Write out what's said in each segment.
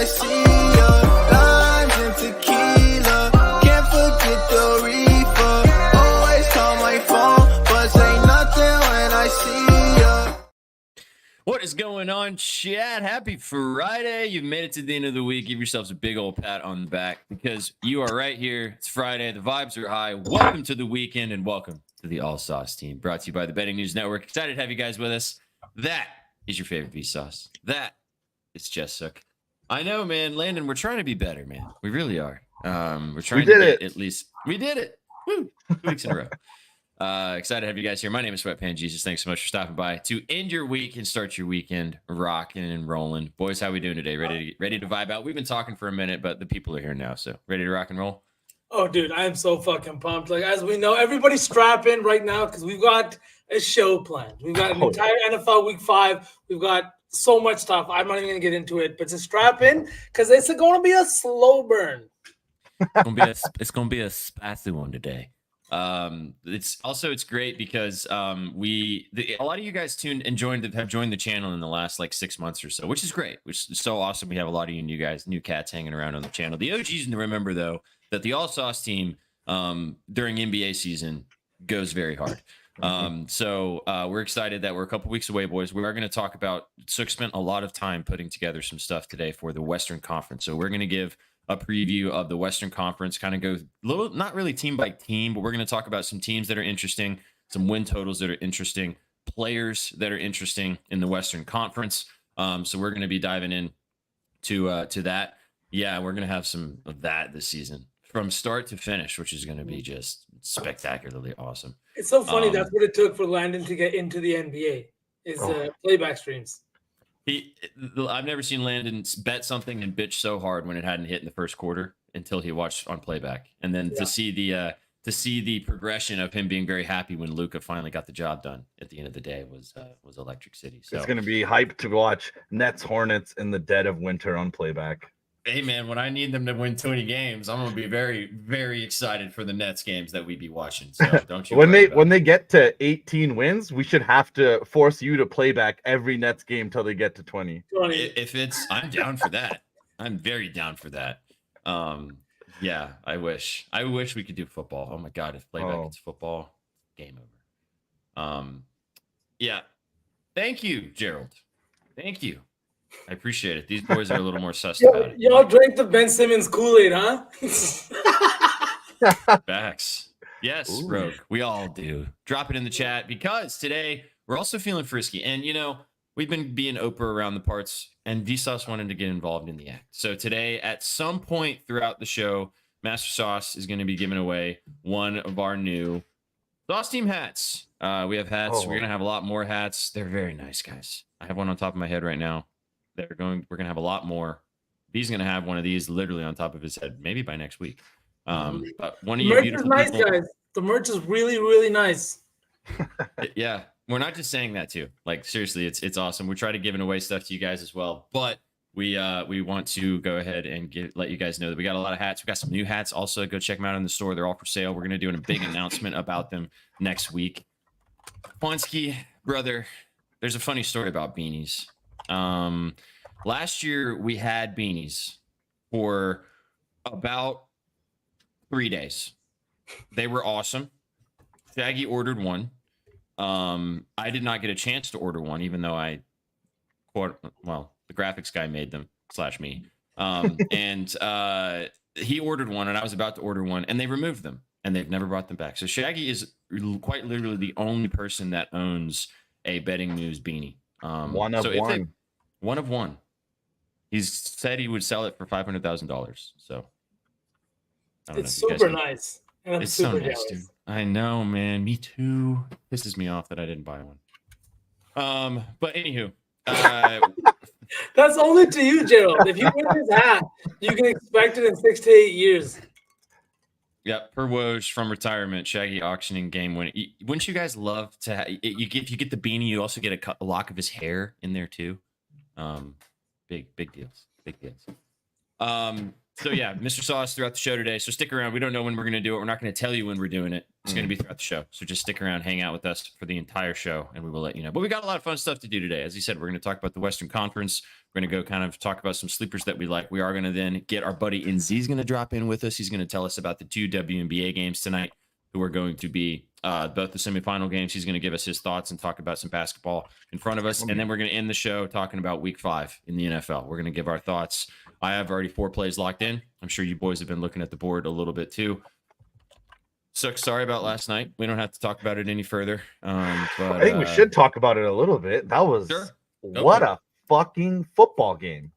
see ya. Limes and tequila, can't forget the reefer. Always call my phone, but say nothing when I see ya. What is going on, chat? Happy Friday. You've made it to the end of the week. Give yourselves a big old pat on the back because you are right here. It's Friday. The vibes are high. Welcome to the weekend and welcome to the All Sauce team. Brought to you by the Betting News Network. Excited to have you guys with us. That is your favorite Vsauce. That is Jess Sook. I know, man. Landon, we're trying to be better, man. We really are. We're trying to get at least. We did it. Woo! 2 weeks in a row. Excited to have you guys here. My name is Sweatpan Jesus. Thanks so much for stopping by to end your week and start your weekend rocking and rolling. Boys, how we doing today? Ready to vibe out? We've been talking for a minute, but the people are here now, so ready to rock and roll? Oh, dude, I am so fucking pumped. Like, as we know, everybody's strapping right now because we've got a show planned. We've got an entire NFL Week 5. We've got so much stuff. I'm not even going to get into it, but to strap in because it's going to be a slow burn. It's gonna be a spicy one today. It's great because a lot of you guys have joined the channel in the last like 6 months or so, which is great, which is so awesome. We have a lot of you new cats hanging around on the channel. The OGs need to remember though that the All Sauce team during NBA season goes very hard. So we're excited that we're a couple weeks away, boys. We are going to talk about Sook spent a lot of time putting together some stuff today for the Western Conference. So we're going to give a preview of the Western Conference, kind of go not really team by team, but we're going to talk about some teams that are interesting, some win totals that are interesting, players that are interesting in the Western Conference. So we're going to be diving in to that. Yeah, we're going to have some of that this season from start to finish, which is going to be just spectacularly awesome. It's so funny. That's what it took for Landon to get into the NBA is playback streams. I've never seen Landon bet something and bitch so hard when it hadn't hit in the first quarter until he watched on playback, and then to see the progression of him being very happy when Luka finally got the job done at the end of the day was Electric City. So it's going to be hype to watch Nets Hornets in the dead of winter on playback. Hey man, when I need them to win 20 games, I'm going to be very, very excited for the Nets games that we be watching. So don't you? when they get to 18 wins, we should have to force you to play back every Nets game till they get to 20. I'm down for that. I'm very down for that. Yeah, I wish we could do football. Oh my God, if playback is football, game over. Yeah. Thank you, Gerald. Thank you. I appreciate it. These boys are a little more sus about it. Y'all drank the Ben Simmons Kool-Aid, huh? Facts. Yes, ooh. Rogue. We all do. Drop it in the chat because today we're also feeling frisky. And, we've been being Oprah around the parts, and Vsauce wanted to get involved in the act. So today, at some point throughout the show, Master Sauce is going to be giving away one of our new Sauce Team hats. We have hats. We're going to have a lot more hats. They're very nice, guys. I have one on top of my head right now. We're going to have a lot more. He's going to have one of these literally on top of his head, maybe by next week. But one of you beautiful merch is nice, people, guys. The merch is really, really nice. Yeah, we're not just saying that too. Like seriously, it's awesome. We're trying to giving away stuff to you guys as well. But we want to go ahead and let you guys know that we got a lot of hats. We got some new hats. Also, go check them out in the store. They're all for sale. We're going to do a big announcement about them next week. Ponsky, brother, there's a funny story about beanies. Last year we had beanies for about 3 days. They were awesome. Shaggy ordered one. I did not get a chance to order one, even though the graphics guy made them / me. And he ordered one and I was about to order one and they removed them and they've never brought them back. So Shaggy is quite literally the only person that owns a Betting News beanie. One of one. He's said he would sell it for $500,000. So it's super nice. And it's so nice, dude. I know, man. Me too. Pisses me off that I didn't buy one. But anywho, that's only to you, Gerald. If you win this hat, you can expect it in 6 to 8 years. Yeah, per Woj from retirement, Shaggy auctioning game winning. Wouldn't you guys love to? If you get the beanie, you also get a lock of his hair in there too. Big deals. So yeah, Mr. Sauce throughout the show today. So stick around. We don't know when we're going to do it. We're not going to tell you when we're doing it. It's going to be throughout the show. So just stick around, hang out with us for the entire show, and we will let you know. But we got a lot of fun stuff to do today. As you said, we're going to talk about the Western Conference. We're going to go kind of talk about some sleepers that we like. We are going to then get our buddy Inz. He's going to drop in with us. He's going to tell us about the 2 WNBA games tonight, who are going to be both the semifinal games. He's going to give us his thoughts and talk about some basketball in front of us. And then we're going to end the show talking about week 5 in the NFL. We're going to give our thoughts. I have already 4 plays locked in. I'm sure you boys have been looking at the board a little bit too. So sorry about last night. We don't have to talk about it any further. But, I think we should talk about it a little bit. That was what a fucking football game.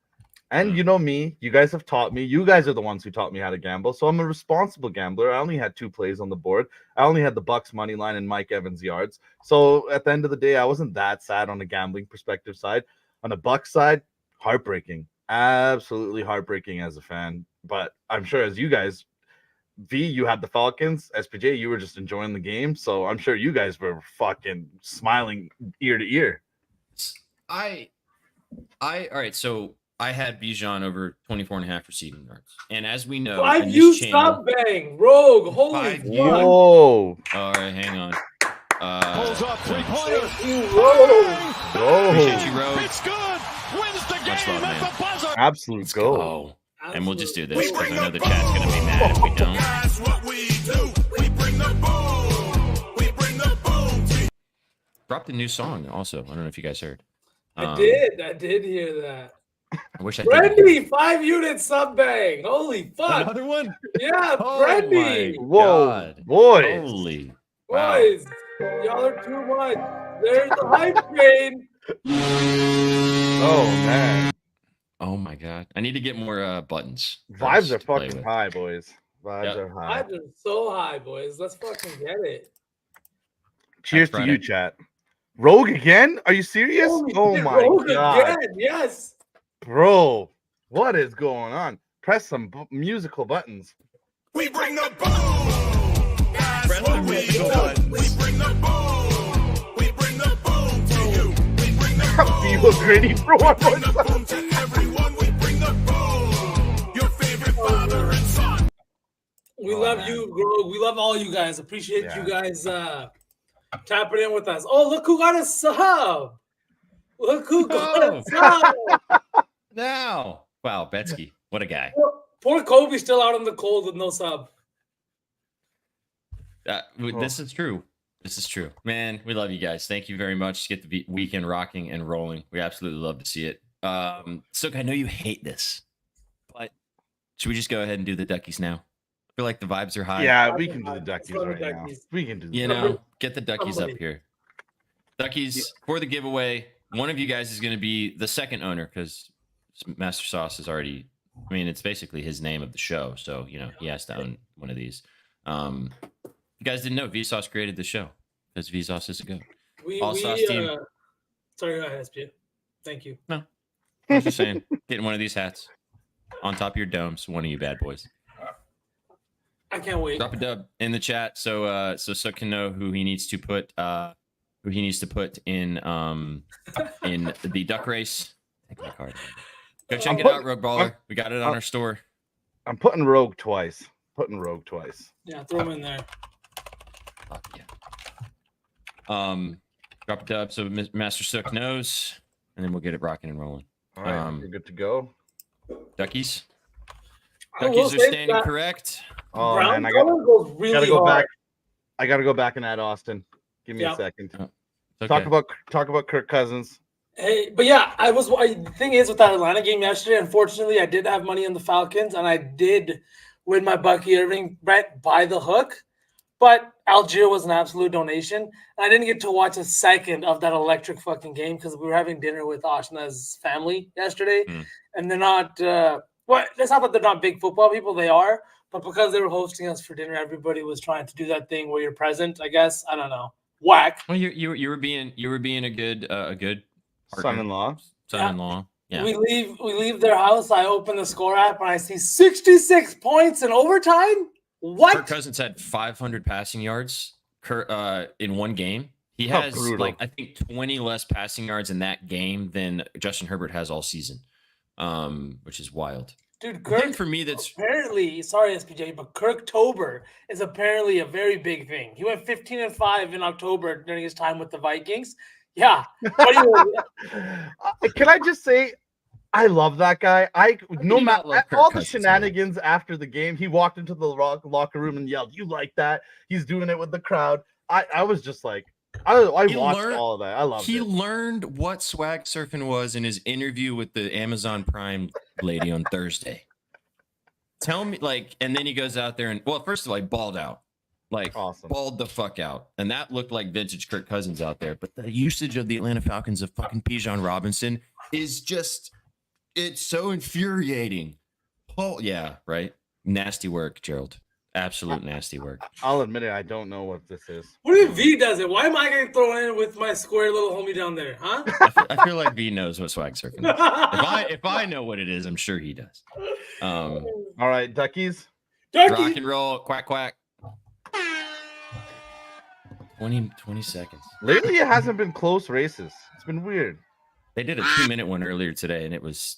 And you know me, you guys have taught me. You guys are the ones who taught me how to gamble. So I'm a responsible gambler. I only had 2 plays on the board. I only had the Bucks money line and Mike Evans yards. So at the end of the day, I wasn't that sad on the gambling perspective side. On the Bucks side, heartbreaking. Absolutely heartbreaking as a fan. But I'm sure as you guys, V, you had the Falcons. SPJ, you were just enjoying the game. So I'm sure you guys were fucking smiling ear to ear. All right, so I had Bijan over 24.5 receiving yards. And as we know, 5 you stop bang. Rogue. Holy fuck. Whoa. All right, hang on. Pulls up 3-pointer. Appreciate you, Rogue. It's good. Wins the Much game love, at man. the buzzer. Absolute goal. Oh, and we'll just do this because I know the chat's going to be mad if we don't. That's what we do. We bring the boom. We bring the boom. Dropped a new song also. I don't know if you guys heard. I did hear that. I wish I did. Brandy, 5 units sub bang. Holy fuck. Another one? Yeah, Oh Brandy. my Whoa, God. boys. Holy. Wow. Boys, y'all are too much. There's the hype train. Oh, man. Oh my God. I need to get more buttons. Vibes are to play fucking with. high, boys. Vibes Yep. are high. Vibes are so high, boys. Let's fucking get it. Cheers to Friday. you, chat. Rogue again? Are you serious? Holy Oh shit, my Rogue God. again, yes. Bro, what is going on? Press some musical buttons. We bring the boom. That's what we do. We bring the boom. We bring the boom to you. We bring the boom. Feel gritty for one Bring more the time. boom to everyone. We bring the boom. Your favorite father and son. We love you, Rogue. We love all you guys. Appreciate Yeah. you guys tapping in with us. Oh, look who got a sub. Look who got a sub. Now. Wow, Betsky. What a guy. Poor Kobe still out in the cold with no sub. This is true. This is true. Man, we love you guys. Thank you very much. Get the weekend rocking and rolling. We absolutely love to see it. Sook, I know you hate this, but should we just go ahead and do the duckies now? I feel like the vibes are high. Yeah, we can do the Let's duckies go to right now. duckies. We can do the You duckies. know, get the duckies up Somebody. here. Duckies for the giveaway. One of you guys is going to be the second owner because Master Sauce is already. I mean, it's basically his name of the show, so you know he has to own one of these. You guys didn't know Vsauce created the show because Vsauce is a goat. All sauce team. Sorry, go ahead, SPJ. Thank you. I was just saying, getting one of these hats on top of your domes. One of you bad boys. I can't wait. Drop a dub in the chat so Sook can know who he needs to put in the duck race. Take my card. Go check it out, Rogue Baller. We got it on our store. I'm putting Rogue twice. Yeah, throw him in there. Fuck yeah. Drop a dub so Master Sook knows, and then we'll get it rocking and rolling. All right, we're good to go. Duckies. I will Duckies are say standing that correct. Oh brown man, I color goes really gotta go hard. back. I gotta go back and add Austin. Give me Yeah. a second. Oh, it's okay. Talk about Kirk Cousins. Hey, but yeah, the thing is with that Atlanta game yesterday, unfortunately, I did have money on the Falcons and I did win my Bucky Irving bet by the hook. But Algier was an absolute donation. And I didn't get to watch a second of that electric fucking game because we were having dinner with Ashna's family yesterday. Mm. And they're not, it's not that they're not big football people, they are. But because they were hosting us for dinner, everybody was trying to do that thing where you're present, I guess. I don't know. Whack. Well, you were being a good partner. Son-in-law. Son-in-law. Yeah. We leave their house. I open the score app and I see 66 points in overtime. What? Kirk Cousins had 500 passing yards in one game. He How has brutal. I think 20 less passing yards in that game than Justin Herbert has all season, which is wild. Dude, The Kirk thing for me that's apparently, sorry SPJ, but Kirktober is apparently a very big thing. He went 15-5 in October during his time with the Vikings. Yeah. What do you Can I just say, I love that guy. No you not matter love Kirk all the Cousins, man? shenanigans after the game, he walked into the locker room and yelled, "You like that?" He's doing it with the crowd. I was just like, I He watched learned- all of that. I loved He it. learned what swag surfing was in his interview with the Amazon Prime lady on Thursday. Tell me, like, and then he goes out there and, well, first of all, he balled out, like, Awesome. balled the fuck out, and that looked like vintage Kirk Cousins out there. But the usage of the Atlanta Falcons of fucking Bijan Robinson is just, it's so infuriating. Oh yeah, right. Nasty work, Gerald. Absolute nasty work. I'll admit it. I don't know what this is. What if V does it? Why am I getting thrown in with my square little homie down there, huh? I feel like V knows what swag surfing is. If I know what it is, I'm sure he does. All right, Duckies. Rock Ducky. and roll, quack quack. 20 seconds. Lately, it hasn't been close races. It's been weird. They did a 2-minute one earlier today, and it was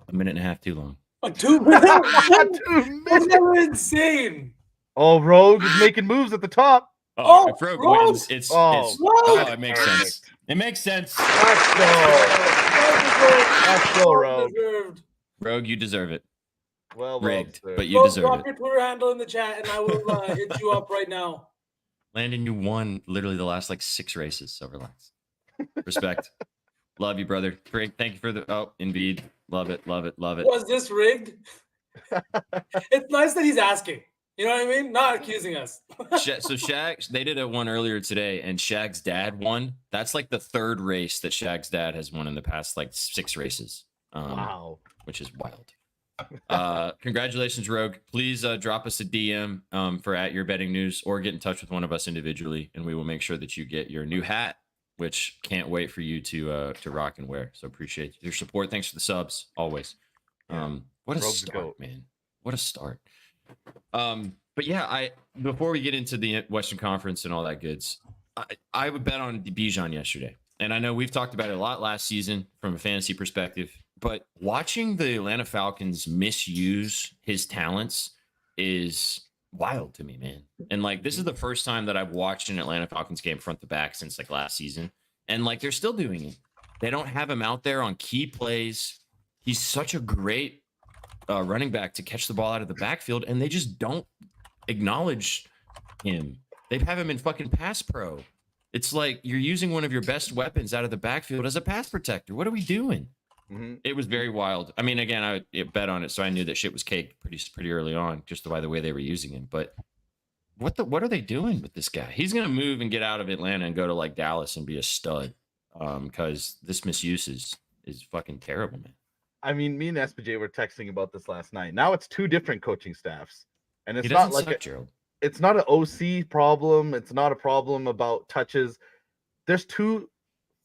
a minute and a half too long. A 2 minute. 2 That's minutes. insane. Oh, Rogue is making moves at the top. Oh, if Rogue Rogue! wins, it's Oh, it makes sense. It makes sense. Let's go. Let's go, Rogue. Deserved. Rogue, you deserve it. Well, Rigged, sir. but you Bro, deserve drop it. your Twitter handle in the chat, and I will hit you up right now. Landon, you won literally the last like 6 races over last. Respect. Love you, brother. Great. Thank you for the Indeed. Love it. Love it. Love it. Was this rigged? It's nice that he's asking. You know what I mean? Not accusing us. So Shag, they did a one earlier today, and Shag's dad won. That's like the 3rd race that Shag's dad has won in the past like 6 races. Wow. Which is wild. Congratulations, Rogue. Please drop us a DM for at your betting news, or get in touch with one of us individually, and we will make sure that you get your new hat, which can't wait for you to rock and wear. So appreciate your support. Thanks for the subs always. What a Rogue's the start, goat. man. What a start. But yeah, before we get into the Western Conference and all that goods, I would bet on Bijan yesterday. And I know we've talked about it a lot last season from a fantasy perspective, but watching the Atlanta Falcons misuse his talents is wild to me, man. And like, this is the first time that I've watched an Atlanta Falcons game front to back since like last season. And like, they're still doing it. They don't have him out there on key plays. He's such a great running back to catch the ball out of the backfield, and they just don't acknowledge him. They have him in fucking pass pro. It's like you're using one of your best weapons out of the backfield as a pass protector. What are we doing? Mhm. It was very wild. I mean, again, I bet on it, so I knew that shit was cake pretty early on, just by the way they were using him. But what are they doing with this guy? He's gonna move and get out of Atlanta and go to like Dallas and be a stud, because this misuse is fucking terrible, man. I mean, me and SPJ were texting about this last night. Now it's 2 different coaching staffs, and it's He not doesn't like suck, a, Gerald. it's not an OC problem. It's not a problem about touches. There's 2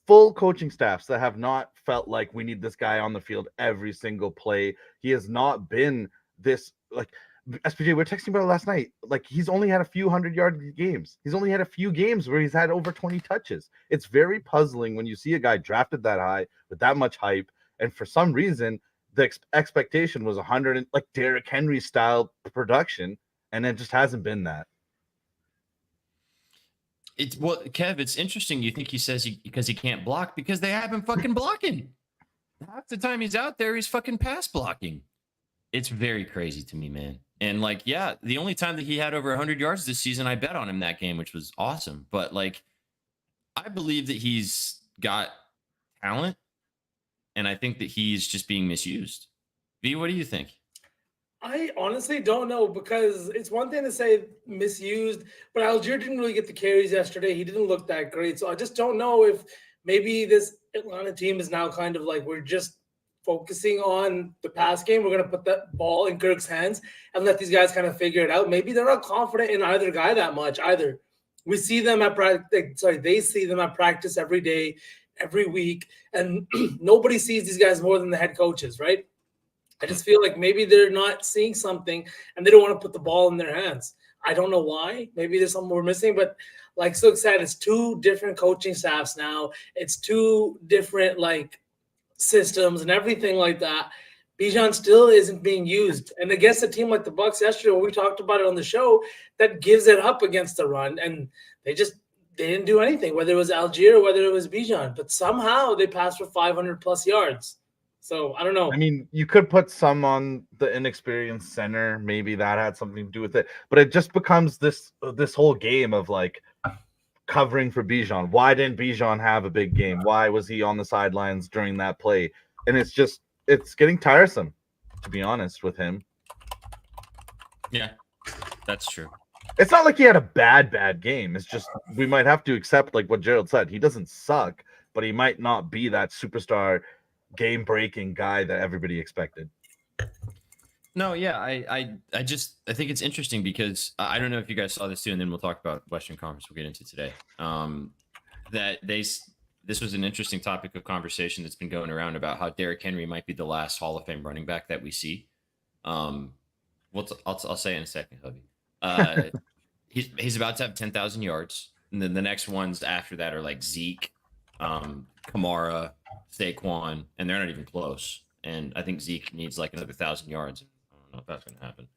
full coaching staffs that have not felt like we need this guy on the field every single play. He has not been this, like, SPJ, we were texting about it last night. Like, he's only had a few 100-yard games. He's only had a few games where he's had over 20 touches. It's very puzzling when you see a guy drafted that high with that much hype, and for some reason the expectation was 100, like Derrick Henry style production, and it just hasn't been that. Well, Kev, it's interesting. You think he says because he can't block, because they have him fucking blocking. Half the time he's out there, he's fucking pass blocking. It's very crazy to me, man. And like, yeah, the only time that he had over 100 yards this season, I bet on him that game, which was awesome. But like, I believe that he's got talent, and I think that he's just being misused. V, what do you think? I honestly don't know, because it's one thing to say misused, but Algier didn't really get the carries yesterday. He didn't look that great. So I just don't know if maybe this Atlanta team is now kind of like, we're just focusing on the pass game. We're going to put that ball in Kirk's hands and let these guys kind of figure it out. Maybe they're not confident in either guy that much either. We see them at practice. Sorry, they see them at practice every day, every week, and nobody sees these guys more than the head coaches, right? I just feel like maybe they're not seeing something and they don't want to put the ball in their hands. I don't know why. Maybe there's something we're missing, but like Silk said, it's 2 different coaching staffs now. It's 2 different like systems and everything like that. Bijan still isn't being used. And against a team like the Bucks yesterday, when we talked about it on the show, that gives it up against the run. And they didn't do anything, whether it was Algier or whether it was Bijan. But somehow they passed for 500 plus yards. So I don't know. I mean, you could put some on the inexperienced center. Maybe that had something to do with it. But it just becomes this whole game of like covering for Bijan. Why didn't Bijan have a big game? Why was he on the sidelines during that play? And it's getting tiresome, to be honest with him. Yeah, that's true. It's not like he had a bad game. It's just we might have to accept like what Gerald said. He doesn't suck, but he might not be that superstar game-breaking guy that everybody expected. No, yeah, I think it's interesting because I don't know if you guys saw this too, and then we'll talk about Western Conference. We'll get into today. This was an interesting topic of conversation that's been going around about how Derrick Henry might be the last Hall of Fame running back that we see. I'll say in a second, Hubby. He's about to have 10,000 yards, and then the next ones after that are like Zeke, Kamara, Saquon, and they're not even close. And I think Zeke needs like another 1,000 yards. I don't know if that's going to happen.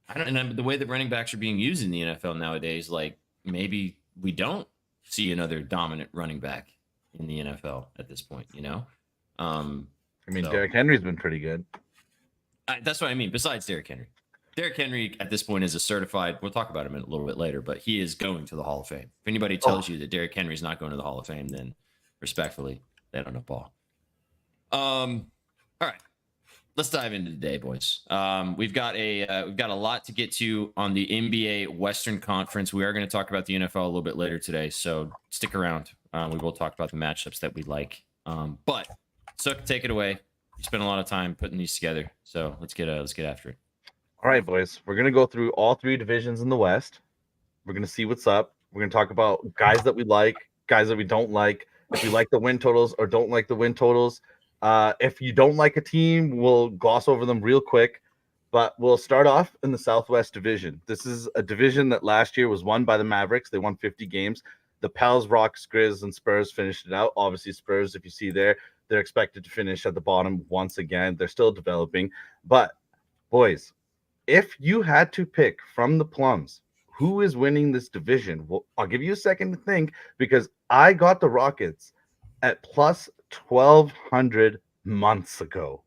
And the way that running backs are being used in the NFL nowadays, like maybe we don't see another dominant running back in the NFL at this point, you know? Derrick Henry's been pretty good. That's what I mean. Besides Derrick Henry. Derrick Henry at this point is a certified, we'll talk about him a little bit later, but he is going to the Hall of Fame. If anybody tells you that Derrick Henry is not going to the Hall of Fame, then respectfully, they don't know ball. All right. Let's dive into today, boys. We've got a lot to get to on the NBA Western Conference. We are going to talk about the NFL a little bit later today, so stick around. We will talk about the matchups that we like. But Sook, take it away. You spent a lot of time putting these together, so let's get after it. All right, boys. We're gonna go through all three divisions in the West. We're gonna see what's up. We're gonna talk about guys that we like, guys that we don't like. If you like the win totals or don't like the win totals. If you don't like a team, we'll gloss over them real quick. But we'll start off in the Southwest Division. This is a division that last year was won by the Mavericks. They won 50 games. The Pels, Rocks, Grizz, and Spurs finished it out. Obviously, Spurs, if you see there, they're expected to finish at the bottom once again. They're still developing. But, boys, if you had to pick from the Plums, who is winning this division? Well, I'll give you a second to think because I got the Rockets at plus 1,200 months ago.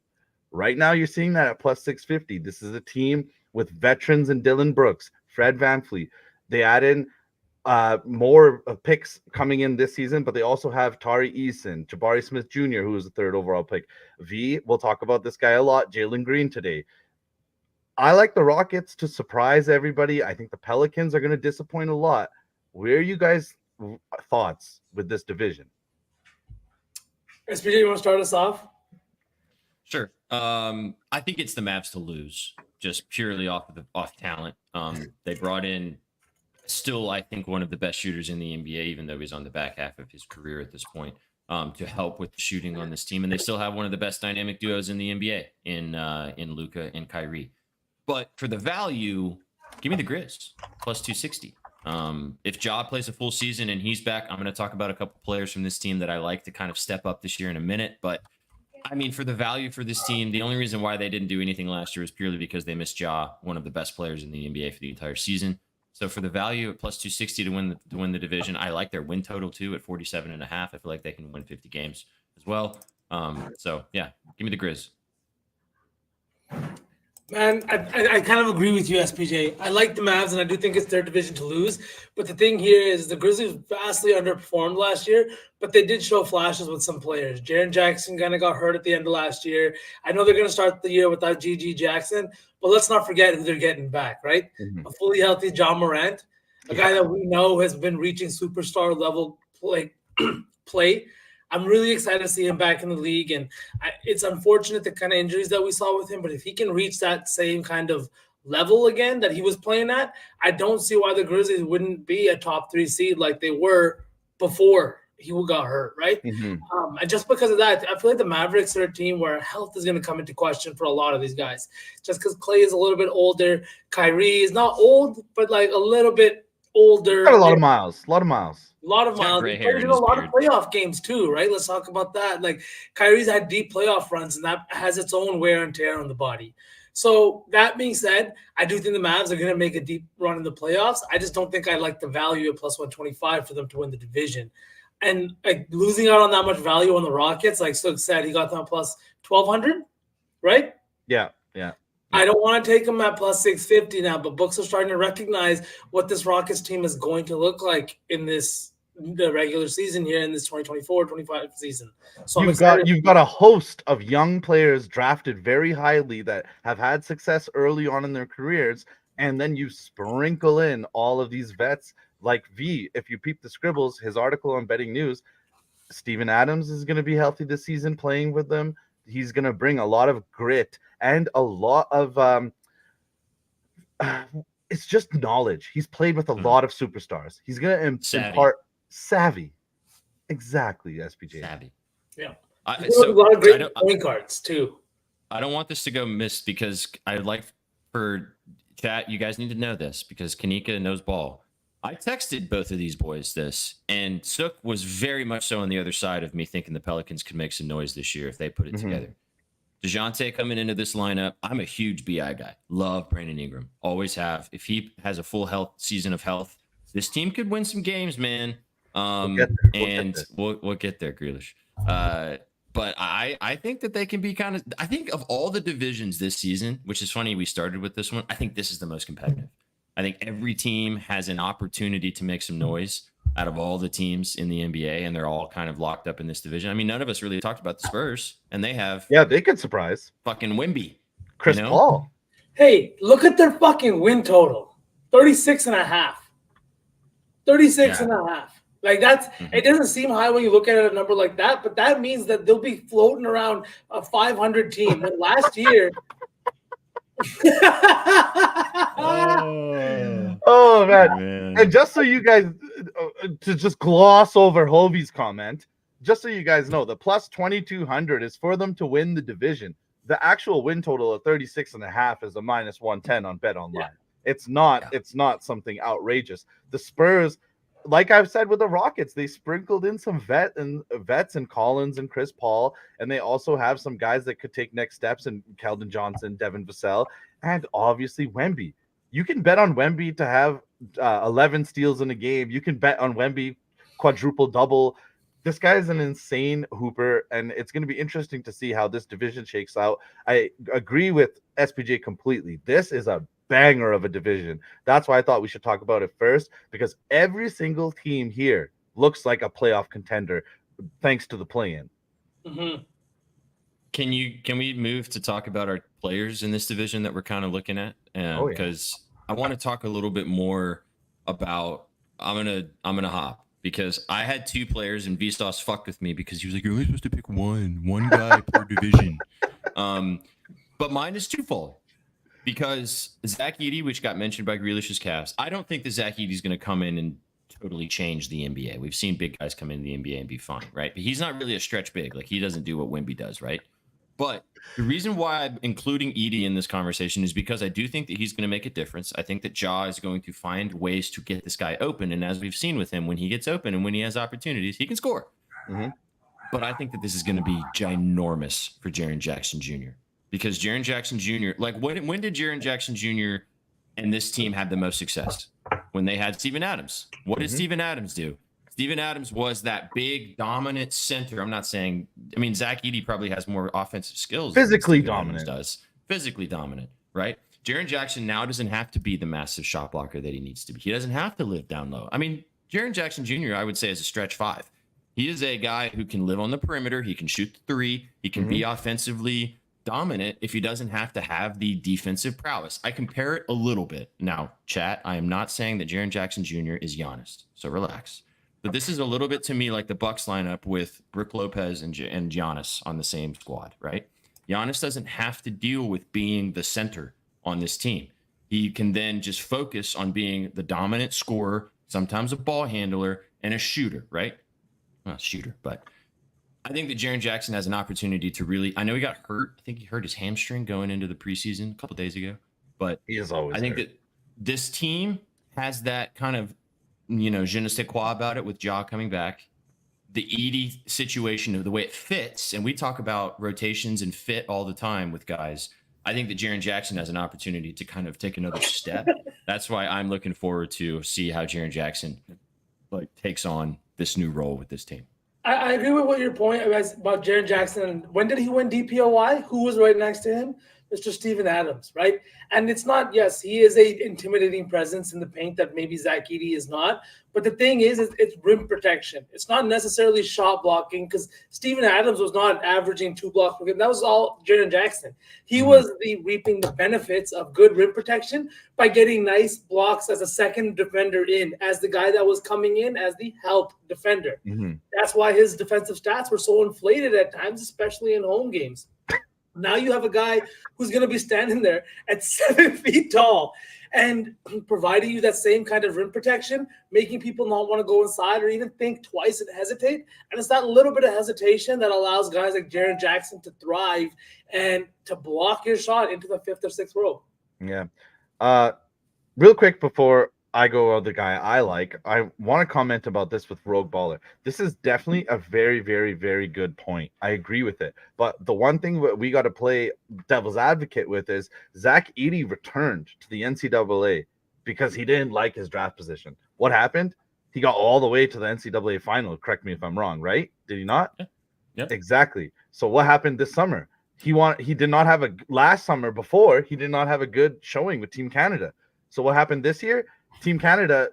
Right now, you're seeing that at plus 650. This is a team with veterans and Dylan Brooks, Fred VanVleet. They add in more picks coming in this season, but they also have Tari Eason, Jabari Smith Jr., who was the third overall pick. We'll talk about this guy a lot, Jalen Green today. I like the Rockets to surprise everybody. I think the Pelicans are going to disappoint a lot. Where are you guys' thoughts with this division? SPJ, you want to start us off? Sure. I think it's the Mavs to lose, just purely off talent. They brought in still, I think, one of the best shooters in the NBA, even though he's on the back half of his career at this point, to help with the shooting on this team. And they still have one of the best dynamic duos in the NBA in Luka and Kyrie. But for the value, give me the Grizz plus 260. If Ja plays a full season and he's back, I'm going to talk about a couple players from this team that I like to kind of step up this year in a minute. But I mean, for the value for this team, the only reason why they didn't do anything last year was purely because they missed Ja, one of the best players in the NBA for the entire season. So for the value at plus 260 to win the division, I like their win total too at 47.5. I feel like they can win 50 games as well. So yeah, give me the Grizz. Man, I kind of agree with you, SPJ. I like the Mavs, and I do think it's their division to lose. But the thing here is the Grizzlies vastly underperformed last year, but they did show flashes with some players. Jaren Jackson kind of got hurt at the end of last year. I know they're going to start the year without GG Jackson, but let's not forget who they're getting back, right? Mm-hmm. A fully healthy John Morant, a guy that we know has been reaching superstar level play. I'm really excited to see him back in the league, and it's unfortunate the kind of injuries that we saw with him, but if he can reach that same kind of level again that he was playing at, I don't see why the Grizzlies wouldn't be a top 3 seed like they were before he got hurt, right? Mm-hmm. And just because of that, I feel like the Mavericks are a team where health is going to come into question for a lot of these guys. Just because Klay is a little bit older, Kyrie is not old, but like a little bit older. Got a lot of miles. A lot of miles. A lot of He's got miles. gray He hair played in in a his lot of beard. playoff games too, right? Let's talk about that. Like Kyrie's had deep playoff runs, and that has its own wear and tear on the body. So that being said, I do think the Mavs are going to make a deep run in the playoffs. I just don't think I like the value at plus 125 for them to win the division. And like losing out on that much value on the Rockets, like Sook said, he got them at plus 1,200, right? Yeah. I don't want to take them at plus 650 now, but books are starting to recognize what this Rockets team is going to look like in the regular season here in this 2024-25 season. So I'm excited. You've got a host of young players drafted very highly that have had success early on in their careers, and then you sprinkle in all of these vets like V. If you peep the scribbles, his article on Betting News, Steven Adams is going to be healthy this season playing with them. He's going to bring a lot of grit and a lot of it's just knowledge. He's played with a lot of superstars. He's going to impart savvy. Exactly, SPJ. Savvy. Yeah. So, a lot of great point guards too. I don't want this to go missed because I'd like for chat. You guys need to know this because Kanika knows ball. I texted both of these boys this, and Sook was very much so on the other side of me thinking the Pelicans could make some noise this year if they put it together. DeJounte coming into this lineup, I'm a huge BI guy. Love Brandon Ingram. Always have. If he has a full health season of health, this team could win some games, man. We'll get there, Grealish. But I think that they can be kind of, I think of all the divisions this season, which is funny, we started with this one. I think this is the most competitive. I think every team has an opportunity to make some noise out of all the teams in the NBA, and they're all kind of locked up in this division. I mean, none of us really talked about the Spurs, and they have they could surprise fucking Wemby. Chris Paul. Hey, look at their fucking win total. 36 and a half. 36 and a half. Like that's it doesn't seem high when you look at a number like that, but that means that they'll be floating around a 500 team. When last year Oh man. And just so you guys to just gloss over Hovey's comment, just so you guys know, the plus 2200 is for them to win the division. The actual win total of 36.5 is a minus 110 on Bet Online. It's not something outrageous. The Spurs, like I've said with the Rockets, they sprinkled in some vets and Collins and Chris Paul, and they also have some guys that could take next steps in Keldon Johnson, Devin Vassell, and obviously Wemby. You can bet on Wemby to have 11 steals in a game. You can bet on Wemby quadruple double. This guy is an insane hooper, and it's going to be interesting to see how this division shakes out. I agree with SPJ completely. This is a banger of a division. That's why I thought we should talk about it first, because every single team here looks like a playoff contender thanks to the play-in. Can we move to talk about our players in this division that we're kind of looking at? Because I want to talk a little bit more about I'm gonna hop, because I had two players and Vsauce fucked with me because he was like, you're only supposed to pick one guy per division. But mine is twofold. Because Zach Edey, which got mentioned by Grealish's Cavs, I don't think that Zach Edey is going to come in and totally change the NBA. We've seen big guys come into the NBA and be fine, right? But he's not really a stretch big. Like, he doesn't do what Wemby does, right? But the reason why I'm including Edey in this conversation is because I do think that he's going to make a difference. I think that Ja is going to find ways to get this guy open. And as we've seen with him, when he gets open and when he has opportunities, he can score. But I think that this is going to be ginormous for Jaren Jackson Jr. Because Jaren Jackson Jr., like when did Jaren Jackson Jr. and this team have the most success? When they had Steven Adams. What did Steven Adams do? Steven Adams was that big dominant center. I'm not saying, I mean, Zach Edey probably has more offensive skills. Physically dominant. Physically dominant, right? Jaren Jackson now doesn't have to be the massive shot blocker that he needs to be. He doesn't have to live down low. I mean, Jaren Jackson Jr., I would say, is a stretch five. He is a guy who can live on the perimeter. He can shoot the three. He can be offensively dominant if he doesn't have to have the defensive prowess. I compare it a little bit. Now, chat, I am not saying that Jaren Jackson Jr. is Giannis, so relax. But this is a little bit to me like the Bucks lineup with Brook Lopez and Giannis on the same squad, right? Giannis doesn't have to deal with being the center on this team. He can then just focus on being the dominant scorer, sometimes a ball handler, and a shooter, right? Not shooter, but I think that Jaren Jackson has an opportunity to really, I know he got hurt. I think he hurt his hamstring going into the preseason a couple days ago, but he is always I think that this team has that kind of je ne sais quoi about it with Ja coming back. The Edie situation of the way it fits, and we talk about rotations and fit all the time with guys. I think that Jaren Jackson has an opportunity to kind of take another step. That's why I'm looking forward to see how Jaren Jackson takes on this new role with this team. I agree with what your point is about Jaren Jackson. When did he win DPOY? Who was right next to him? Mr. Steven Adams, right? And it's not, yes, he is a intimidating presence in the paint that maybe Zach Edey is not. But the thing is it's rim protection. It's not necessarily shot blocking because Steven Adams was not averaging 2 blocks per game. That was all Jaren Jackson. He was reaping the benefits of good rim protection by getting nice blocks as a second defender in, as the guy that was coming in as the help defender. That's why his defensive stats were so inflated at times, especially in home games. Now you have a guy who's going to be standing there at 7 feet tall and providing you that same kind of rim protection, making people not want to go inside or even think twice and hesitate. And it's that little bit of hesitation that allows guys like Jaren Jackson to thrive and to block your shot into the 5th or 6th row. Yeah. Real quick before I go with the guy I like, I want to comment about this with Rogue Baller. This is definitely a very, very, very good point. I agree with it. But the one thing we got to play devil's advocate with is Zach Edey returned to the NCAA because he didn't like his draft position. What happened? He got all the way to the NCAA final. Correct me if I'm wrong, right? Did he not? Yep. Exactly. So what happened this summer? He did not have last summer before. He did not have a good showing with Team Canada. So what happened this year? Team Canada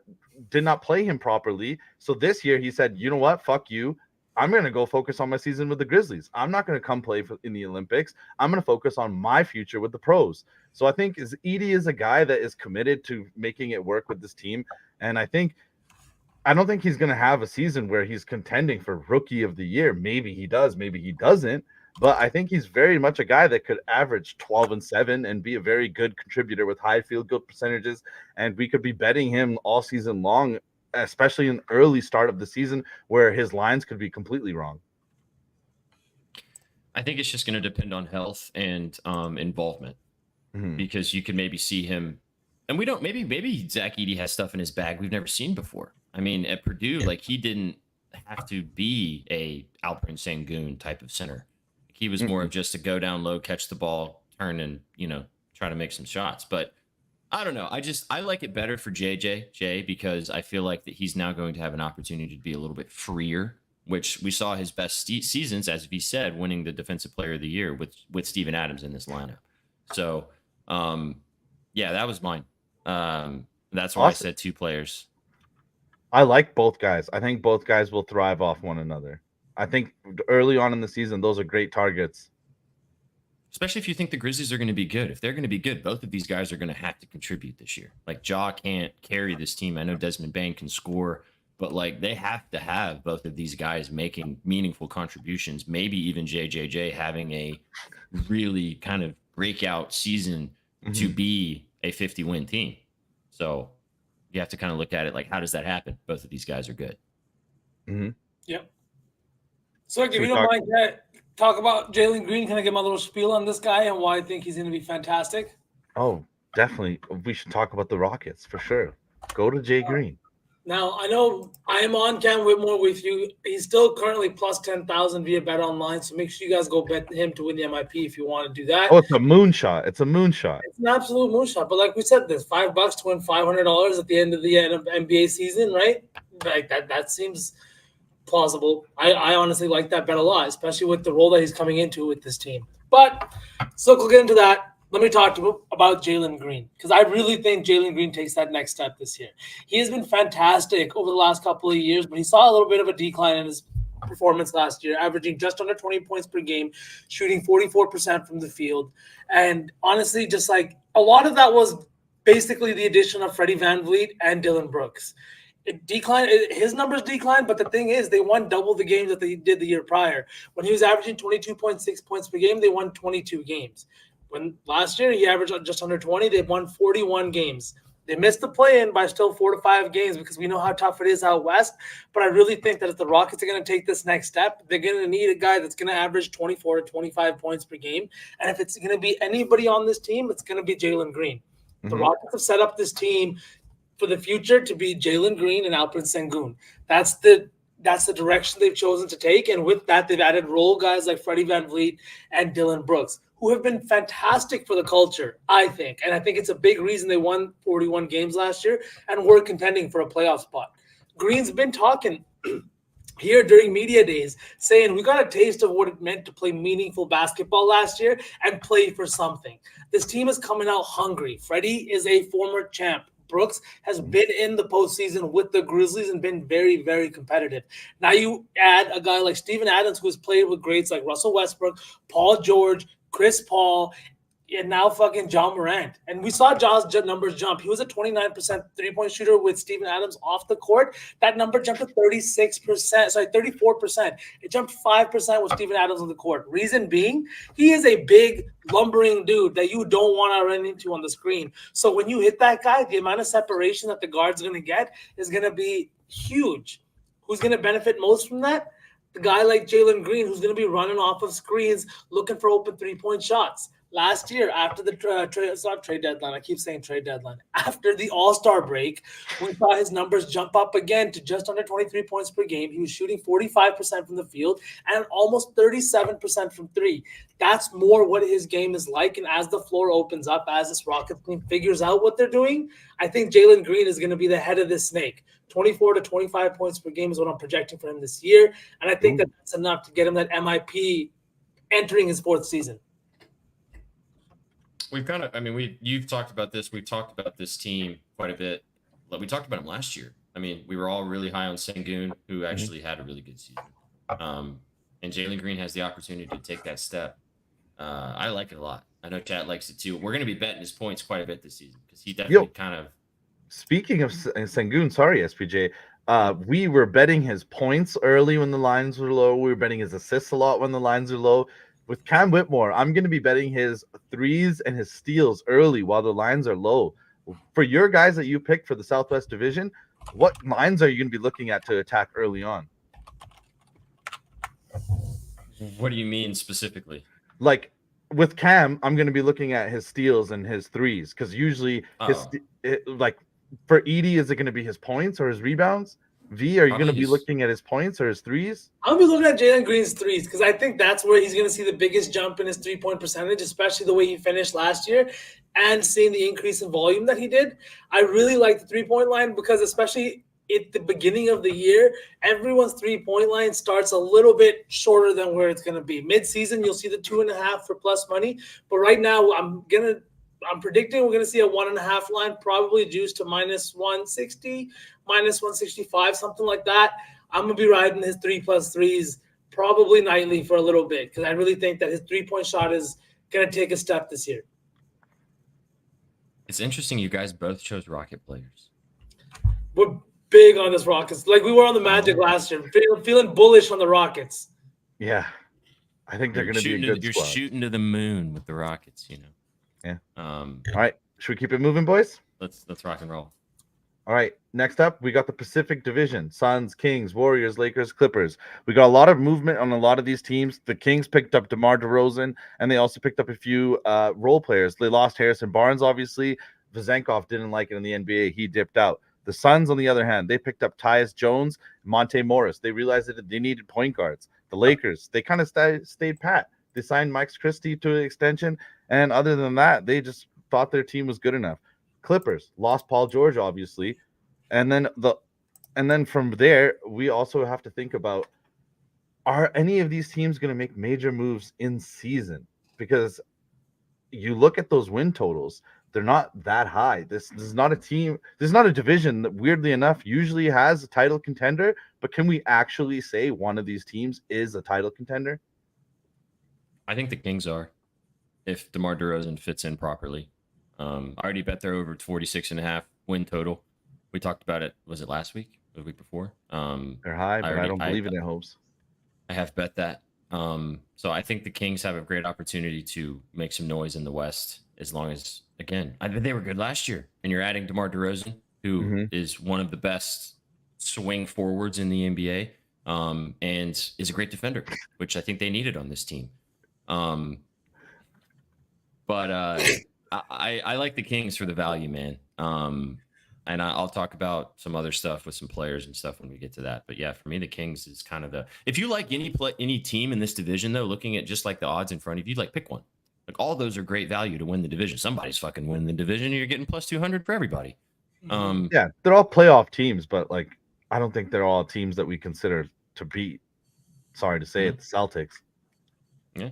did not play him properly. So this year he said, you know what? Fuck you. I'm going to go focus on my season with the Grizzlies. I'm not going to come play in the Olympics. I'm going to focus on my future with the pros. So I think Edey is a guy that is committed to making it work with this team. And I don't think he's going to have a season where he's contending for Rookie of the Year. Maybe he does, maybe he doesn't. But I think he's very much a guy that could average 12 and 7 and be a very good contributor with high field goal percentages. And we could be betting him all season long, especially in the early start of the season where his lines could be completely wrong. I think it's just going to depend on health and involvement because you could maybe see him. And we don't, maybe Zach Edey has stuff in his bag we've never seen before. I mean, at Purdue, he didn't have to be a Alperen Sengun type of center. He was more of just to go down low, catch the ball, turn and, try to make some shots. But I don't know. I like it better for Jay, because I feel like that he's now going to have an opportunity to be a little bit freer, which we saw his best seasons, as he said, winning the Defensive Player of the Year with Steven Adams in this lineup. So, yeah, that was mine. That's why I said 2 players. I like both guys. I think both guys will thrive off one another. I think early on in the season, those are great targets. Especially if you think the Grizzlies are going to be good. If they're going to be good, both of these guys are going to have to contribute this year. Ja can't carry this team. I know Desmond Bane can score, but they have to have both of these guys making meaningful contributions. Maybe even JJJ having a really kind of breakout season to be a 50-win team. So you have to kind of look at it how does that happen? Both of these guys are good. Yep. So if you don't mind, talk about Jalen Green. Can I give my little spiel on this guy and why I think he's going to be fantastic? Oh, definitely. We should talk about the Rockets for sure. Go to Jay Green. Now, I know I am on Cam Whitmore with you. He's still currently plus 10,000 via Bet Online, so make sure you guys go bet him to win the MIP if you want to do that. Oh, it's a moonshot. It's a moonshot. It's an absolute moonshot. But like we said, there's $5 to win $500 at the end of the NBA season, right? That seems plausible. I honestly like that bet a lot, especially with the role that he's coming into with this team. But so we'll get into that. Let me talk about Jalen Green, because I really think Jalen Green takes that next step this year. He has been fantastic over the last couple of years, but he saw a little bit of a decline in his performance last year, averaging just under 20 points per game, shooting 44% from the field. And honestly, just a lot of that was basically the addition of Freddie VanVleet and Dillon Brooks. It declined. His numbers declined, but the thing is, they won double the games that they did the year prior. When he was averaging 22.6 points per game, they won 22 games. When last year he averaged just under 20, they won 41 games. They missed the play-in by still 4 to 5 games because we know how tough it is out west. But I really think that if the Rockets are going to take this next step, they're going to need a guy that's going to average 24 to 25 points per game. And if it's going to be anybody on this team, it's going to be Jalen Green. The Rockets have set up this team for the future to be Jalen Green and Alperen Sengun. That's the direction they've chosen to take. And with that, they've added role guys like Freddie VanVleet and Dylan Brooks, who have been fantastic for the culture, I think. And I think it's a big reason they won 41 games last year and were contending for a playoff spot. Green's been talking here during media days saying we got a taste of what it meant to play meaningful basketball last year and play for something. This team is coming out hungry. Freddie is a former champ. Brooks has been in the postseason with the Grizzlies and been very, very competitive. Now you add a guy like Steven Adams, who has played with greats like Russell Westbrook, Paul George, Chris Paul, and now fucking John Morant. And we saw John's numbers jump. He was a 29% three-point shooter with Steven Adams off the court. That number jumped to 34%. It jumped 5% with Steven Adams on the court. Reason being, he is a big, lumbering dude that you don't want to run into on the screen. So when you hit that guy, the amount of separation that the guard's going to get is going to be huge. Who's going to benefit most from that? The guy like Jalen Green, who's going to be running off of screens, looking for open three-point shots. Last year, after the trade deadline, I keep saying trade deadline. After the All-Star break, we saw his numbers jump up again to just under 23 points per game. He was shooting 45% from the field and almost 37% from three. That's more what his game is like. And as the floor opens up, as this Rockets team figures out what they're doing, I think Jalen Green is going to be the head of this snake. 24 to 25 points per game is what I'm projecting for him this year. And I think that's enough to get him that MIP entering his fourth season. We've kind of, you've talked about this. We've talked about this team quite a bit. We talked about him last year. We were all really high on Sengun, who actually had a really good season. And Jalen Green has the opportunity to take that step. I like it a lot. I know Chad likes it too. We're going to be betting his points quite a bit this season because he definitely kind of. Speaking of Sengun, sorry, SPJ, we were betting his points early when the lines were low. We were betting his assists a lot when the lines are low. With Cam Whitmore, I'm going to be betting his threes and his steals early while the lines are low. For your guys that you picked for the Southwest Division, what lines are you going to be looking at to attack early on? What do you mean specifically? Like with Cam, I'm going to be looking at his steals and his threes because usually for Edie, is it going to be his points or his rebounds? V, are you going to be looking at his points or his threes? I'll be looking at Jalen Green's threes because I think that's where he's going to see the biggest jump in his three-point percentage, especially the way he finished last year and seeing the increase in volume that he did. I really like the three-point line because especially at the beginning of the year, everyone's three-point line starts a little bit shorter than where it's going to be. Mid-season, you'll see the 2.5 for plus money. But right now, I'm predicting we're going to see a 1.5 line, probably juiced to minus 160, minus 165, something like that. I'm going to be riding his 3+3s probably nightly for a little bit because I really think that his three-point shot is going to take a step this year. It's interesting you guys both chose Rocket players. We're big on this Rockets. Like we were on the Magic last year. Feeling bullish on the Rockets. Yeah. I think they're going to be a good You're squad. shooting to the moon with the Rockets, Yeah. All right. Should we keep it moving, boys? Let's rock and roll. All right. Next up, we got the Pacific Division. Suns, Kings, Warriors, Lakers, Clippers. We got a lot of movement on a lot of these teams. The Kings picked up DeMar DeRozan, and they also picked up a few role players. They lost Harrison Barnes, obviously. Vezenkov didn't like it in the NBA. He dipped out. The Suns, on the other hand, they picked up Tyus Jones, Monte Morris. They realized that they needed point guards. The Lakers, they kind of stayed pat. They signed Mike Christie to an extension, and other than that, they just thought their team was good enough. Clippers lost Paul George, obviously, and then from there, we also have to think about: are any of these teams going to make major moves in season? Because you look at those win totals, they're not that high. This is not a team. This is not a division that, weirdly enough, usually has a title contender. But can we actually say one of these teams is a title contender? I think the Kings are, if DeMar DeRozan fits in properly. I already bet they're over 46.5 win total. We talked about it. Was it last week? Or the week before? They're high, but I don't believe in their hopes. I have bet that. So I think the Kings have a great opportunity to make some noise in the West as long as, again, they were good last year. And you're adding DeMar DeRozan, who is one of the best swing forwards in the NBA and is a great defender, which I think they needed on this team. But I like the Kings for the value, man. And I'll talk about some other stuff with some players and stuff when we get to that. But yeah, for me, the Kings is kind of the. If you like any team in this division, though, looking at just like the odds in front of you, like pick one. Like all those are great value to win the division. Somebody's fucking winning the division. And you're getting plus 200 for everybody. Yeah, they're all playoff teams, but like I don't think they're all teams that we consider to beat. Sorry to say it, the Celtics. Yeah.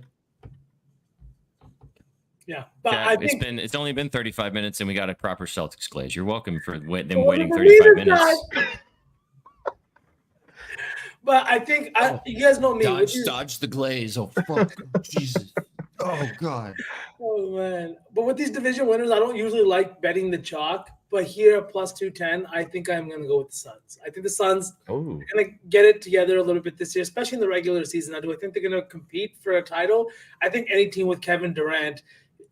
Yeah, but Yeah, I think it's only been 35 minutes and we got a proper Celtics glaze. You're welcome for them Well, waiting the 35 leader minutes. But I think you guys know me. with these- Dodge the glaze. Oh fuck, Jesus. Oh god. Oh man! But with these division winners, I don't usually like betting the chalk. But here at plus 210, I think I'm going to go with the Suns. I think the Suns Oh, are going to get it together a little bit this year, especially in the regular season. Now, do I think they're going to compete for a title? I think any team with Kevin Durant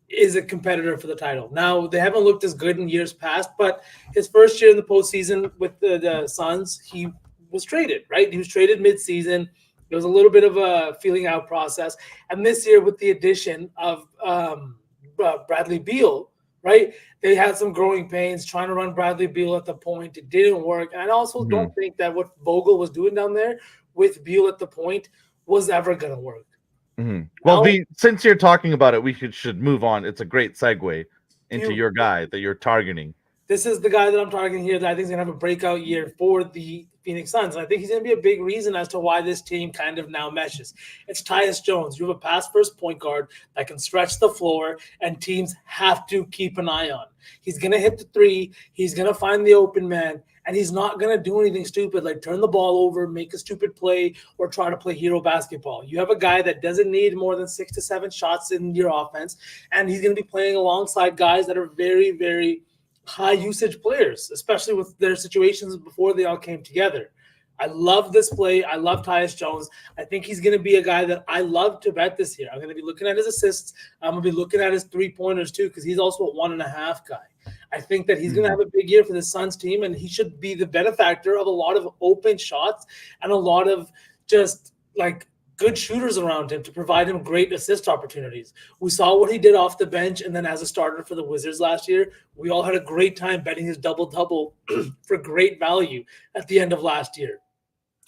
is a competitor for the title. Now, they haven't looked as good in years past, but his first year in the postseason with the Suns, he was traded, right? He was traded midseason. There was a little bit of a feeling out process. And this year, with the addition of Bradley Beal, right? They had some growing pains trying to run Bradley Beal at the point. It didn't work. And I also don't think that what Vogel was doing down there with Beal at the point was ever going to work. Well, since you're talking about it, we should move on. It's a great segue into your guy that you're targeting. This is the guy that I'm targeting here that I think is going to have a breakout year for the Phoenix Suns. And I think he's going to be a big reason as to why this team kind of now meshes. It's Tyus Jones. You have a pass-first point guard that can stretch the floor, and teams have to keep an eye on. He's going to hit the three. He's going to find the open man, and he's not going to do anything stupid like turn the ball over, make a stupid play, or try to play hero basketball. You have a guy that doesn't need more than 6 to 7 shots in your offense, and he's going to be playing alongside guys that are very, very high usage players, especially with their situations before they all came together. I love this play. I love Tyus Jones. I think he's going to be a guy that I love to bet this year. I'm going to be looking at his assists. I'm going to be looking at his 3-pointers too, because he's also a 1.5 guy. I think that he's going to have a big year for the Suns team, and he should be the benefactor of a lot of open shots and a lot of just like good shooters around him to provide him great assist opportunities. We saw what he did off the bench and then as a starter for the Wizards last year. We all had a great time betting his double-double for great value at the end of last year,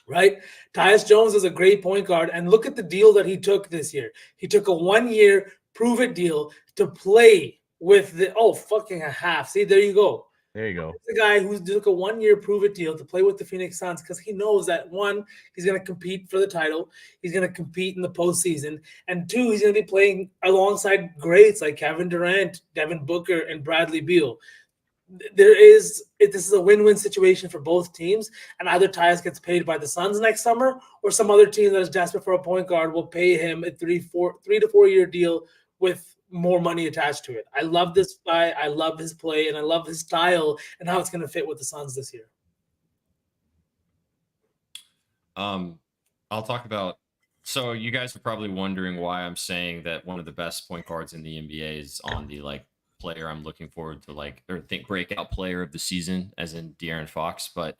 right? Tyus Jones is a great point guard, and look at the deal that he took this year. He took a 1-year prove-it deal to play with the fucking a half. See, there you go. There you go. It's the guy who took a 1-year prove-it deal to play with the Phoenix Suns because he knows that, 1, he's going to compete for the title. He's going to compete in the postseason. And 2, he's going to be playing alongside greats like Kevin Durant, Devin Booker, and Bradley Beal. This is a win-win situation for both teams, and either Tyus gets paid by the Suns next summer or some other team that is desperate for a point guard will pay him a 3 to 4 year deal with more money attached to it. I love this guy. I love his play, and I love his style and how it's going to fit with the Suns this year. I'll talk about. So you guys are probably wondering why I'm saying that one of the best point guards in the NBA is on the player I'm looking forward to think breakout player of the season, as in De'Aaron Fox. But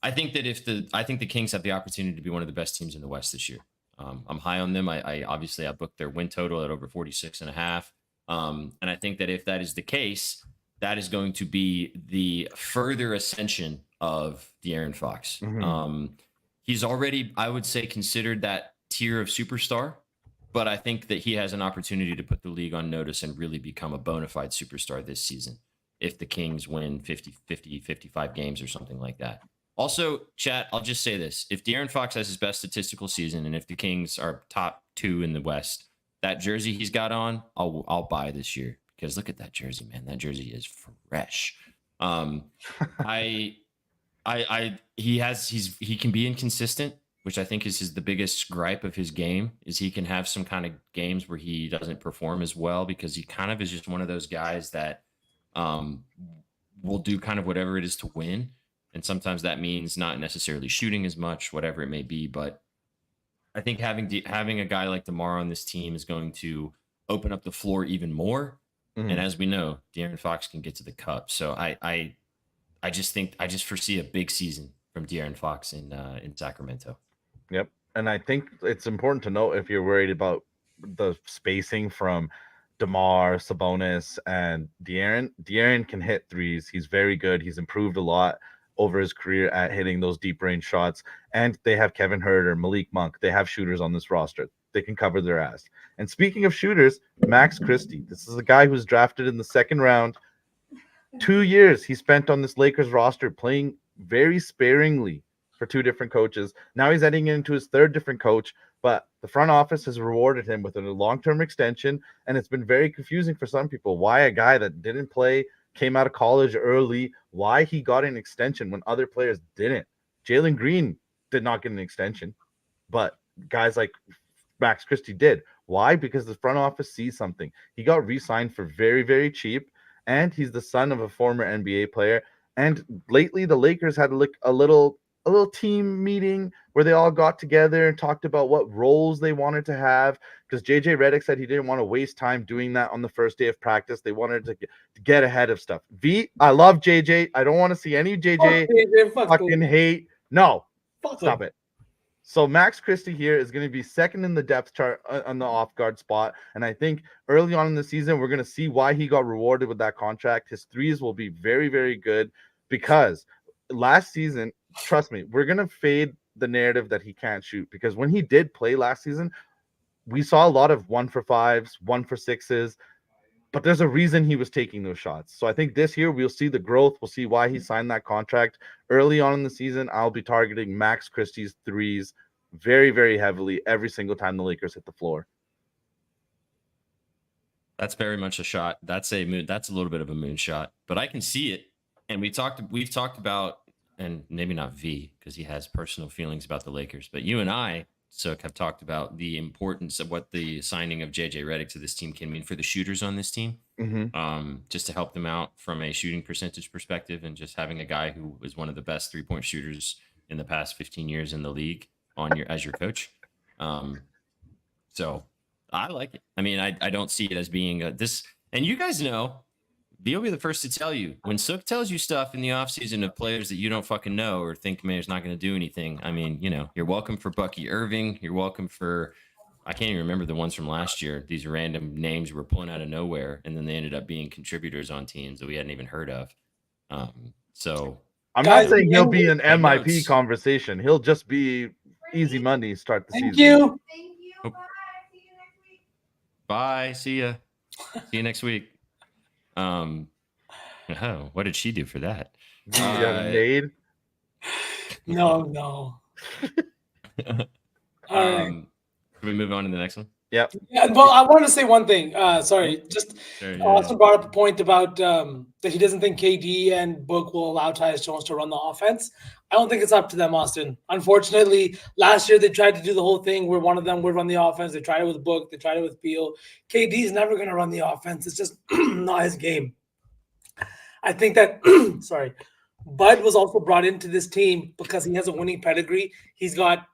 I think that I think the Kings have the opportunity to be one of the best teams in the West this year. I'm high on them. I obviously booked their win total at over 46.5. And I think that if that is the case, that is going to be the further ascension of De'Aaron Fox. He's already, I would say, considered that tier of superstar, but I think that he has an opportunity to put the league on notice and really become a bona fide superstar this season if the Kings win 55 games or something like that. Also, chat, I'll just say this. If De'Aaron Fox has his best statistical season and if the Kings are top 2 in the West, that jersey he's got on, I'll buy this year because look at that jersey, man. That jersey is fresh. He can be inconsistent, which I think is the biggest gripe of his game, is he can have some kind of games where he doesn't perform as well because he kind of is just one of those guys that will do kind of whatever it is to win. And sometimes that means not necessarily shooting as much, whatever it may be. But I think having a guy like DeMar on this team is going to open up the floor even more. And as we know, De'Aaron Fox can get to the cup. So I just foresee a big season from De'Aaron Fox in Sacramento. Yep. And I think it's important to note if you're worried about the spacing from DeMar, Sabonis, and De'Aaron. De'Aaron can hit threes. He's very good. He's improved a lot over his career at hitting those deep range shots. And they have Kevin Huerter, Malik Monk. They have shooters on this roster. They can cover their ass. And speaking of shooters, Max Christie. This is a guy who's drafted in the second round. 2 years he spent on this Lakers roster playing very sparingly for two different coaches. Now he's heading into his third different coach, but the front office has rewarded him with a long-term extension, and it's been very confusing for some people why a guy that didn't play, came out of college early, why he got an extension when other players didn't. Jalen Green did not get an extension, but guys like Max Christie did. Why? Because the front office sees something. He got re-signed for very, very cheap, and he's the son of a former NBA player. And lately, the Lakers had a little team meeting where they all got together and talked about what roles they wanted to have, because JJ Redick said he didn't want to waste time doing that on the first day of practice. They wanted to get ahead of stuff. I love JJ. I don't want to see any JJ fucking hate. No, stop it. So Max Christie here is going to be second in the depth chart on the off guard spot. And I think early on in the season, we're going to see why he got rewarded with that contract. His threes will be very, very good, because last season, trust me, we're going to fade the narrative that he can't shoot, because when he did play last season, we saw a lot of 1-for-5s, 1-for-6s, but there's a reason he was taking those shots. So I think this year we'll see the growth. We'll see why he signed that contract. Early on in the season, I'll be targeting Max Christie's threes very, very heavily every single time the Lakers hit the floor. That's very much a shot. That's a little bit of a moonshot, but I can see it. And we've talked about, and maybe not V, because he has personal feelings about the Lakers, but you and I, Sook, have talked about the importance of what the signing of JJ Redick to this team can mean for the shooters on this team. Just to help them out from a shooting percentage perspective, and just having a guy who was one of the best 3-point shooters in the past 15 years in the league as your coach. So I like it. I mean, I don't see it as being this, and you guys know, He'll be the first to tell you when Sook tells you stuff in the offseason of players that you don't fucking know or think Mayer's not going to do anything. I mean, you're welcome for Bucky Irving. You're welcome for, I can't even remember the ones from last year. These random names were pulling out of nowhere, and then they ended up being contributors on teams that we hadn't even heard of. So I'm not saying he'll be an MIP conversation. He'll just be easy money start the season. Thank you. Bye. See ya. See you next week. What did she do for that? You have a maid? No. Can we move on to the next one? Yep. Yeah, well, I wanted to say one thing. Sorry, just Austin brought up a point about that he doesn't think KD and Book will allow Tyus Jones to run the offense. I don't think it's up to them, Austin. Unfortunately, last year they tried to do the whole thing where one of them would run the offense. They tried it with Book. They tried it with Beal. KD's never going to run the offense. It's just not his game. I think that, sorry, Bud was also brought into this team because he has a winning pedigree. He's got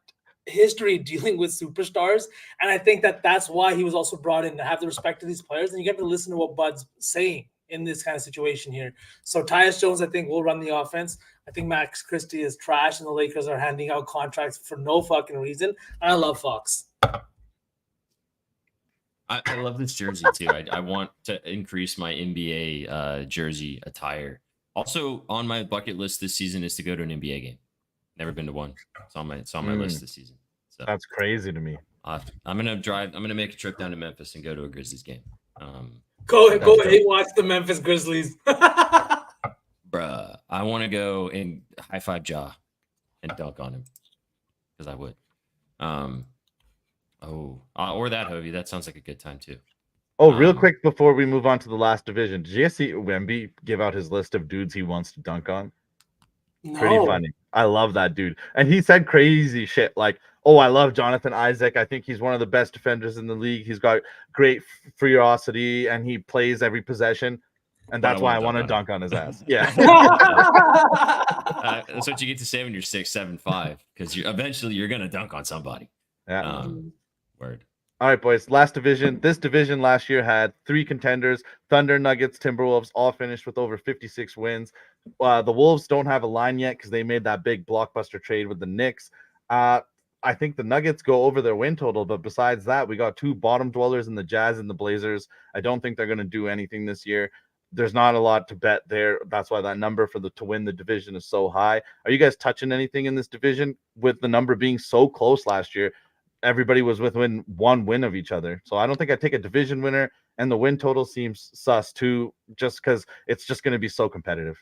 history dealing with superstars, and I think that that's why he was also brought in, to have the respect of these players. And you get to listen to what Bud's saying in this kind of situation here. So Tyus Jones, I think, will run the offense. I think Max Christie is trash, and the Lakers are handing out contracts for no fucking reason. And I love Fox. I love this jersey too. I want to increase my NBA jersey attire. Also on my bucket list this season is to go to an NBA game. Never been to one. It's on my list this season. So that's crazy to me. I'm gonna make a trip down to Memphis and go to a Grizzlies game. Go ahead, watch the Memphis Grizzlies. Bruh, I want to go and high five Ja and dunk on him, because I would. Or that Hovey. That sounds like a good time too. Oh, real quick before we move on to the last division, did you guys see Wemby give out his list of dudes he wants to dunk on? No. Pretty funny. I love that dude. And he said crazy shit like, oh, I love Jonathan Isaac. I think he's one of the best defenders in the league. He's got great ferocity and he plays every possession. And that's why I want to dunk on his ass. Yeah. That's what you get to say when you're 6'7", 5", because eventually you're going to dunk on somebody. Yeah. Word. All right, boys. Last division. This division last year had 3 contenders: Thunder, Nuggets, Timberwolves, all finished with over 56 wins. The Wolves don't have a line yet because they made that big blockbuster trade with the Knicks. I think the Nuggets go over their win total, but besides that, we got two bottom dwellers in the Jazz and the Blazers. I don't think they're going to do anything this year. There's not a lot to bet there. That's why that number for to win the division is so high. Are you guys touching anything in this division with the number being so close last year? Everybody was within one win of each other. So I don't think I'd take a division winner, and the win total seems sus too, just because it's just going to be so competitive.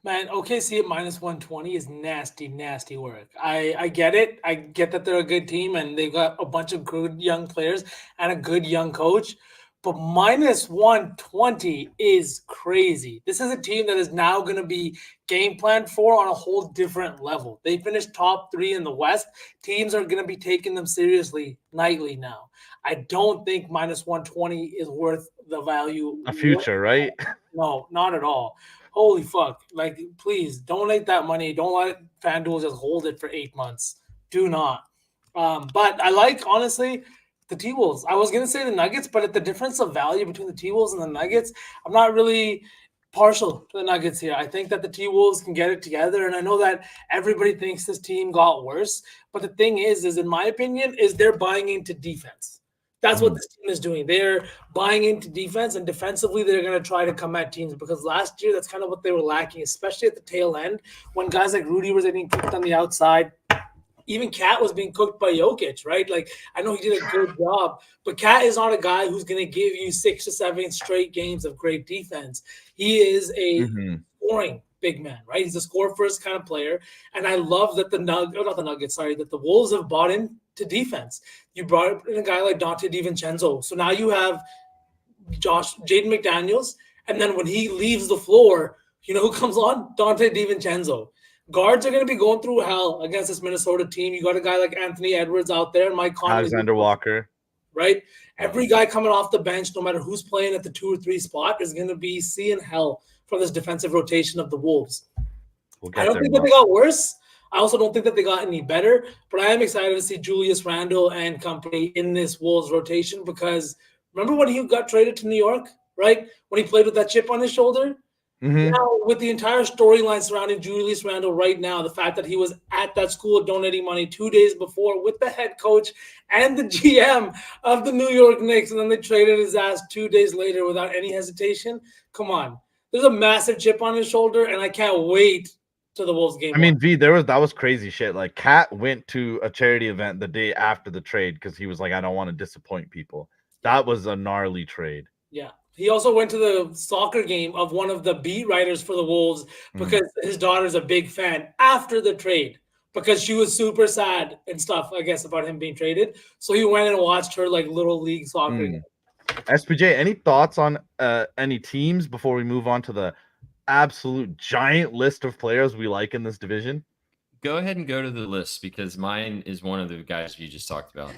Man, OKC at -120 is nasty, nasty work. I get it. I get that they're a good team and they've got a bunch of good young players and a good young coach. But -120 is crazy. This is a team that is now going to be game planned for on a whole different level. They finished top 3 in the West. Teams are going to be taking them seriously nightly now. I don't think -120 is worth the value. A future, right? No, not at all. Holy fuck. Like, please donate that money. Don't let FanDuel just hold it for 8 months. Do not. But I like, honestly, the T-Wolves. I was going to say the Nuggets, but at the difference of value between the T-Wolves and the Nuggets, I'm not really partial to the Nuggets here. I think that the T-Wolves can get it together, and I know that everybody thinks this team got worse, but the thing is in my opinion, is they're buying into defense. That's what this team is doing. They're buying into defense, and defensively, they're going to try to come at teams, because last year, that's kind of what they were lacking, especially at the tail end when guys like Rudy was getting cooked on the outside. Even Cat was being cooked by Jokic, right? Like, I know he did a good job, but Cat is not a guy who's going to give you 6 to 7 straight games of great defense. He is a scoring big man, right? He's a score first kind of player. And I love that that the Wolves have bought in to defense. You brought in a guy like Dante DiVincenzo. So now you have Jaden McDaniels. And then when he leaves the floor, you know who comes on? Dante DiVincenzo. Guards are going to be going through hell against this Minnesota team. You got a guy like Anthony Edwards out there, Mike Conley, Alexander Walker, right? Every guy coming off the bench, no matter who's playing at the 2 or 3 spot, is going to be seeing hell from this defensive rotation of the Wolves. I don't think that they got worse. I also don't think that they got any better, but I am excited to see Julius Randle and company in this Wolves rotation, because remember when he got traded to New York, right? When he played with that chip on his shoulder? Now, with the entire storyline surrounding Julius Randle right now, the fact that he was at that school donating money 2 days before with the head coach and the GM of the New York Knicks, and then they traded his ass 2 days later without any hesitation. Come on. There's a massive chip on his shoulder, and I can't wait to the Wolves game. I mean, that was crazy shit. Like, Cat went to a charity event the day after the trade because he was like, I don't want to disappoint people. That was a gnarly trade. Yeah. He also went to the soccer game of one of the beat writers for the Wolves because his daughter's a big fan after the trade, because she was super sad and stuff, I guess, about him being traded. So he went and watched her like little league soccer game. SPJ, any thoughts on any teams before we move on to the absolute giant list of players we like in this division? Go ahead and go to the list, because mine is one of the guys you just talked about,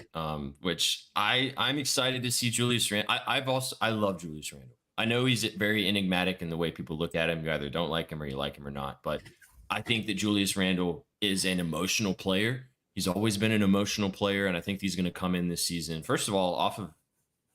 which I'm excited to see Julius Randle. I love Julius Randle. I know he's very enigmatic in the way people look at him. You either don't like him or you like him or not. But I think that Julius Randle is an emotional player. He's always been an emotional player, and I think he's going to come in this season, first of all, off of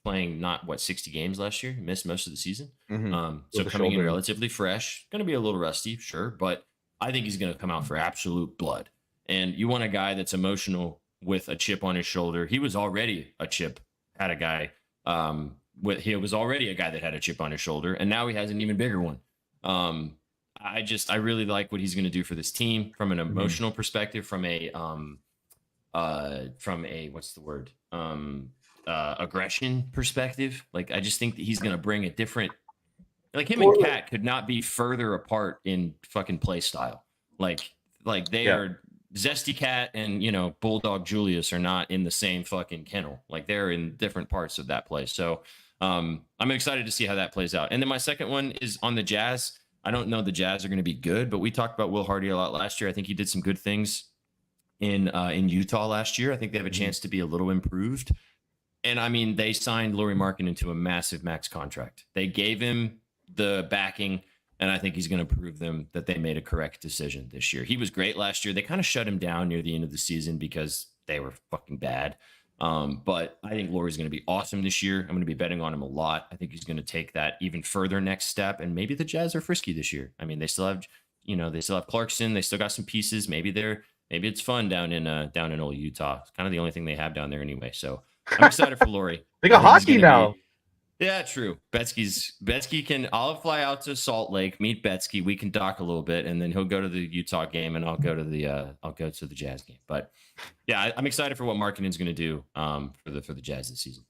playing 60 games last year. He missed most of the season. So coming in relatively fresh, going to be a little rusty, sure, but I think he's going to come out for absolute blood. And you want a guy that's emotional with a chip on his shoulder. He was already a chip, had a guy he was already a guy that had a chip on his shoulder, and now he has an even bigger one. I really like what he's going to do for this team from an emotional perspective, from a what's the word? Aggression perspective. Like, I just think that he's going to bring a different, like, him and Cat could not be further apart in fucking play style. Like they are Zesty Cat and, Bulldog Julius are not in the same fucking kennel. Like, they're in different parts of that play. So I'm excited to see how that plays out. And then my second one is on the Jazz. I don't know the Jazz are going to be good, but we talked about Will Hardy a lot last year. I think he did some good things in Utah last year. I think they have a chance to be a little improved. And I mean, they signed Lauri Markkanen into a massive max contract. They gave him the backing, and I think he's going to prove them that they made a correct decision this year. He was great last year. They kind of shut him down near the end of the season because they were fucking bad. But I think Lauri's going to be awesome this year. I'm going to be betting on him a lot. I think he's going to take that even further next step. And maybe the Jazz are frisky this year. I mean, they still have Clarkson. They still got some pieces. Maybe they're maybe it's fun down in old Utah. It's kind of the only thing they have down there anyway. So I'm excited for Laurie. They got I think he's hockey gonna now. Yeah, true. Betsky can. I'll fly out to Salt Lake, meet Betsky. We can talk a little bit, and then he'll go to the Utah game, and I'll go to the Jazz game. But yeah, I'm excited for what Markkanen's going to do for the Jazz this season.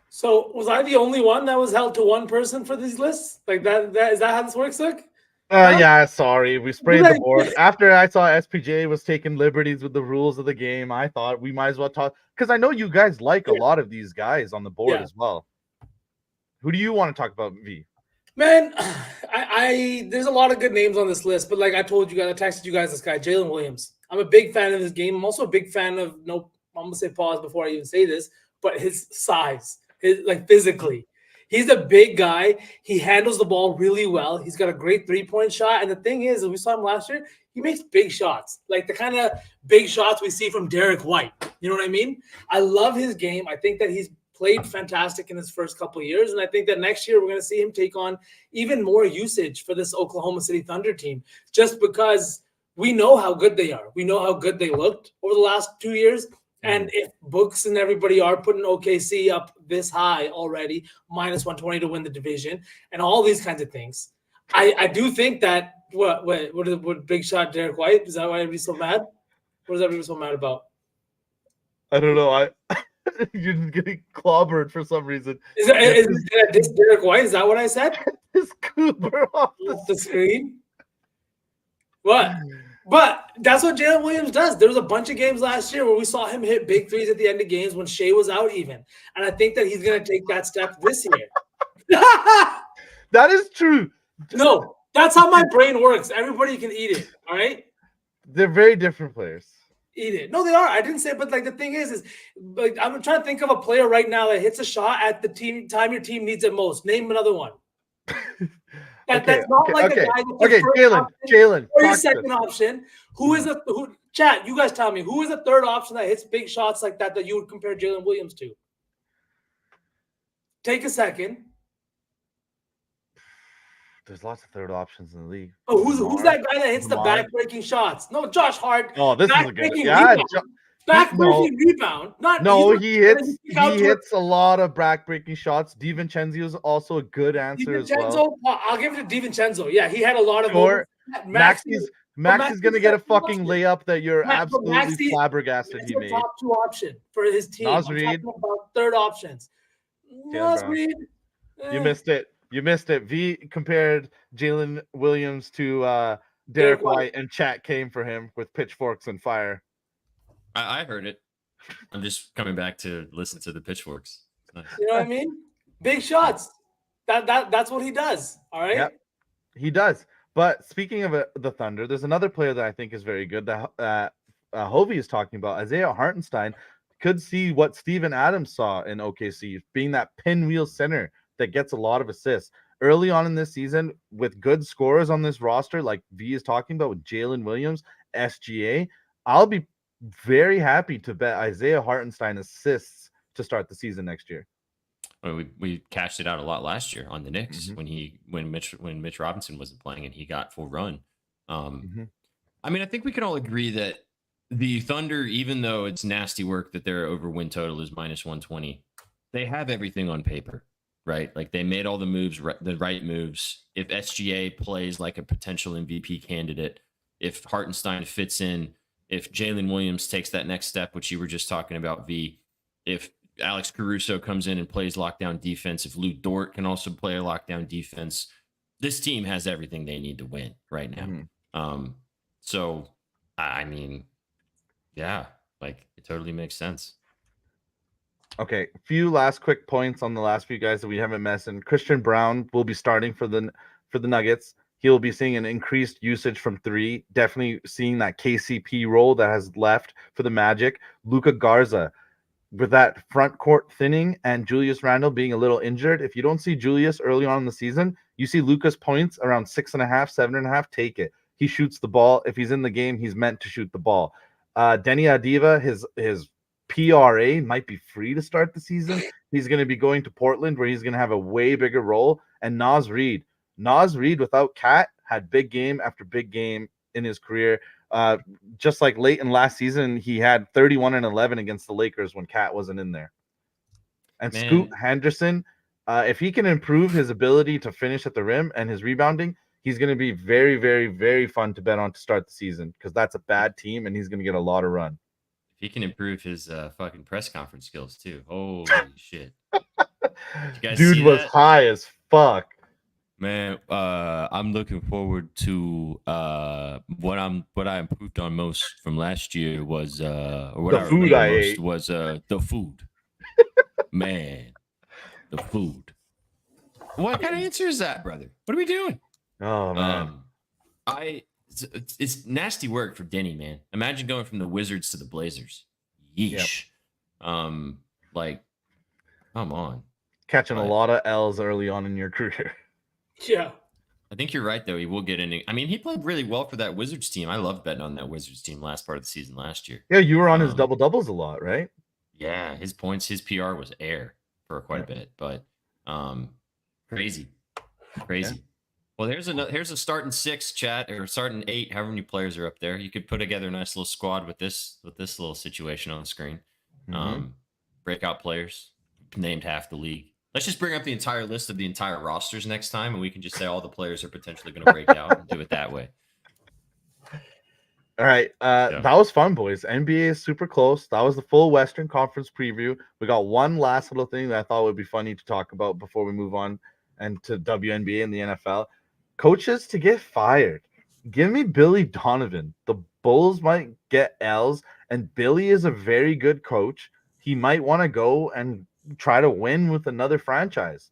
So was I the only one that was held to one person for these lists? Like that is that how this works, Luke? Yeah, sorry. We sprayed the board. After I saw SPJ was taking liberties with the rules of the game, I thought we might as well talk, because I know you guys like a lot of these guys on the board as well. Who do you want to talk about, V? Man, I there's a lot of good names on this list, but like I told you guys, I texted you guys this guy, Jalen Williams. I'm a big fan of his game. I'm also a big fan of I'm gonna say pause before I even say this, but his size, like physically. He's a big guy. He handles the ball really well. He's got a great three-point shot. And the thing is, we saw him last year, he makes big shots, like the kind of big shots we see from Derek White. You know what I mean? I love his game. I think that he's played fantastic in his first couple of years. And I think that next year we're going to see him take on even more usage for this Oklahoma City Thunder team, just because we know how good they are. We know how good they looked over the last 2 years. And if Books and everybody are putting OKC up this high already, minus 120 to win the division, and all these kinds of things, I do think that what big shot Derek White, is that why everybody's so mad? What is everybody so mad about? I don't know. You're just getting clobbered for some reason. Is this Derek White? Is that what I said? This Cooper off the screen. What? But that's what Jalen Williams does. There was a bunch of games last year where we saw him hit big threes at the end of games when Shea was out even. And I think that he's going to take that step this year. That is true. No, that's how my brain works. Everybody can eat it, all right? They're very different players. Eat it. No, they are. I didn't say, but like the thing is like I'm trying to think of a player right now that hits a shot at the time your team needs it most. Name another one. That's not like a guy that's Jalen. Or your second option. Who chat, you guys tell me, who is a third option that hits big shots like that you would compare Jalen Williams to? Take a second. There's lots of third options in the league. Oh, who's that guy that hits the back-breaking shots? No, Josh Hart. Oh, this is a good back-breaking rebound. He hits a lot of back-breaking shots. DiVincenzo is also a good answer as well. I'll give it to DiVincenzo. Yeah, he had a lot of Max is gonna get a fucking layup that you're absolutely flabbergasted he made. Top two option for his team. Naz Reid. About third options. Naz Reid. You missed it. V compared Jalen Williams to Derek White, and chat came for him with pitchforks and fire. I heard it. I'm just coming back to listen to the pitchforks. Nice. You know what I mean? Big shots. That's what he does. All right. Yep, he does. But speaking of the Thunder, there's another player that I think is very good that Hovey is talking about. Isaiah Hartenstein could see what Steven Adams saw in OKC, being that pinwheel center that gets a lot of assists early on in this season with good scorers on this roster, like V is talking about with Jalen Williams, SGA. I'll be very happy to bet Isaiah Hartenstein assists to start the season next year. Well, we cashed it out a lot last year on the Knicks when Mitch Robinson wasn't playing and he got full run. I mean, I think we can all agree that the Thunder, even though it's nasty work that their over win total is minus 120, they have everything on paper, right? Like they made all the moves, the right moves. If SGA plays like a potential MVP candidate, if Hartenstein fits in, if Jalen Williams takes that next step, which you were just talking about, V, if Alex Caruso comes in and plays lockdown defense, if Lou Dort can also play a lockdown defense, this team has everything they need to win right now. So, I mean, yeah, like it totally makes sense. Okay, a few last quick points on the last few guys that we haven't mentioned. Christian Brown will be starting for the Nuggets. He'll be seeing an increased usage from three, definitely seeing that KCP role that has left for the Magic. Luka Garza, with that front court thinning and Julius Randle being a little injured, if you don't see Julius early on in the season, you see Luka's points around 6.5, 7.5, take it. He shoots the ball. If he's in the game, he's meant to shoot the ball. Denny Adiva, his PRA might be free to start the season. He's going to be going to Portland where he's going to have a way bigger role. And Naz Reid without Cat had big game after big game in his career. Just like late in last season, he had 31 and 11 against the Lakers when Cat wasn't in there. And Man. Scoot Henderson, if he can improve his ability to finish at the rim and his rebounding, he's going to be very, very, very fun to bet on to start the season because that's a bad team and he's going to get a lot of run. If he can improve his fucking press conference skills too. Holy shit. Guys Dude see was that? high as fuck. Man, I'm looking forward to what I improved on most from last year was or what The I food remember I most ate. was the food. Man, the food. What kind of answer is that, brother? What are we doing? Oh man. It's nasty work for Denny, man. Imagine going from the Wizards to the Blazers. Yeesh. Like, come on. Catching a but- lot of L's early on in your career. Yeah. I think you're right, though. He will get in. I mean, he played really well for that Wizards team. I loved betting on that Wizards team last part of the season last year. Yeah, you were on his Um, double doubles a lot, right? Yeah, his points, his PR was air for quite a bit, but crazy. Well, here's a starting 6 chat or starting 8, however many players are up there. You could put together a nice little squad with this little situation on the screen. Breakout players named half the league. Let's just bring up the entire list of the entire rosters next time, and we can just say all the players are potentially going to break out and do it that way. All right. That was fun, boys. NBA is super close. That was the full Western Conference preview. We got one last little thing that I thought would be funny to talk about before we move on and to WNBA and the NFL. Coaches to get fired. Give me Billy Donovan. The Bulls might get L's, and Billy is a very good coach. He might want to go and try to win with another franchise.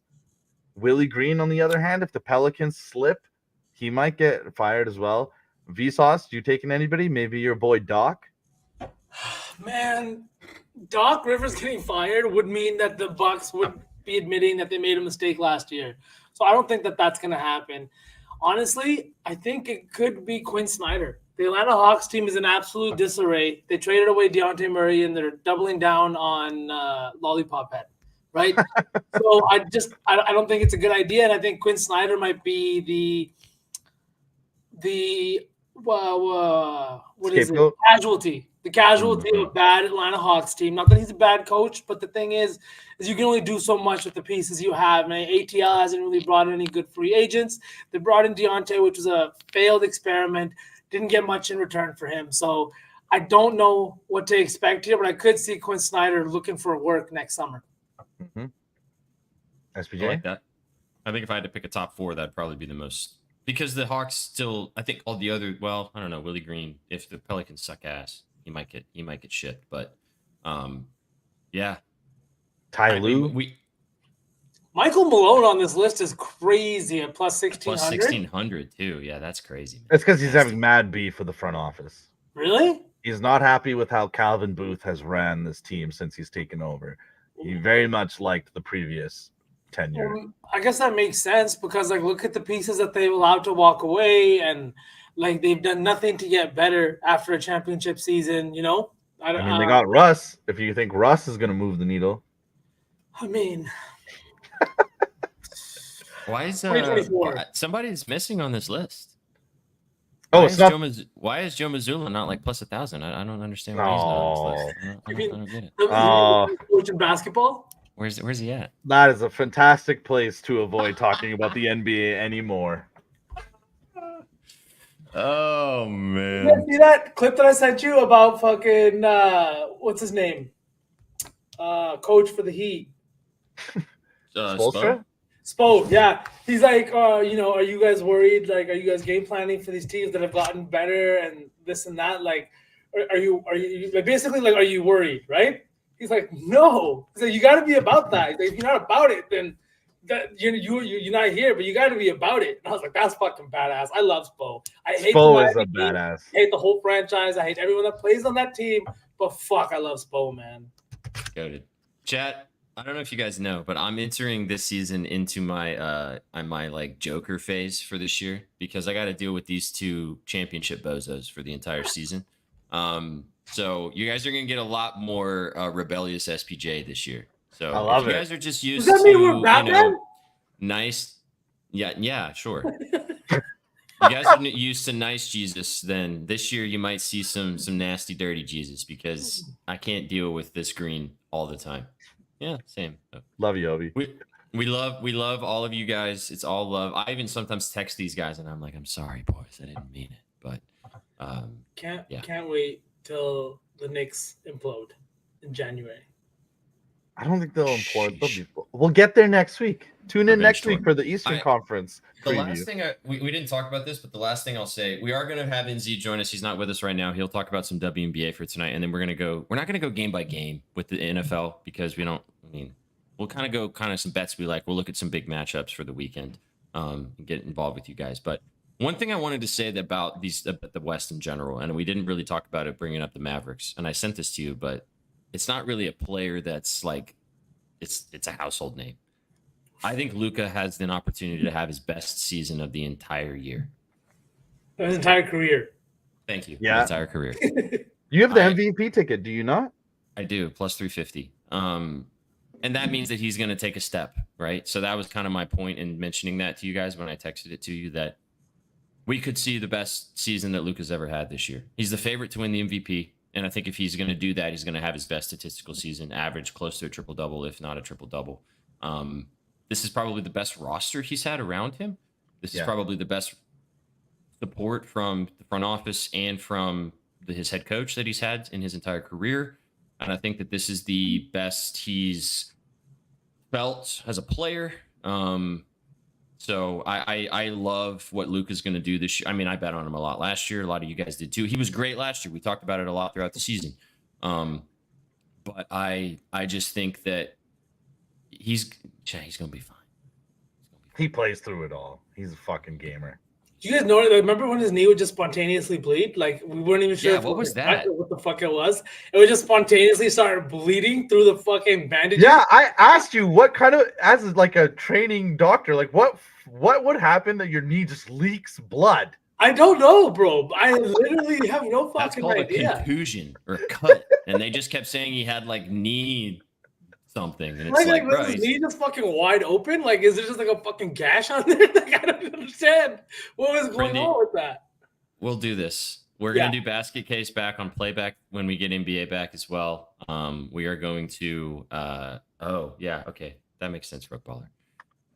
Willie Green, on the other hand, if the Pelicans slip, he might get fired as well. Vsauce, you taking anybody? Maybe your boy Doc? Man, Doc Rivers getting fired would mean that the Bucks would be admitting that they made a mistake last year. So I don't think that that's going to happen. Honestly, I think it could be Quinn Snyder. The Atlanta Hawks team is in absolute disarray. They traded away Dejounte Murray, and they're doubling down on Lollipop Head, right? So I don't think it's a good idea, and I think Quinn Snyder might be the what is it? Scapegoat? Casualty. The casualty of a bad Atlanta Hawks team. Not that he's a bad coach, but the thing is you can only do so much with the pieces you have. And ATL hasn't really brought in any good free agents. They brought in Dejounte, which was a failed experiment. Didn't get much in return for him. So I don't know what to expect here, but I could see Quinn Snyder looking for work next summer. SPJ? I like that. I think if I had to pick a top 4, that'd probably be the most, because the Hawks still, I think all the other, well, I don't know, Willie Green, if the Pelicans suck ass, he might get shipped, but yeah. Ty Lue? Michael Malone on this list is crazy at plus 1,600. Plus 1,600 too. Yeah, that's crazy. Man. It's because he's having mad beef for the front office. Really? He's not happy with how Calvin Booth has ran this team since he's taken over. He very much liked the previous tenure. I guess that makes sense because, like, look at the pieces that they've allowed to walk away, and like they've done nothing to get better after a championship season. You know, I mean, they got Russ. If you think Russ is going to move the needle, I mean, why is 2024. somebody's missing on this list? oh, Why it's is not. Why is Joe Mazzulla not like plus 1,000? I don't understand why he's not on this list. I don't get it. Coach in basketball. Where's he at? That is a fantastic place to avoid talking about the NBA anymore. Oh You man. guys see that clip that I sent you about fucking what's his name? Coach for the Heat. Spoelstra? Spo, yeah. He's like, you know, are you guys worried? Like, are you guys game planning for these teams that have gotten better and this and that? Like, are you like basically like, are you worried? Right? He's like, no. He's like, you got to be about that. He's like, if you're not about it, then that you're not here. But you got to be about it. And I was like, that's fucking badass. I love Spo. I hate Spo is a Miami Heat. badass. I hate the whole franchise. I hate everyone that plays on that team. But fuck, I love Spo, man. Goated. Chat. I don't know if you guys know, but I'm entering this season into my my like Joker phase for this year because I got to deal with these 2 championship bozos for the entire season. So you guys are gonna get a lot more rebellious SPJ this year. So I love if you it. guys are just used Does that to mean we're Batman? nice, yeah, sure. you guys are used to nice Jesus, then this year you might see some nasty, dirty Jesus because I can't deal with this green all the time. Yeah, same. Love you, Obi. We love all of you guys. It's all love. I even sometimes text these guys and I'm like, I'm sorry, boys, I didn't mean it. But can't wait till the Knicks implode in January. I don't think they'll implode. We'll get there next week. Tune in next week for the Eastern Conference The preview. last thing we didn't talk about this, but the last thing I'll say, we are going to have NZ join us. He's not with us right now. He'll talk about some WNBA for tonight, and then we're not going to go game by game with the NFL because we don't. I mean, we'll kind of go some bets we like. We'll look at some big matchups for the weekend, and get involved with you guys. But one thing I wanted to say about the West in general, and we didn't really talk about it, bringing up the Mavericks, and I sent this to you, but it's not really a player that's like it's a household name. I think Luka has an opportunity to have his best season of the entire year. His entire career. Thank you. Yeah. His entire career. You have the MVP ticket, do you not? I do, plus 350. And that means that he's going to take a step, right? So that was kind of my point in mentioning that to you guys when I texted it to you, that we could see the best season that Luka's ever had this year. He's the favorite to win the MVP. And I think if he's going to do that, he's going to have his best statistical season, average close to a triple-double, if not a triple-double. This is probably the best roster he's had around him. This is probably the best support from the front office and from his head coach that he's had in his entire career. And I think that this is the best he's felt as a player. So I love what Luke is going to do this year. I mean, I bet on him a lot last year. A lot of you guys did too. He was great last year. We talked about it a lot throughout the season. But I just think that he's going to be fine. He plays through it all. He's a fucking gamer. Do you guys know? Remember when his knee would just spontaneously bleed? Like we weren't even sure. Yeah, what was that? What the fuck it was? It would just spontaneously start bleeding through the fucking bandages. Yeah, I asked you what kind of, as like a training doctor, like what would happen that your knee just leaks blood? I don't know, bro. I literally have no fucking That's called idea. a contusion or a cut. And they just kept saying he had like knee something. And it's like, bro, was his knee just fucking wide open? Like, is there just like a fucking gash on there? Like, I don't understand what was going on with that. We'll do this. We're going to do basket case back on playback when we get NBA back as well. We are going to, okay. That makes sense, Rook Baller.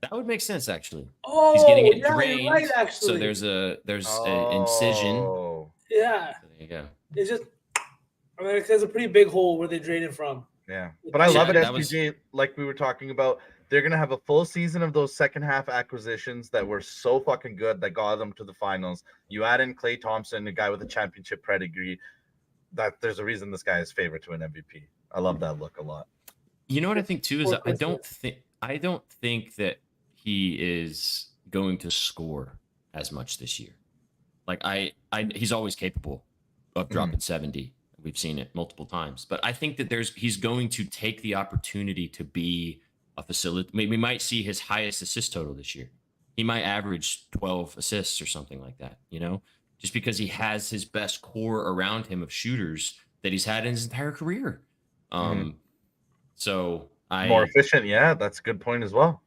That would make sense, actually. Oh, he's getting it yeah, drained. you're right, actually. So there's an incision. Yeah. So there you go. It's just, I mean, there's a pretty big hole where they drain it from. Yeah, but I love it, that SPJ, like we were talking about. They're going to have a full season of those second half acquisitions that were so fucking good that got them to the finals. You add in Klay Thompson, a guy with a championship pedigree. That there's a reason this guy is favorite to an MVP. I love that look a lot. You know what I think too is I don't think that he is going to score as much this year. Like he's always capable of dropping 70. We've seen it multiple times, but I think that he's going to take the opportunity to be a facility. We might see his highest assist total this year. He might average 12 assists or something like that, just because he has his best core around him of shooters that he's had in his entire career. So More efficient. Yeah, that's a good point as well.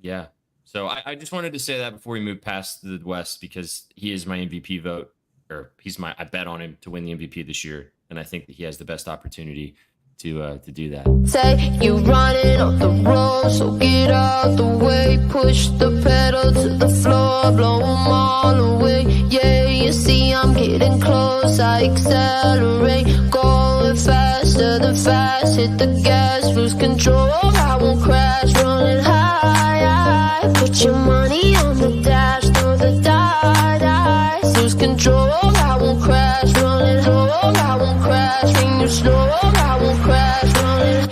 Yeah. So I just wanted to say that before we move past the West, because he is my MVP vote, or I bet on him to win the MVP this year. And I think that he has the best opportunity to do that. Say you running off the road, so get out the way. Push the pedal to the floor, blow them all away. Yeah, you see I'm getting close, I accelerate. Going faster than fast, hit the gas, lose control. I won't crash, running high. Put your money on the dash, throw the dice, lose control. I won't crash, running low. I won't crash, ring you slow. I won't crash, running.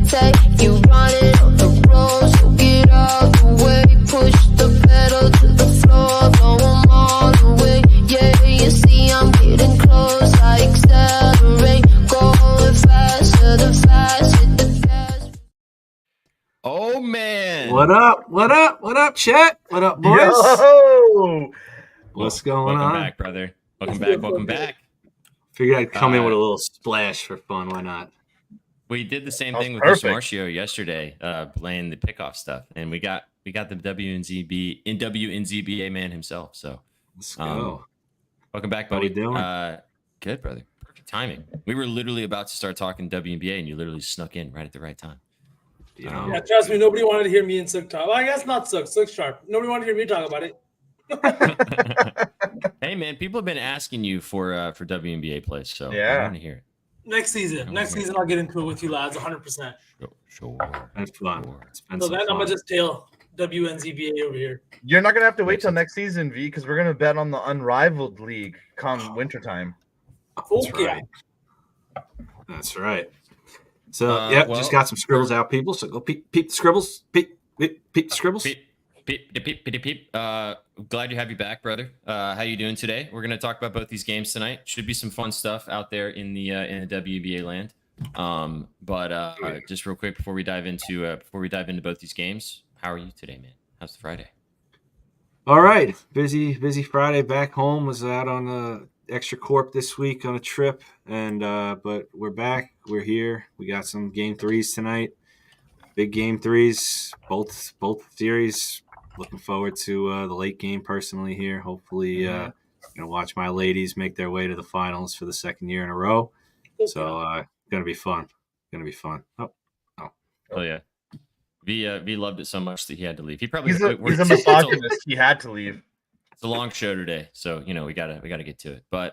Say, you running on the road, so get out the way. Push the pedal to the floor, blow them all away. Yeah, you see I'm getting close, I accelerate. Going faster than fast, hit the gas. Oh man! What up, chat? What up, boys? Yo! What's going Welcome on? back, brother. Welcome back. Figured I'd come in with a little splash for fun. Why not? We did the same That was thing with perfect. Marcio yesterday, playing the pickoff stuff, and we got the WNZBA man himself. So Let's go. welcome back, How we buddy. doing? Good, brother. Perfect timing. We were literally about to start talking WNBA, and you literally snuck in right at the right time. You know, Yeah, trust me, nobody wanted to hear me and Sook talk. Well, I guess not Sook Sharp. Nobody wanted to hear me talk about it. Hey, man, people have been asking you for WNBA plays, so I Yeah. want to hear it. Next season. Next season, I'll get into it with you lads 100%. Sure. it's fun. Sure. It's been So some then I'm fun. going to just tail WNZBA over here. You're not gonna have to wait Makes till sense. next season, V, because we're gonna bet on the unrivaled league come wintertime. That's Okay. right. That's right. So Well- just got some scribbles out, people. So go peep the scribbles. Peep the scribbles. Peep. Glad to have you back, brother. How you doing today? We're gonna talk about both these games tonight. Should be some fun stuff out there in the WBA land. But just real quick before we dive into both these games, how are you today, man? How's the Friday? All right, busy Friday. Back home. Was out on the extra corp this week on a trip, and but we're back. We're here. We got some game threes tonight. Big game threes. Both series. Looking forward to the late game personally here. Hopefully, gonna watch my ladies make their way to the finals for the second year in a row. So gonna be fun. Oh yeah. V loved it so much that he had to leave. He probably He's a it's misogynist. He had to leave. a long show today, so we gotta get to it. But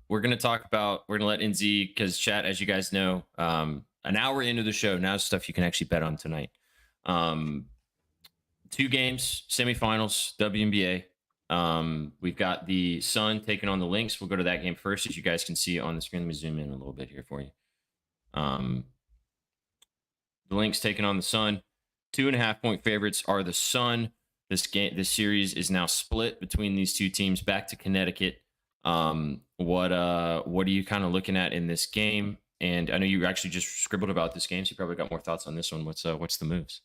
we're gonna let NZ, because chat, as you guys know, an hour into the show, now stuff you can actually bet on tonight. 2 games, semifinals, WNBA. We've got the Sun taking on the Lynx. We'll go to that game first, as you guys can see on the screen. Let me zoom in a little bit here for you. The Lynx taking on the Sun. 2.5-point favorites are the Sun. This series is now split between these two teams. Back to Connecticut. What are you kind of looking at in this game? And I know you actually just scribbled about this game, so you probably got more thoughts on this one. What's the moves?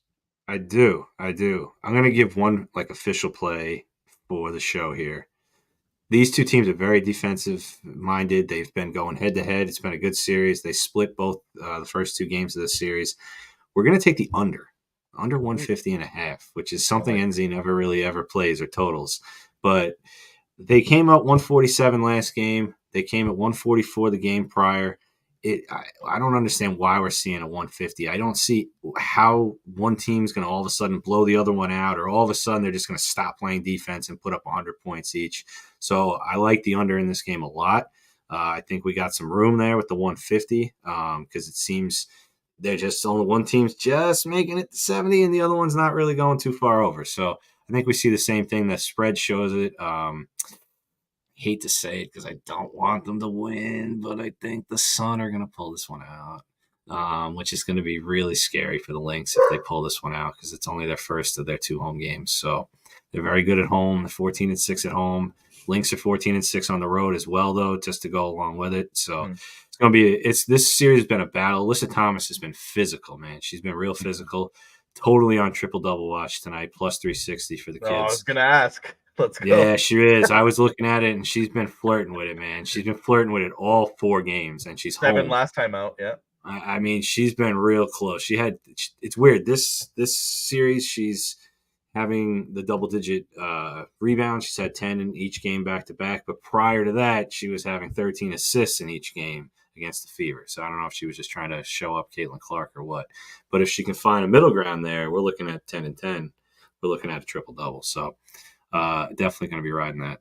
I do. I'm going to give one official play for the show here. These two teams are very defensive minded. They've been going head to head. It's been a good series. They split both the first 2 games of this series. We're going to take the under 150.5, which is something NZ never really ever plays or totals. But they came out 147 last game. They came at 144 the game prior. I don't understand why we're seeing a 150. I don't see how one team's going to all of a sudden blow the other one out, or all of a sudden they're just going to stop playing defense and put up 100 points each. So I like the under in this game a lot. I think we got some room there with the 150 because it seems they're just only one team's just making it to 70 and the other one's not really going too far over. So I think we see the same thing. The spread shows it. Hate to say it because I don't want them to win, but I think the Sun are going to pull this one out, which is going to be really scary for the Lynx if they pull this one out because it's only their first of their 2 home games. So they're very good at home. They're 14-6 at home. Lynx are 14-6 on the road as well, though, just to go along with it. So it's going to be this series has been a battle. Alyssa Thomas has been physical, man. She's been real physical. Totally on triple-double watch tonight, plus 360 for the kids. I was gonna ask. Let's go. Yeah, she is. I was looking at it, and she's been flirting with it, man. She's been flirting with it all 4 games, and she's 7 home. last time out. Yeah. I mean, she's been real close. It's weird. This series, she's having the double-digit rebounds. She's had 10 in each game back-to-back, but prior to that, she was having 13 assists in each game against the Fever. So I don't know if she was just trying to show up Caitlin Clark or what. But if she can find a middle ground there, we're looking at 10-10. We're looking at a triple-double. So definitely going to be riding that.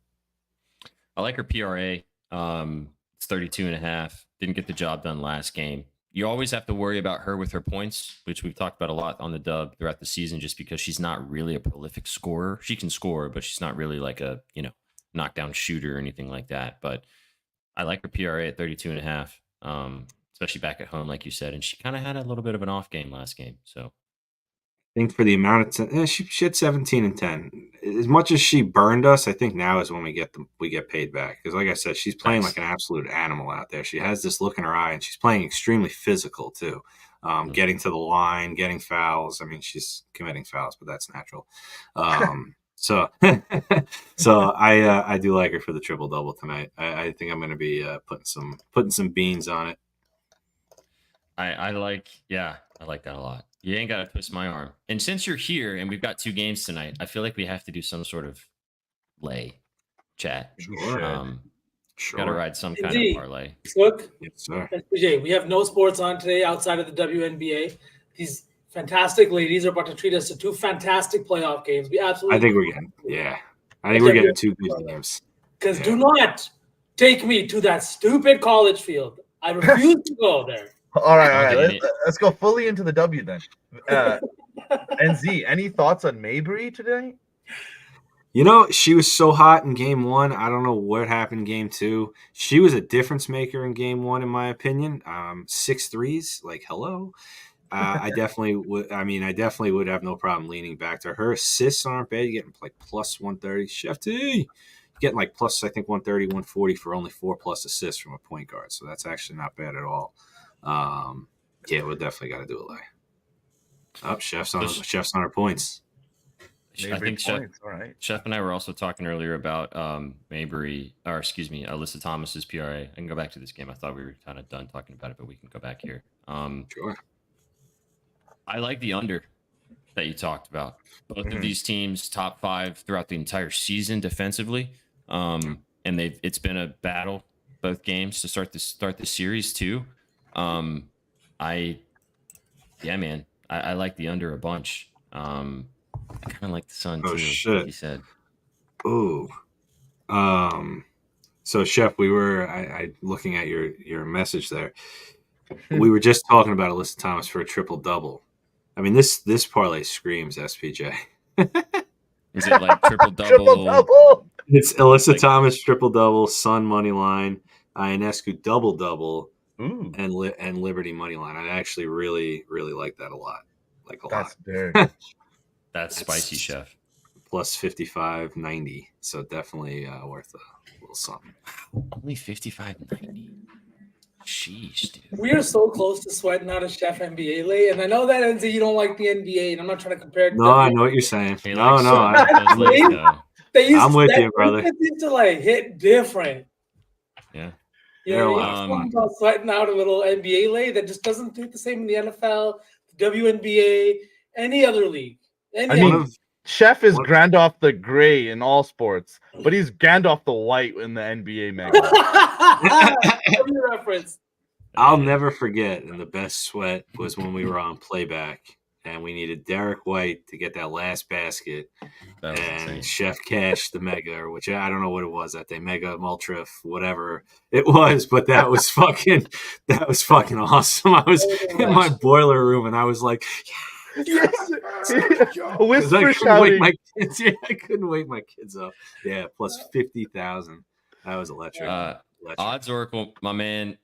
I like her PRA. It's 32.5. Didn't get the job done last game. You always have to worry about her with her points, which we've talked about a lot on the dub throughout the season, just because she's not really a prolific scorer. She can score, but she's not really like a, knockdown shooter or anything like that. But I like her PRA at 32.5, especially back at home, like you said. And she kind of had a little bit of an off game last game. So I think for the amount of she had 17-10. As much as she burned us, I think now is when we get paid back. Because like I said, she's playing like an absolute animal out there. She has this look in her eye, and she's playing extremely physical too. Getting to the line, getting fouls. I mean, she's committing fouls, but that's natural. So I do like her for the triple double tonight. I think I'm going to be putting some beans on it. I like that a lot. You ain't gotta twist my arm. And since you're here and we've got 2 games tonight, I feel like we have to do some sort of lay chat. Sure. Gotta ride some kind Indeed. of parlay. Look, Yes, sir. SPJ, we have no sports on today outside of the WNBA. These fantastic ladies are about to treat us to 2 fantastic playoff games. We absolutely. I think we're getting. Yeah. I think we're getting 2 good games. Because do not take me to that stupid college field. I refuse to go there. All right. Let's go fully into the W then. And Z, any thoughts on Mabry today? You know, she was so hot in game 1. I don't know what happened in game 2. She was a difference maker in game 1, in my opinion. 6 threes, like hello. I definitely would have no problem leaning back to her. Assists aren't bad. You're getting like plus 130. Chef T, getting like plus, I think 130, 140 for only 4+ assists from a point guard. So that's actually not bad at all. Yeah, we'll definitely got to do a lay. Chef's on her points. I think Chef, all right. Chef and I were also talking earlier about Alyssa Thomas's PRA. I can go back to this game. I thought we were kind of done talking about it, but we can go back here. Sure. I like the under that you talked about. Both of these teams top 5 throughout the entire season defensively, and it's been a battle both games to start the series too. I like the under a bunch. I kind of like the Sun too. Shit. Like you said. Ooh. So Chef, we were I looking at your message there. We were just talking about Alyssa Thomas for a triple double. I mean, this parlay screams SPJ. Is it like triple double? Triple double. It's Alyssa Thomas triple double, Sun money line, Ionescu double double, and Liberty money line. I actually really like that a lot. Like a That's lot. very. That's spicy, Chef. Plus 55.90. So definitely worth a little something. Only 55.90. Sheesh, dude. We are so close to sweating out a Chef NBA lay, and I know that NZ you don't like the NBA, and I'm not trying to compare it. No, I know what you're saying. He No, likes no. those lays, though. I'm with you, brother. They used to like hit different. Yeah. You know, They're talking about sweating out a little NBA lay that just doesn't hit the same in the NFL, the WNBA, any other league. Chef is Gandalf the Gray in all sports, but he's Gandalf the White in the NBA, man. Reference. I'll never forget, and the best sweat was when we were on playback, and we needed Derek White to get that last basket, and Chef cashed the mega, or which I don't know what it was that day, mega, ultra, whatever it was, but that was fucking awesome. I was in my boiler room, and I was like, Yes. Whisper I couldn't shouting. wake my kids. Yeah, I couldn't wake my kids up. Yeah, plus 50,000. That was electric. Odds Oracle, my man,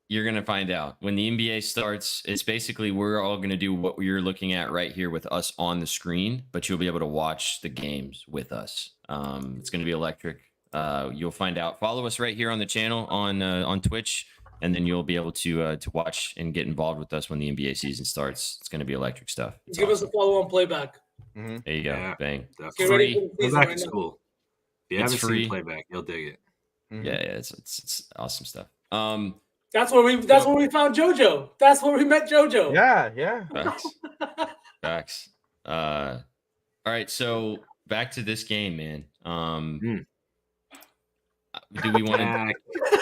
you're going to find out. When the NBA starts, it's basically we're all going to do what you're looking at right here with us on the screen, but you'll be able to watch the games with us. It's going to be electric. You'll find out. Follow us right here on the channel on Twitch, and then you'll be able to watch and get involved with us when the NBA season starts. It's going to be electric stuff. It's Give us a follow on playback. There you go. Yeah, Bang. Get ready for Free. the Go season back right to now. school. If you It's haven't free. seen playback, you'll dig it. Yeah, it's awesome stuff. That's where we found JoJo. That's where we met JoJo. Yeah. Facts. All right, so back to this game, man. Do we want to?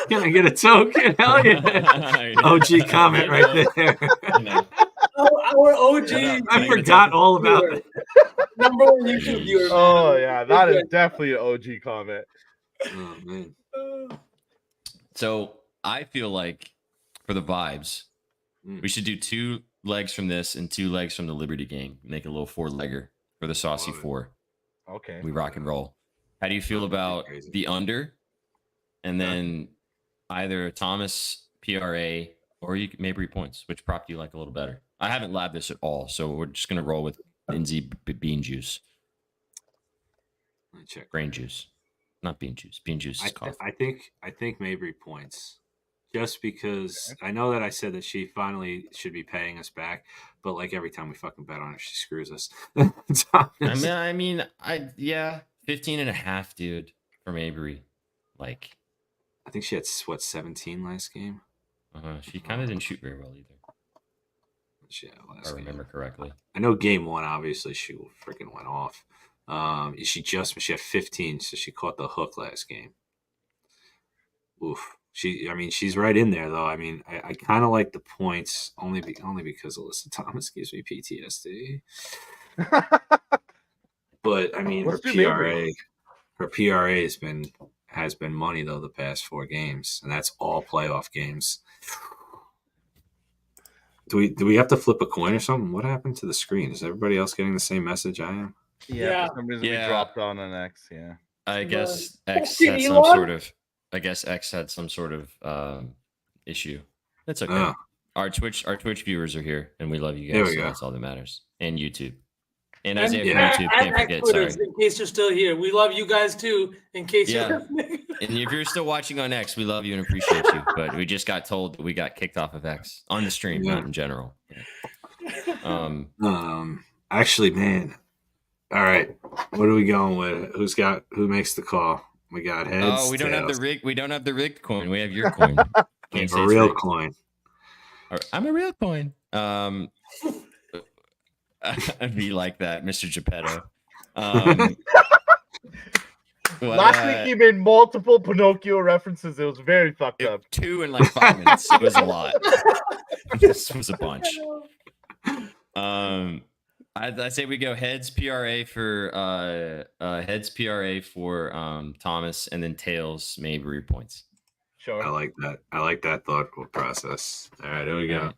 Can I get a token? Hell yeah! OG comment right there. Our OG. I forgot all about that. Number one YouTube viewer. Oh yeah, that is definitely an OG comment. Oh man. So I feel like for the vibes, we should do 2 legs from this and 2 legs from the Liberty game. Make a little 4-legger for the Saucy Love it. 4. Okay. We rock and roll. How do you feel about Crazy. the under? And then either Thomas PRA or Mabry points. Which prop do you like a little better? I haven't labbed this at all, so we're just gonna roll with Lindsay bean juice, Let me check. grain juice, not bean juice. Bean juice is coffee. I think Mabry points. Just because I know that I said that she finally should be paying us back, but like every time we fucking bet on her, she screws us. I mean, 15.5, dude, for Mabry. Like, I think she had 17 last game. she kind of didn't shoot very well either. she had If last I game? remember correctly. I know game 1, obviously, she freaking went off. She had 15, so she caught the hook last game. Oof. She's right in there though. I mean, I kind of like the points only because Alyssa Thomas gives me PTSD. But I mean, Let's do Mabry. her PRA has been money though the past 4 games, and that's all playoff games. Do we have to flip a coin or something? What happened to the screen? Is everybody else getting the same message I am? Yeah. For some reason we Yeah. dropped on an X. Yeah. I guess But- X Fucking had some Elon? sort of. I guess X had some sort of issue. That's okay. Oh. Our Twitch viewers are here, and we love you There guys. we So go. that's all that matters. And YouTube. And And, Isaiah from yeah. YouTube, and can't forget. Twitters, Sorry. in case you're still here. We love you guys too, in case Yeah. you're listening. And if you're still watching on X, we love you and appreciate you. But we just got told that we got kicked off of X on the stream, Yeah. not in general. Actually, man. All right. What are we going with? Who makes the call? We got heads. Oh, we don't have the tails. rig. We don't have the rigged coin. We have your coin. We Can't have say a it's real rigged. coin. All right, I'm a real coin. I'd be like that, Mr. Geppetto. Last week he made multiple Pinocchio references. It was very fucked up. 2 in like 5 minutes. It was a lot. This was a bunch. I say we go heads PRA for Thomas, and then tails Mabry points. Sure. I like that. I like that thoughtful process. All right, here we go.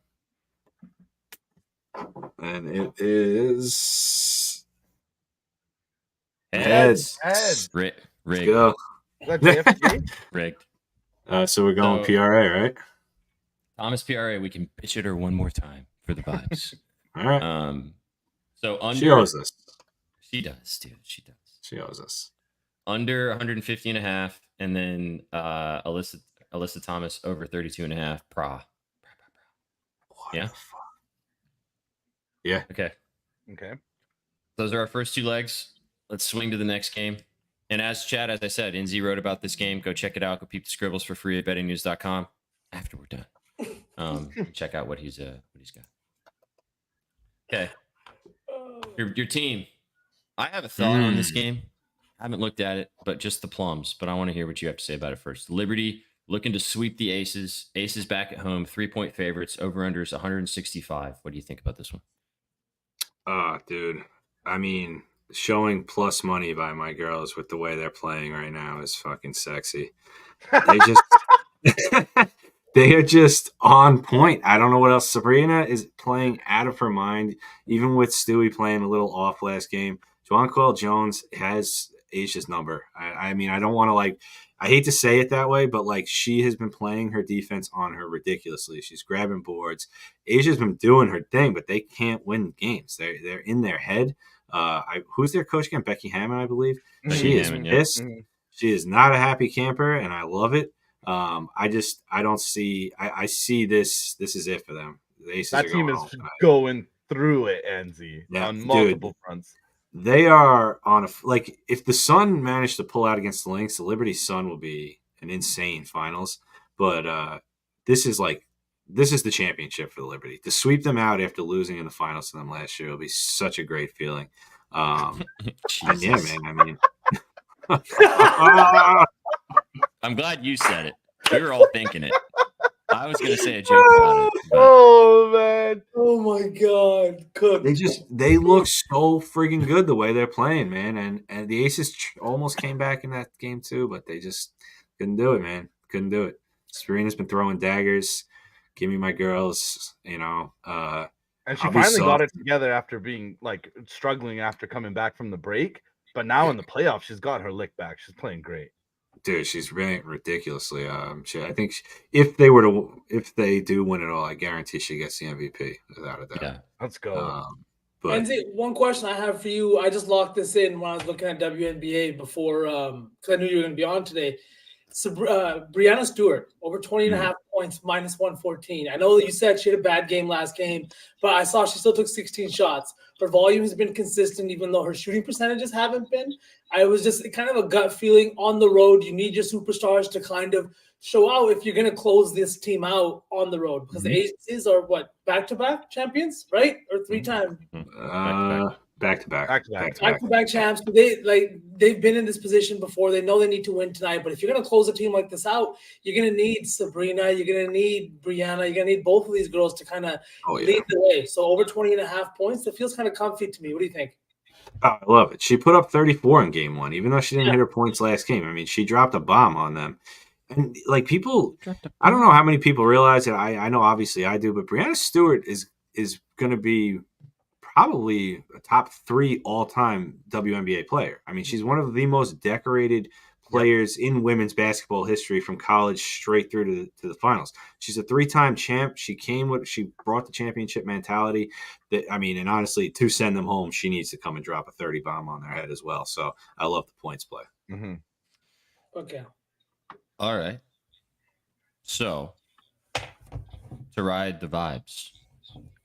And it is heads. Heads. Rigged. Let's go. Is that JFK? Rigged. So we're going So- PRA, right? Thomas PRA. We can pitch at her one more time for the vibes. All right. So under She owes us. She does, dude. She does. She owes us. Under 150 and a half, and then Alyssa Thomas over 32 and a half. What Yeah. the fuck? Yeah. Okay. Okay. Those are our first 2 legs. Let's swing to the next game. And as I said, NZ wrote about this game. Go check it out. Go peep the scribbles for free at bettingnews.com after we're done. Check out what he's got. Okay. Your team. I have a thought on this game. I haven't looked at it, but just the plums. But I want to hear what you have to say about it first. Liberty looking to sweep the Aces. Aces back at home, 3-point favorites. Over-unders 165. What do you think about this one? Dude. I mean, showing plus money by my girls with the way they're playing right now is fucking sexy. They just they are just on point. I don't know what else. Sabrina is playing out of her mind, even with Stewie playing a little off last game. Jonquel Jones has Asia's number. I mean, I don't want to I hate to say it that way, but she has been playing her defense on her ridiculously. She's grabbing boards. Asia's been doing her thing, but they can't win games. They're in their head. Who's their coach again? Becky Hammond, I believe. Becky She is Hammond, yeah. pissed. She is not a happy camper, and I love it. I don't see. I see this. This is it for them. The Aces That are team going is home tonight. going through it, NZ, Yeah, on dude. multiple fronts. They are on a if the Sun managed to pull out against the Lynx, the Liberty Sun will be an insane finals. But this is the championship for the Liberty. To sweep them out after losing in the finals to them last year will be such a great feeling. And yeah, man. I mean, I'm glad you said it. We were all thinking it. I was going to say a joke about it. But Oh man. Oh my god, Cook. they look so friggin' good the way they're playing, man. And the Aces almost came back in that game too, but they just couldn't do it, man. Couldn't do it. Serena's been throwing daggers. Give me my girls, And she I'll be finally got soft. it together after being struggling after coming back from the break. But now in the playoffs, she's got her lick back. She's playing great. Dude, she's really ridiculously. I think if they do win it all, I guarantee she gets the MVP without a doubt. yeah. Let's go. But NZ, one question I have for you. I just locked this in when I was looking at WNBA before, because I knew you were going to be on today. Brianna Stewart over 20 and a half points, minus 114. I know that you said she had a bad game last game, but I saw she still took 16 shots. Her volume has been consistent, even though her shooting percentages haven't been. I was just kind of a gut feeling on the road. You need your superstars to kind of show out if you're going to close this team out on the road, because the Aces are what, back-to-back champions, right? Or three-time Back-to-back champs. They've been in this position before. They know they need to win tonight. But if you're going to close a team like this out, you're going to need Sabrina. You're going to need Brianna. You're going to need both of these girls to kind of lead the way. So over 20 and a half points, that feels kind of comfy to me. What do you think? Oh, I love it. She put up 34 in game one, even though she didn't hit her points last game. I mean, she dropped a bomb on them. And like people, I don't know how many people realize it. I know obviously I do, but Brianna Stewart is going to be probably a top 3 all-time WNBA player. I mean, she's one of the most decorated players in women's basketball history, from college straight through to the finals. She's a 3-time champ. She brought the championship mentality. And honestly, to send them home, she needs to come and drop a 30 bomb on their head as well. So I love the points play. Mm-hmm. Okay. All right. So to ride the vibes,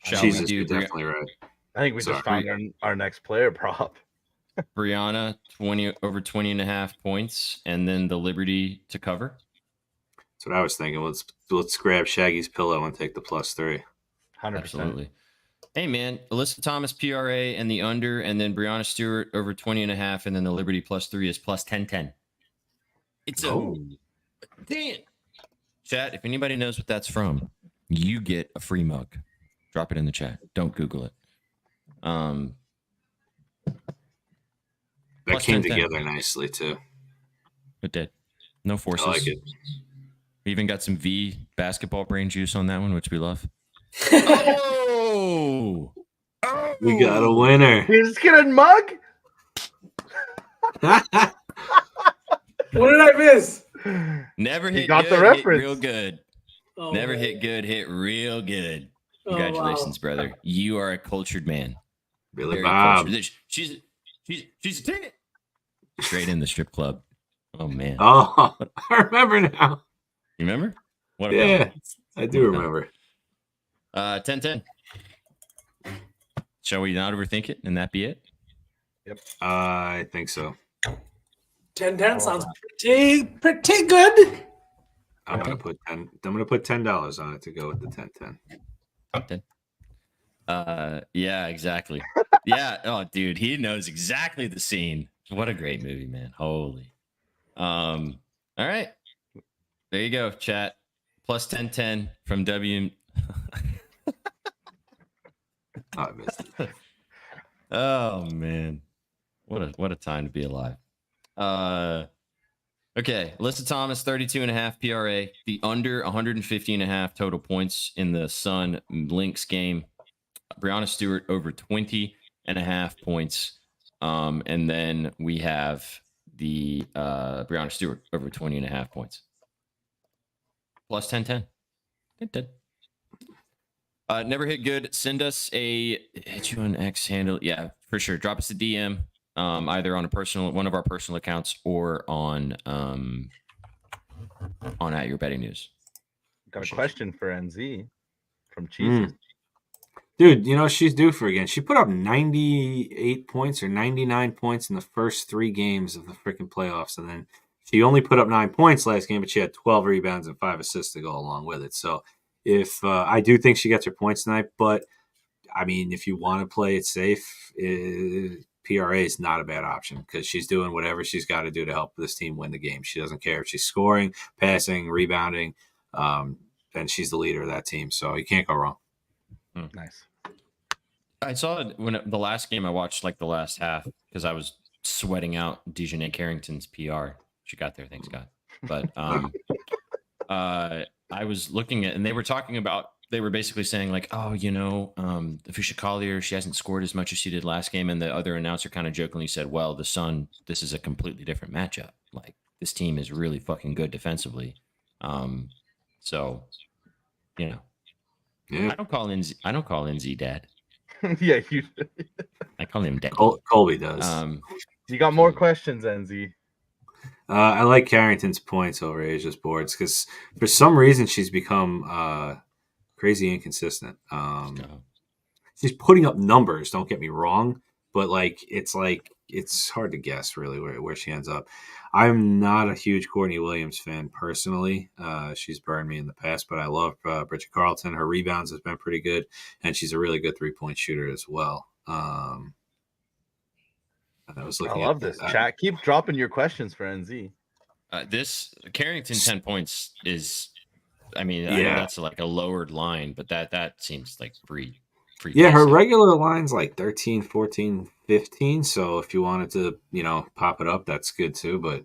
Jesus, you're definitely right. I think we just found our next player prop. Brianna, over 20 and a half points, and then the Liberty to cover. That's what I was thinking. Let's grab Shaggy's pillow and take the +3. 100%. Absolutely. Hey, man, Alyssa Thomas, PRA, and the under, and then Brianna Stewart over 20 and a half, and then the Liberty +3 is +1010. It's damn. Chat, if anybody knows what that's from, you get a free mug. Drop it in the chat. Don't Google it. That came together nicely too. It did. No forces. I like it. We even got some V basketball brain juice on that one, which we love. Oh! We got a winner. You just get a mug? What did I miss? Never hit got good, the reference. hit real good. Oh, Never man. hit good, hit real good. Oh, Congratulations, wow. brother. You are a cultured man. Billy Very Bob. cultured. She's a ticket. Straight in the strip club. Oh man. Oh, I remember now. You remember? What Yeah, I do remember. 10-10. Shall we not overthink it and that be it? Yep. I think so. 10-10 sounds pretty good. I'm gonna put $10 on it to go with the 10-10. 10. Yeah, exactly. Yeah. Oh, dude, he knows exactly the scene. What a great movie, man. Holy. All right. There you go, chat. +1010 from W. Oh, I missed it. Oh man. What a time to be alive. Okay, Alyssa Thomas, 32.5 PRA. The under 150.5 total points in the Sun Lynx game. Brianna Stewart over 20.5 points. And then we have the Brianna Stewart over 20.5 points. +1010. Never hit good. Send us hit you on X handle. Yeah, for sure. Drop us a DM. Either on one of our personal accounts or on At Your Betting News. Got a question for NZ from Cheeses. Dude, she's due for again. She put up 98 points or 99 points in the first 3 games of the freaking playoffs, and then she only put up 9 points last game, but she had 12 rebounds and 5 assists to go along with it. So if I do think she gets her points tonight, but I mean, if you want to play it safe, PRA is not a bad option because she's doing whatever she's got to do to help this team win the game. She doesn't care if she's scoring, passing, rebounding, and she's the leader of that team. So you can't go wrong. Nice. I saw it when the last game I watched, like the last half, because I was sweating out Dejanay Carrington's PR. She got there, thanks God. But I was looking at, and they were talking about. They were basically saying like, oh, Fisher Collier, she hasn't scored as much as she did last game. And the other announcer kind of jokingly said, well, the Sun, this is a completely different matchup. Like this team is really fucking good defensively. So, Yeah. I don't call NZ dad. Yeah, you. I call him dad. Colby does. You got more questions, NZ? I like Carrington's points over Asia's boards because for some reason she's become crazy inconsistent. She's putting up numbers. Don't get me wrong, but it's hard to guess really where she ends up. I'm not a huge Courtney Williams fan personally. She's burned me in the past, but I love Bridget Carlton. Her rebounds has been pretty good, and she's a really good 3-point shooter as well. I love this chat. Keep dropping your questions for NZ. This Carrington 10 points is, I know that's like a lowered line, but that seems like free. Yeah, her regular line's like 13, 14, 15. So if you wanted to, pop it up, that's good too. But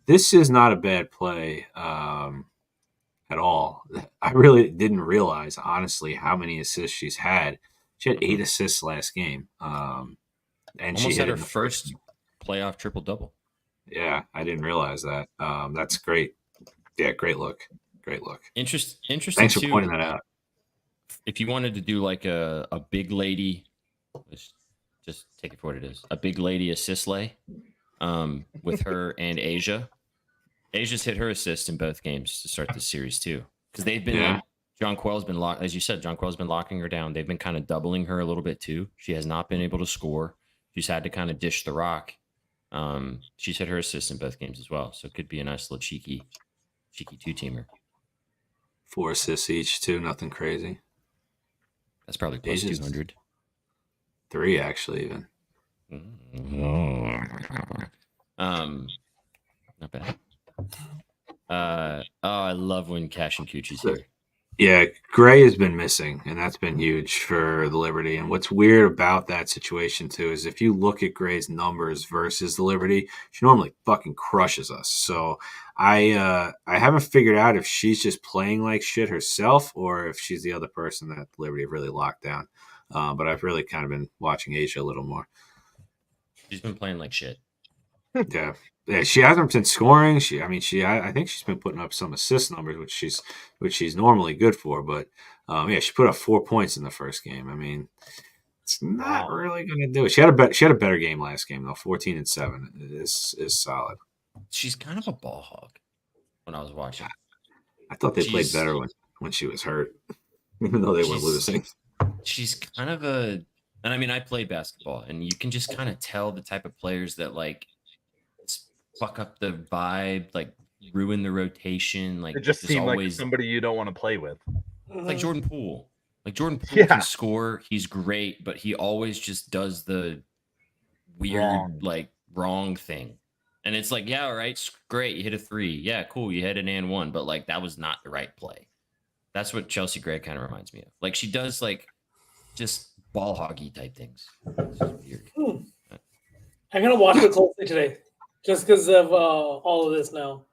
this is not a bad play at all. I really didn't realize, honestly, how many assists she's had. She had 8 assists last game. And almost she had her first playoff triple-double. Yeah, I didn't realize that. That's great. Yeah, great look. Great look. Interesting. Thanks for pointing that out. If you wanted to do like a big lady, just take it for what it is, a big lady assist lay with her and Asia. Asia's hit her assist in both games to start this series too, because they've been Jonquel's been locked, as you said. Jonquel's been locking her down. They've been kind of doubling her a little bit too. She has not been able to score. She's had to kind of dish the rock. She's hit her assist in both games as well, so it could be a nice little cheeky 2-teamer. 4 assists each too, nothing crazy. That's probably plus 200. 3 actually even. Not bad. I love when Cash and Coochie's here. Yeah, Gray has been missing, and that's been huge for the Liberty. And what's weird about that situation too is if you look at Gray's numbers versus the Liberty, she normally fucking crushes us. So I haven't figured out if she's just playing like shit herself or if she's the other person that the Liberty have really locked down. But I've really kind of been watching Asia a little more. She's been playing like shit. Yeah, she hasn't been scoring. I think she's been putting up some assist numbers, which she's normally good for. But she put up 4 points in the first game. I mean, it's not really going to do it. She had a better game last game though. 14-7 is solid. She's kind of a ball hog. When I was watching, I thought they played better when she was hurt, even though they were losing. She's kind of and I played basketball, and you can just kind of tell the type of players that like fuck up the vibe, like ruin the rotation. Like it just seemed like somebody you don't want to play with. Like Jordan Poole. Like Jordan Poole can score. He's great, but he always just does the weird, wrong thing. And it's like, yeah, all right, great. You hit a 3. Yeah, cool. You hit an and 1, but like that was not the right play. That's what Chelsea Gray kind of reminds me of. Like she does like just ball hoggy type things. It's just weird. I'm gonna watch it closely today, just because of all of this now.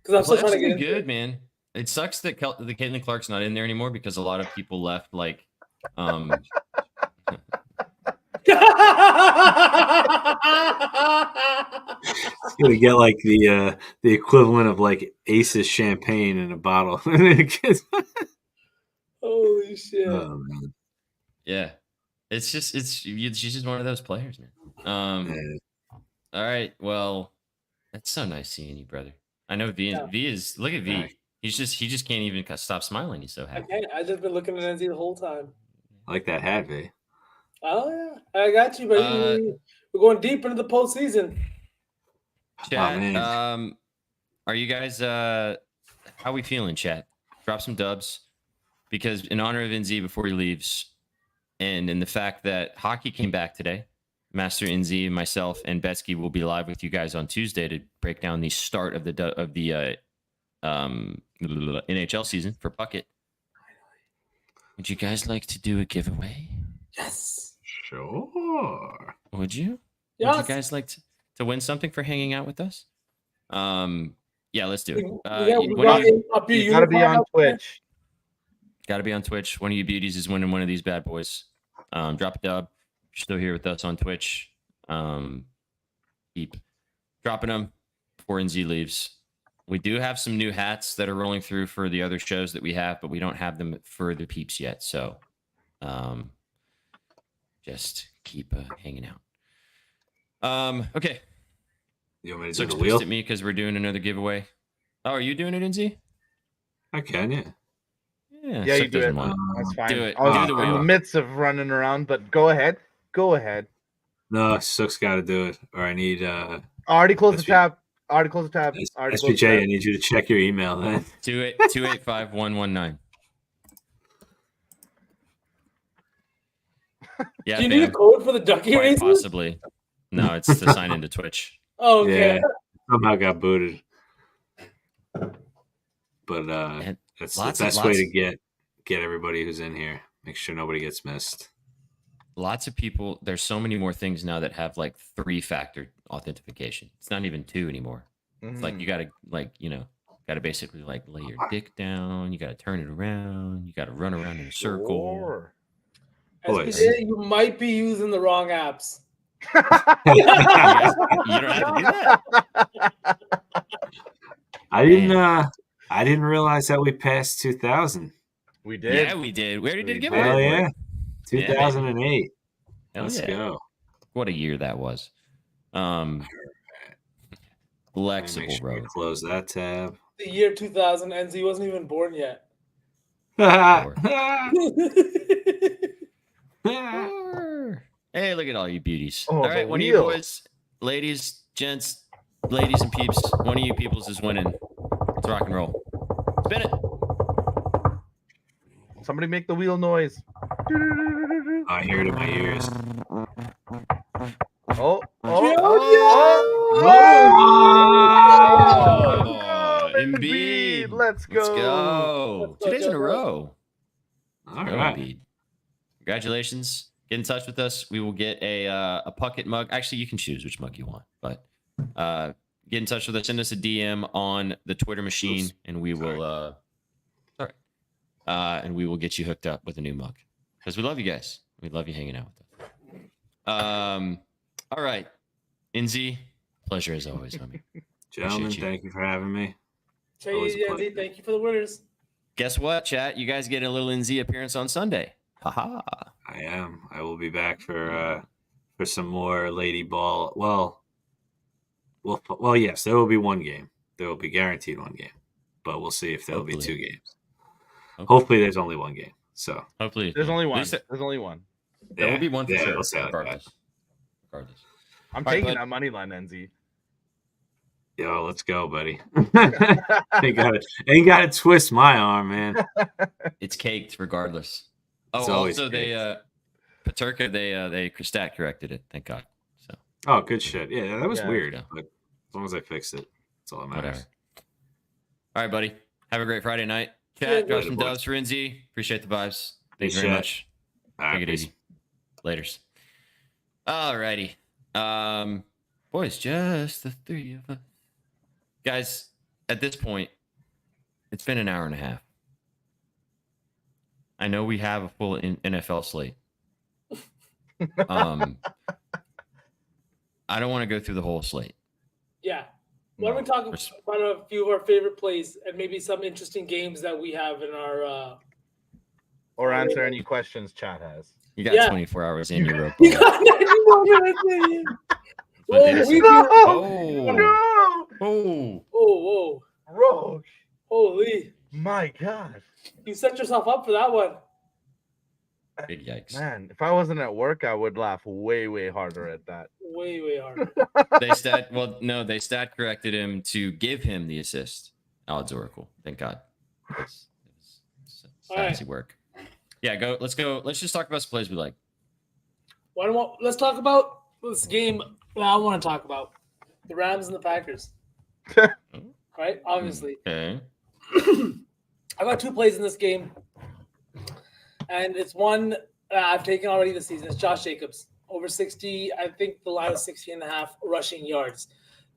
Because I'm still trying to get into good, man. It sucks that the Caitlin Clark's not in there anymore because a lot of people left. Like, It's gonna get like the equivalent of like Ace's champagne in a bottle. Holy shit! Oh, man. Yeah, she's just one of those players, man. All right, well, that's so nice seeing you, brother. I know V is look at V. Right. He just can't even stop smiling. He's so happy. I just been looking at NZ the whole time. I like that hat, V. Oh yeah, I got you, baby. We're going deep into the postseason. Chat, are you guys how we feeling, chat? Drop some dubs, because in honor of NZ before he leaves, and in the fact that hockey came back today, Master NZ, myself, and Betsky will be live with you guys on Tuesday to break down the start of the NHL season for Bucket. Would you guys like to do a giveaway? Yes. Sure. Would you? Yes. Would you guys like to win something for hanging out with us? Yeah, let's do it. You gotta be on Twitch. Gotta be on Twitch. One of you beauties is winning one of these bad boys. Drop a dub. If you're still here with us on Twitch. Keep dropping them before NZ leaves. We do have some new hats that are rolling through for the other shows that we have, but we don't have them for the peeps yet. So just keep hanging out. Okay. You want me to So do the twist wheel? at me because we're doing another giveaway. Oh, are you doing it, NZ? I can, yeah. Yeah, Suk you do doesn't it. want That's fine. Do it. I was Do the in the wheel. midst of running around, but go ahead. Go ahead. No, Sook's got to do it, or I need I already closed the SP tab. Already closed the tab. Already closed the SPJ. I tab. need you to check your email then. 285-119. Yeah, Do you need a fam. code for the ducky Quite races? possibly. No, it's to sign into Twitch. Oh, okay. Yeah, somehow got booted. But And that's the lots of- best way lots- to get everybody who's in here. Make sure nobody gets missed. Lots of people. There's so many more things now that have like 3-factor authentication. It's not even 2 anymore. It's like you gotta gotta basically like lay your dick down. You gotta turn it around. You gotta run around in a circle. Sure. Boys. SPJ, you might be using the wrong apps. You don't have to do that. I didn't realize that we passed 2000. We did. Yeah, we did. We already did a We giveaway. Hell yeah. Yeah, 2008. Hell Let's yeah. go. What a year that was. Flexible Make sure we road. close that tab. The year 2000, NZ wasn't even born yet. Hey, look at all you beauties. Oh, All the right, one of you wheel. boys, ladies, gents, ladies and peeps, one of you peoples is winning. Let's rock and roll. Spin it. Somebody make the wheel noise. I hear it in my ears. Oh, Oh, Embiid. Let's go. Let's go. 2 days in a row. All Go, right. Embiid. Congratulations. Get in touch with us. We will get a Puckett mug. Actually, you can choose which mug you want, but get in touch with us. Send us a DM on the Twitter machine, and we will and we will get you hooked up with a new mug because we love you guys. We love you hanging out with us. All right, NZ, pleasure as always, homie. Gentlemen, Appreciate you. thank you for having me. Hey, Always a NZ, pleasure. thank you for the winners. Guess what, chat? You guys get a little NZ appearance on Sunday. Haha. I am. I will be back for some more Lady Ball. Well, yes, there will be one game. There will be guaranteed one game, but we'll see if there will be Hopefully. 2 games. Okay. Hopefully, there's only one game. So Hopefully, There's only At one. least There's only one. there will be one for yeah, sure. we'll say it like that. Regardless. I'm All right, taking bud. that money line, NZ. Yo, let's go, buddy. ain't got to twist my arm, man. It's caked regardless. Oh, It's always also they Paterka they stat corrected it. Thank God. So Oh, good shit. Yeah, that was Yeah. weird, Yeah. but as long as I fixed it, that's all that matters. whatever. All right, buddy. Have a great Friday night. Yeah, Chat, drop later, some boys. dubs for NZ. Appreciate the vibes. Thank Peace, you very chat. much. All right, Take it peace. easy. Laters. Alrighty. Boys, just the 3 of us. Guys, at this point, it's been an hour and a half. I know we have a full NFL slate. I don't want to go through the whole slate. Yeah. Why don't we talk Res- about a few of our favorite plays and maybe some interesting games that we have in our Or answer any questions chat has. You got Yeah. 24 hours in your rope. You got 91 minutes in. What Whoa, did we it do- Oh. No! Oh. whoa, Rogue! holy. My God. You set yourself up for that one. Big yikes. Man, if I wasn't at work, I would laugh way, way harder at that. Way, way hard. They stat corrected him to give him the assist. Odds Oracle. Thank God. It's All right. fancy work. Yeah, let's go. Let's just talk about some plays we like. Let's talk about this game that I want to talk about. The Rams and the Packers. Right? Obviously. Okay. I got 2 plays in this game. And it's one I've taken already this season. It's Josh Jacobs. Over 60, I think the line was 60 and a half rushing yards.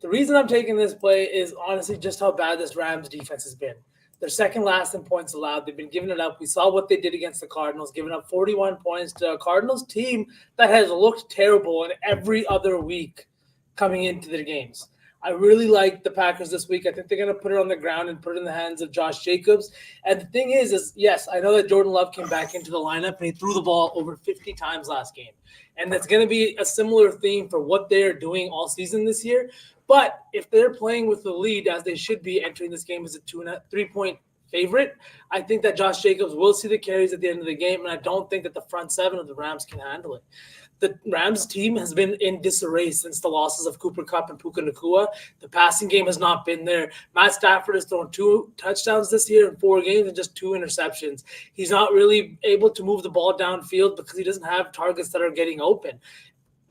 The reason I'm taking this play is honestly just how bad this Rams defense has been. They're second last in points allowed. They've been giving it up. We saw what they did against the Cardinals, giving up 41 points to a Cardinals team that has looked terrible in every other week coming into the games. I really like the Packers this week. I think they're going to put it on the ground and put it in the hands of Josh Jacobs. And the thing is yes, I know that Jordan Love came back into the lineup and he threw the ball over 50 times last game. And that's going to be a similar theme for what they're doing all season this year. But if they're playing with the lead, as they should be entering this game as a 3-point favorite, I think that Josh Jacobs will see the carries at the end of the game, and I don't think that the front seven of the Rams can handle it. The Rams team has been in disarray since the losses of Cooper Kupp and Puka Nacua. The passing game has not been there. Matt Stafford has thrown 2 touchdowns this year in 4 games and just 2 interceptions. He's not really able to move the ball downfield because he doesn't have targets that are getting open.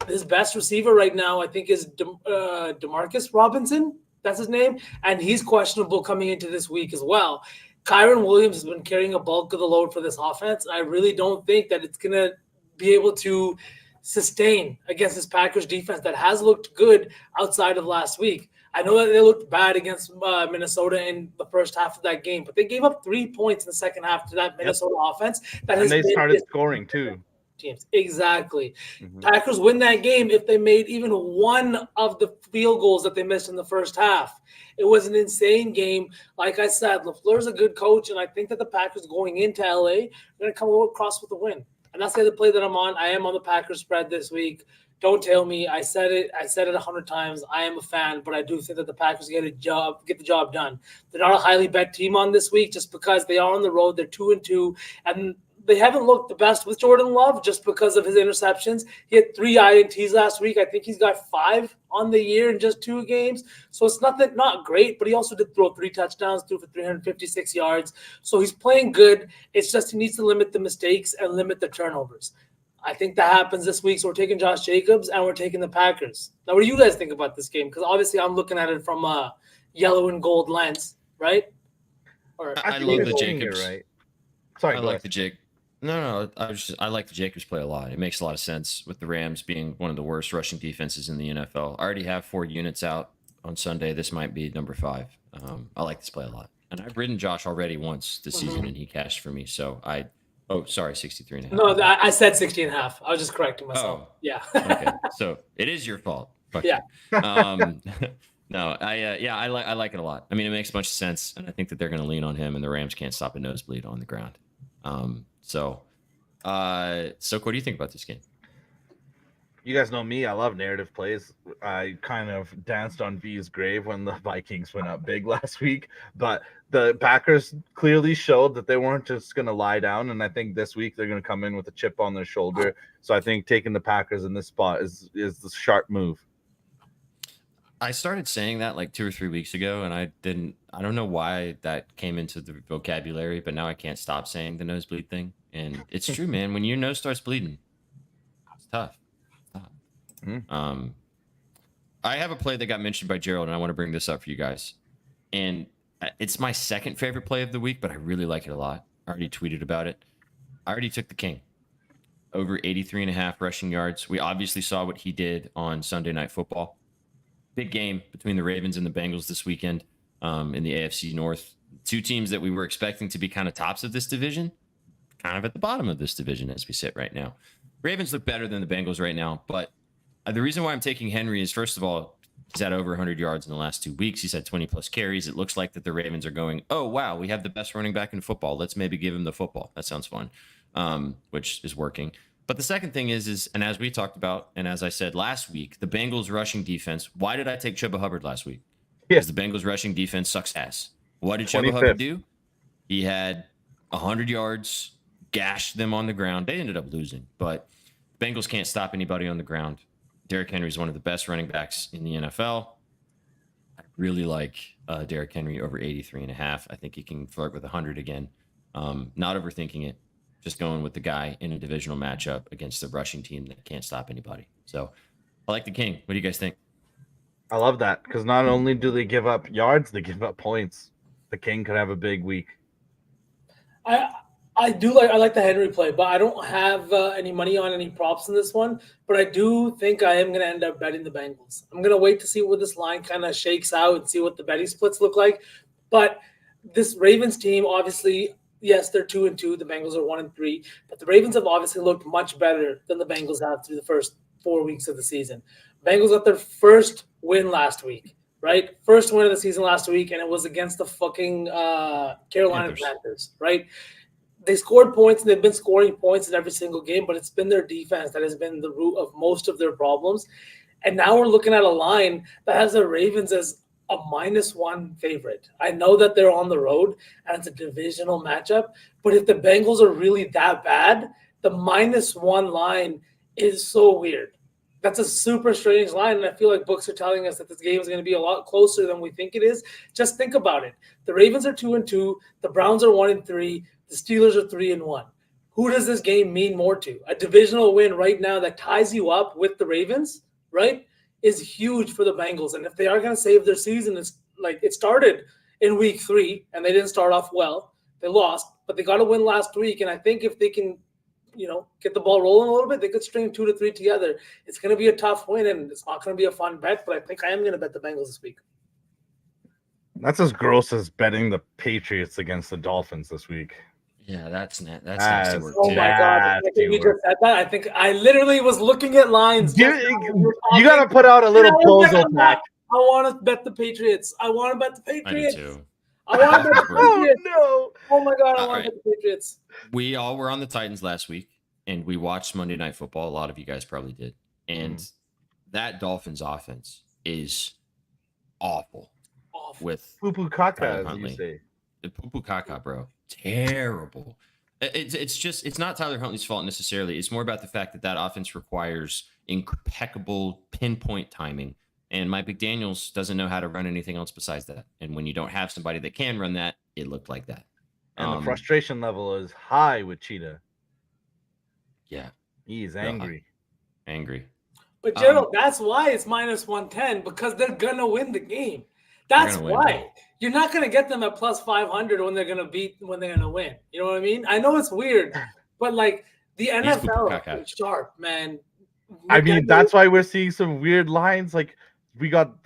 His best receiver right now, I think, is Demarcus Robinson. That's his name. And he's questionable coming into this week as well. Kyron Williams has been carrying a bulk of the load for this offense. And I really don't think that it's going to be able to sustain against this Packers defense that has looked good outside of last week. I know that they looked bad against Minnesota in the first half of that game, but they gave up 3 points in the second half to that Minnesota offense. And they started scoring too. Teams. Exactly. Packers win that game if they made even one of the field goals that they missed in the first half. It was an insane game. Like I said, LaFleur's a good coach, and I think that the Packers going into LA are going to come across with a win. And that's the play that I'm on. I am on the Packers spread this week. Don't tell me. I said it 100 times. I am a fan, but I do think that the Packers get the job done. They're not a highly bet team on this week just because they are on the road. They're 2-2, and they haven't looked the best with Jordan Love just because of his interceptions. He had 3 INTs last week. I think he's got 5 on the year in just 2 games. So it's not great, but he also did throw 3 touchdowns, threw for 356 yards. So he's playing good. It's just he needs to limit the mistakes and limit the turnovers. I think that happens this week. So we're taking Josh Jacobs and we're taking the Packers. Now, what do you guys think about this game? Because obviously I'm looking at it from a yellow and gold lens, right? Or I love the Jacobs. Right. Sorry, I like the Jake. No, I like the Jacobs play a lot. It makes a lot of sense with the Rams being one of the worst rushing defenses in the NFL. I already have 4 units out on Sunday. This might be number 5. I like this play a lot. And I've ridden Josh already once this season, and he cashed for me. So 63.5. No, I said 60.5. I was just correcting myself. Oh. Yeah. Okay. So it is your fault. Fuck Yeah. you. No, I like it a lot. I mean, it makes a bunch of sense, and I think that they're going to lean on him, and the Rams can't stop a nosebleed on the ground. So what do you think about this game? You guys know me. I love narrative plays. I kind of danced on V's grave when the Vikings went up big last week, but the Packers clearly showed that they weren't just going to lie down. And I think this week they're going to come in with a chip on their shoulder. So I think taking the Packers in this spot is the sharp move. I started saying that like 2 or 3 weeks ago, and I don't know why that came into the vocabulary, but now I can't stop saying the nosebleed thing. And it's true, man. When your nose starts bleeding, it's tough. I have a play that got mentioned by Gerald, and I want to bring this up for you guys. And it's my second favorite play of the week, but I really like it a lot. I already tweeted about it. I already took the King over 83.5 rushing yards. We obviously saw what he did on Sunday Night Football. Big game between the Ravens and the Bengals this weekend in the AFC North. 2 teams that we were expecting to be kind of tops of this division, kind of at the bottom of this division as we sit right now. Ravens look better than the Bengals right now, but the reason why I'm taking Henry is, first of all, he's had over 100 yards in the last 2 weeks. He's had 20-plus carries. It looks like that the Ravens are going, oh, wow, we have the best running back in football. Let's maybe give him the football. That sounds fun, which is working. But the second thing is, and as we talked about, and as I said last week, the Bengals rushing defense. Why did I take Chuba Hubbard last week? Because the Bengals rushing defense sucks ass. What did Chuba Hubbard do? He had 100 yards, gashed them on the ground. They ended up losing, but Bengals can't stop anybody on the ground. Derrick Henry is one of the best running backs in the NFL. I really like Derrick Henry over 83.5. I think he can flirt with 100 again. Not overthinking it. Just going with the guy in a divisional matchup against a rushing team that can't stop anybody. So I like the King. What do you guys think? I love that because not only do they give up yards, they give up points. The King could have a big week. I like the Henry play, but I don't have any money on any props in this one. But I do think I am going to end up betting the Bengals. I'm going to wait to see what this line kind of shakes out and see what the betting splits look like. But this Ravens team, obviously, yes, they're 2-2. The Bengals are 1-3. But the Ravens have obviously looked much better than the Bengals have through the first 4 weeks of the season. Bengals got their first win last week. right? First win of the season last week, and it was against the fucking Carolina Panthers, right? They scored points, and they've been scoring points in every single game, but it's been their defense that has been the root of most of their problems. And now we're looking at a line that has the Ravens as a -1 favorite. I know that they're on the road, and it's a divisional matchup, but if the Bengals are really that bad, the -1 line is so weird. That's a super strange line, and I feel like books are telling us that this game is going to be a lot closer than we think it is. Just think about it. The Ravens are 2-2. The Browns are 1-3. The Steelers are 3-1. Who does this game mean more to? A divisional win right now that ties you up with the Ravens, right, is huge for the Bengals. And if they are going to save their season, it's like it started in week 3, and they didn't start off well. They lost, but they got a win last week, and I think if they can – get the ball rolling a little bit, they could string 2 to 3 together. It's going to be a tough win, and it's not going to be a fun bet, but I think I am going to bet the Bengals this week. That's as gross as betting the Patriots against the Dolphins this week. Yeah, that's nasty work Oh too. my God. I think you just said that. I think I literally was looking at lines. You got to put out a little puzzle pack. I want to bet the Patriots. I want to bet the Patriots. I do too. I want to bet the Patriots. No. Oh my God, I All want to right. bet the Patriots. We all were on the Titans last week, and we watched Monday Night Football. A lot of you guys probably did. And that Dolphins offense is awful. With Poo-poo Tyler caca, as you Huntley. say. The poo-poo caca, bro. Terrible. It's not Tyler Huntley's fault necessarily. It's more about the fact that offense requires impeccable pinpoint timing. And Mike McDaniels doesn't know how to run anything else besides that. And when you don't have somebody that can run that, it looked like that. And the frustration level is high with Cheetah. Yeah. He's angry. Angry. But Gerald, that's why it's -110, because they're gonna win the game. That's why. You're not gonna get them at +500 when they're gonna win. You know what I mean? I know it's weird, but like the NFL is sharp, man. I mean, that's why we're seeing some weird lines. Like we got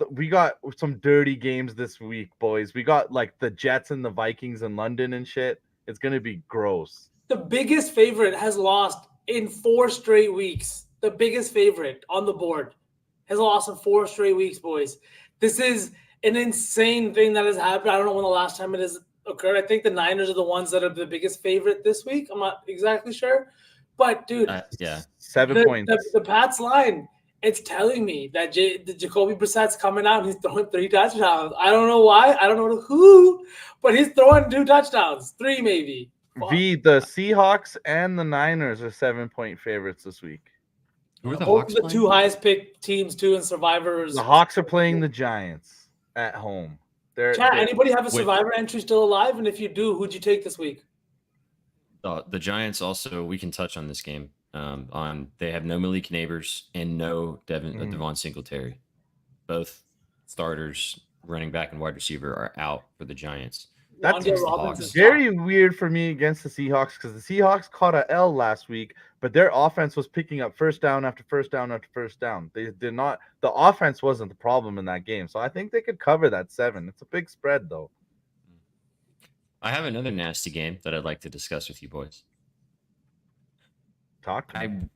some dirty games this week, boys. We got like the Jets and the Vikings in London and shit. It's gonna be gross. The biggest favorite has lost in 4 straight weeks. The biggest favorite on the board has lost in 4 straight weeks, boys. This is an insane thing that has happened. I don't know when the last time it has occurred. I think the Niners are the ones that are the biggest favorite this week. I'm not exactly sure. But, dude, 7 points. The Pats line, it's telling me that Jacoby Brissett's coming out and he's throwing 3 touchdowns. I don't know why. I don't know who, but he's throwing 2 touchdowns, 3 maybe. The Seahawks and the Niners are 7-point favorites this week. Who are the Both Hawks the playing? 2 highest picked teams, too, in Survivors. The Hawks are playing the Giants at home. Chat, anybody have a Survivor entry still alive? And if you do, who'd you take this week? The Giants also, we can touch on this game. They have no Malik Neighbors and no Devon Singletary. Both starters, running back and wide receiver, are out for the Giants. That's Robbins very weird for me against the Seahawks because the Seahawks caught a L last week, but their offense was picking up first down after first down after first down. They did not. The offense wasn't the problem in that game, so I think they could cover that 7. It's a big spread, though. I have another nasty game that I'd like to discuss with you boys. Talk to me.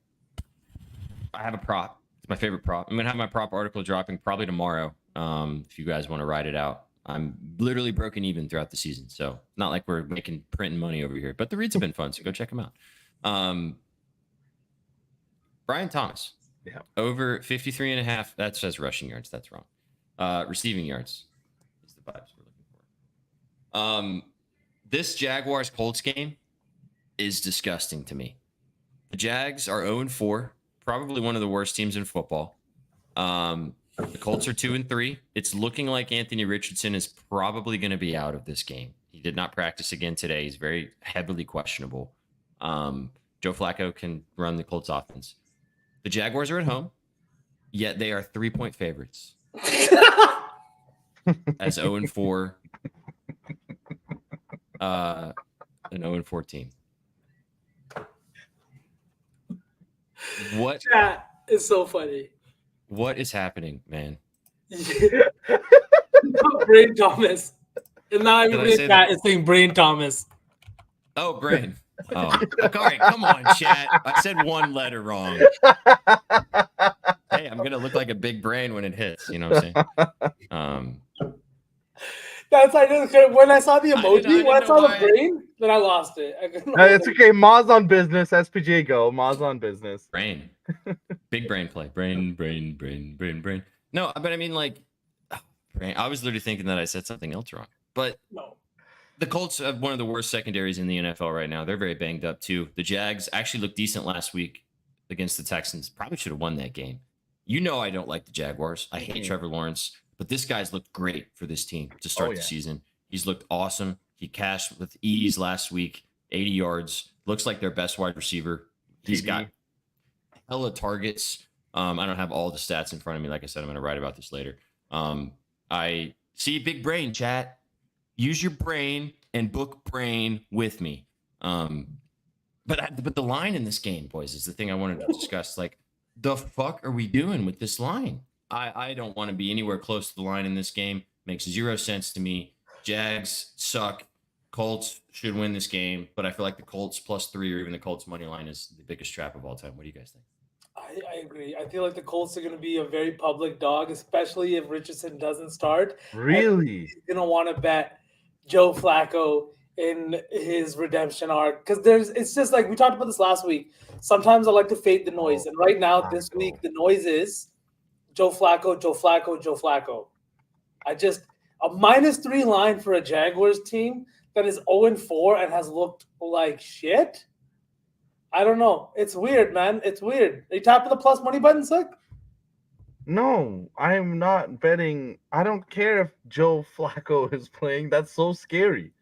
I have a prop. It's my favorite prop. I'm gonna have my prop article dropping probably tomorrow. If you guys want to ride it out. I'm literally broken even throughout the season, so not like we're printing money over here. But the reads have been fun, so go check them out. Brian Thomas, over 53.5. That says rushing yards. That's wrong. Receiving yards is the vibes we're looking for. This Jaguars Colts game is disgusting to me. The Jags are 0-4, probably one of the worst teams in football. The Colts are 2-3. It's looking like Anthony Richardson is probably going to be out of this game. He did not practice again today. He's very heavily questionable. Joe Flacco can run the Colts offense. The Jaguars are at home, yet they are 3-point favorites. As 0-4, an 0-4 team. What? That is so funny. What is happening, man? Brain Thomas. And now Did I everybody say in that? chat is saying Brain Thomas. Oh, Brain. Oh, all right. Come on, chat. I said one letter wrong. hey, I'm gonna look like a big brain when it hits. You know what I'm saying? That's I didn't when I saw the emoji, when I know saw the why. brain, then I lost it. I couldn't No, hold it's it. okay. Maz on business. SPJ go. Maz on business. Brain, big brain play. Brain. No, but I mean, like, brain. I was literally thinking that I said something else wrong. But No. the Colts have one of the worst secondaries in the NFL right now. They're very banged up too. The Jags actually looked decent last week against the Texans. Probably should have won that game. You know I don't like the Jaguars. I hate Trevor Lawrence, but this guy's looked great for this team to start the season. He's looked awesome. He cashed with ease last week, 80 yards. Looks like their best wide receiver. He's got hella targets. I don't have all the stats in front of me. Like I said, I'm going to write about this later. I see big brain, chat. Use your brain and book brain with me. But the line in this game, boys, is the thing I wanted to discuss. Like, the fuck are we doing with this line? I don't want to be anywhere close to the line in this game. Makes 0 sense to me. Jags suck. Colts should win this game, but I feel like the Colts +3 or even the Colts money line is the biggest trap of all time. What do you guys think? I agree. I feel like the Colts are going to be a very public dog, especially if Richardson doesn't start. Really? He's going to want to bet Joe Flacco in his redemption arc because it's just like we talked about this last week. Sometimes I like to fade the noise, and right now this week the noise is Joe Flacco, Joe Flacco, Joe Flacco. I just a -3 line for a Jaguars team that is 0-4 and has looked like shit. I don't know. It's weird, man. It's weird. Are you tapping the plus money button, Sick? No, I'm not betting. I don't care if Joe Flacco is playing. That's so scary.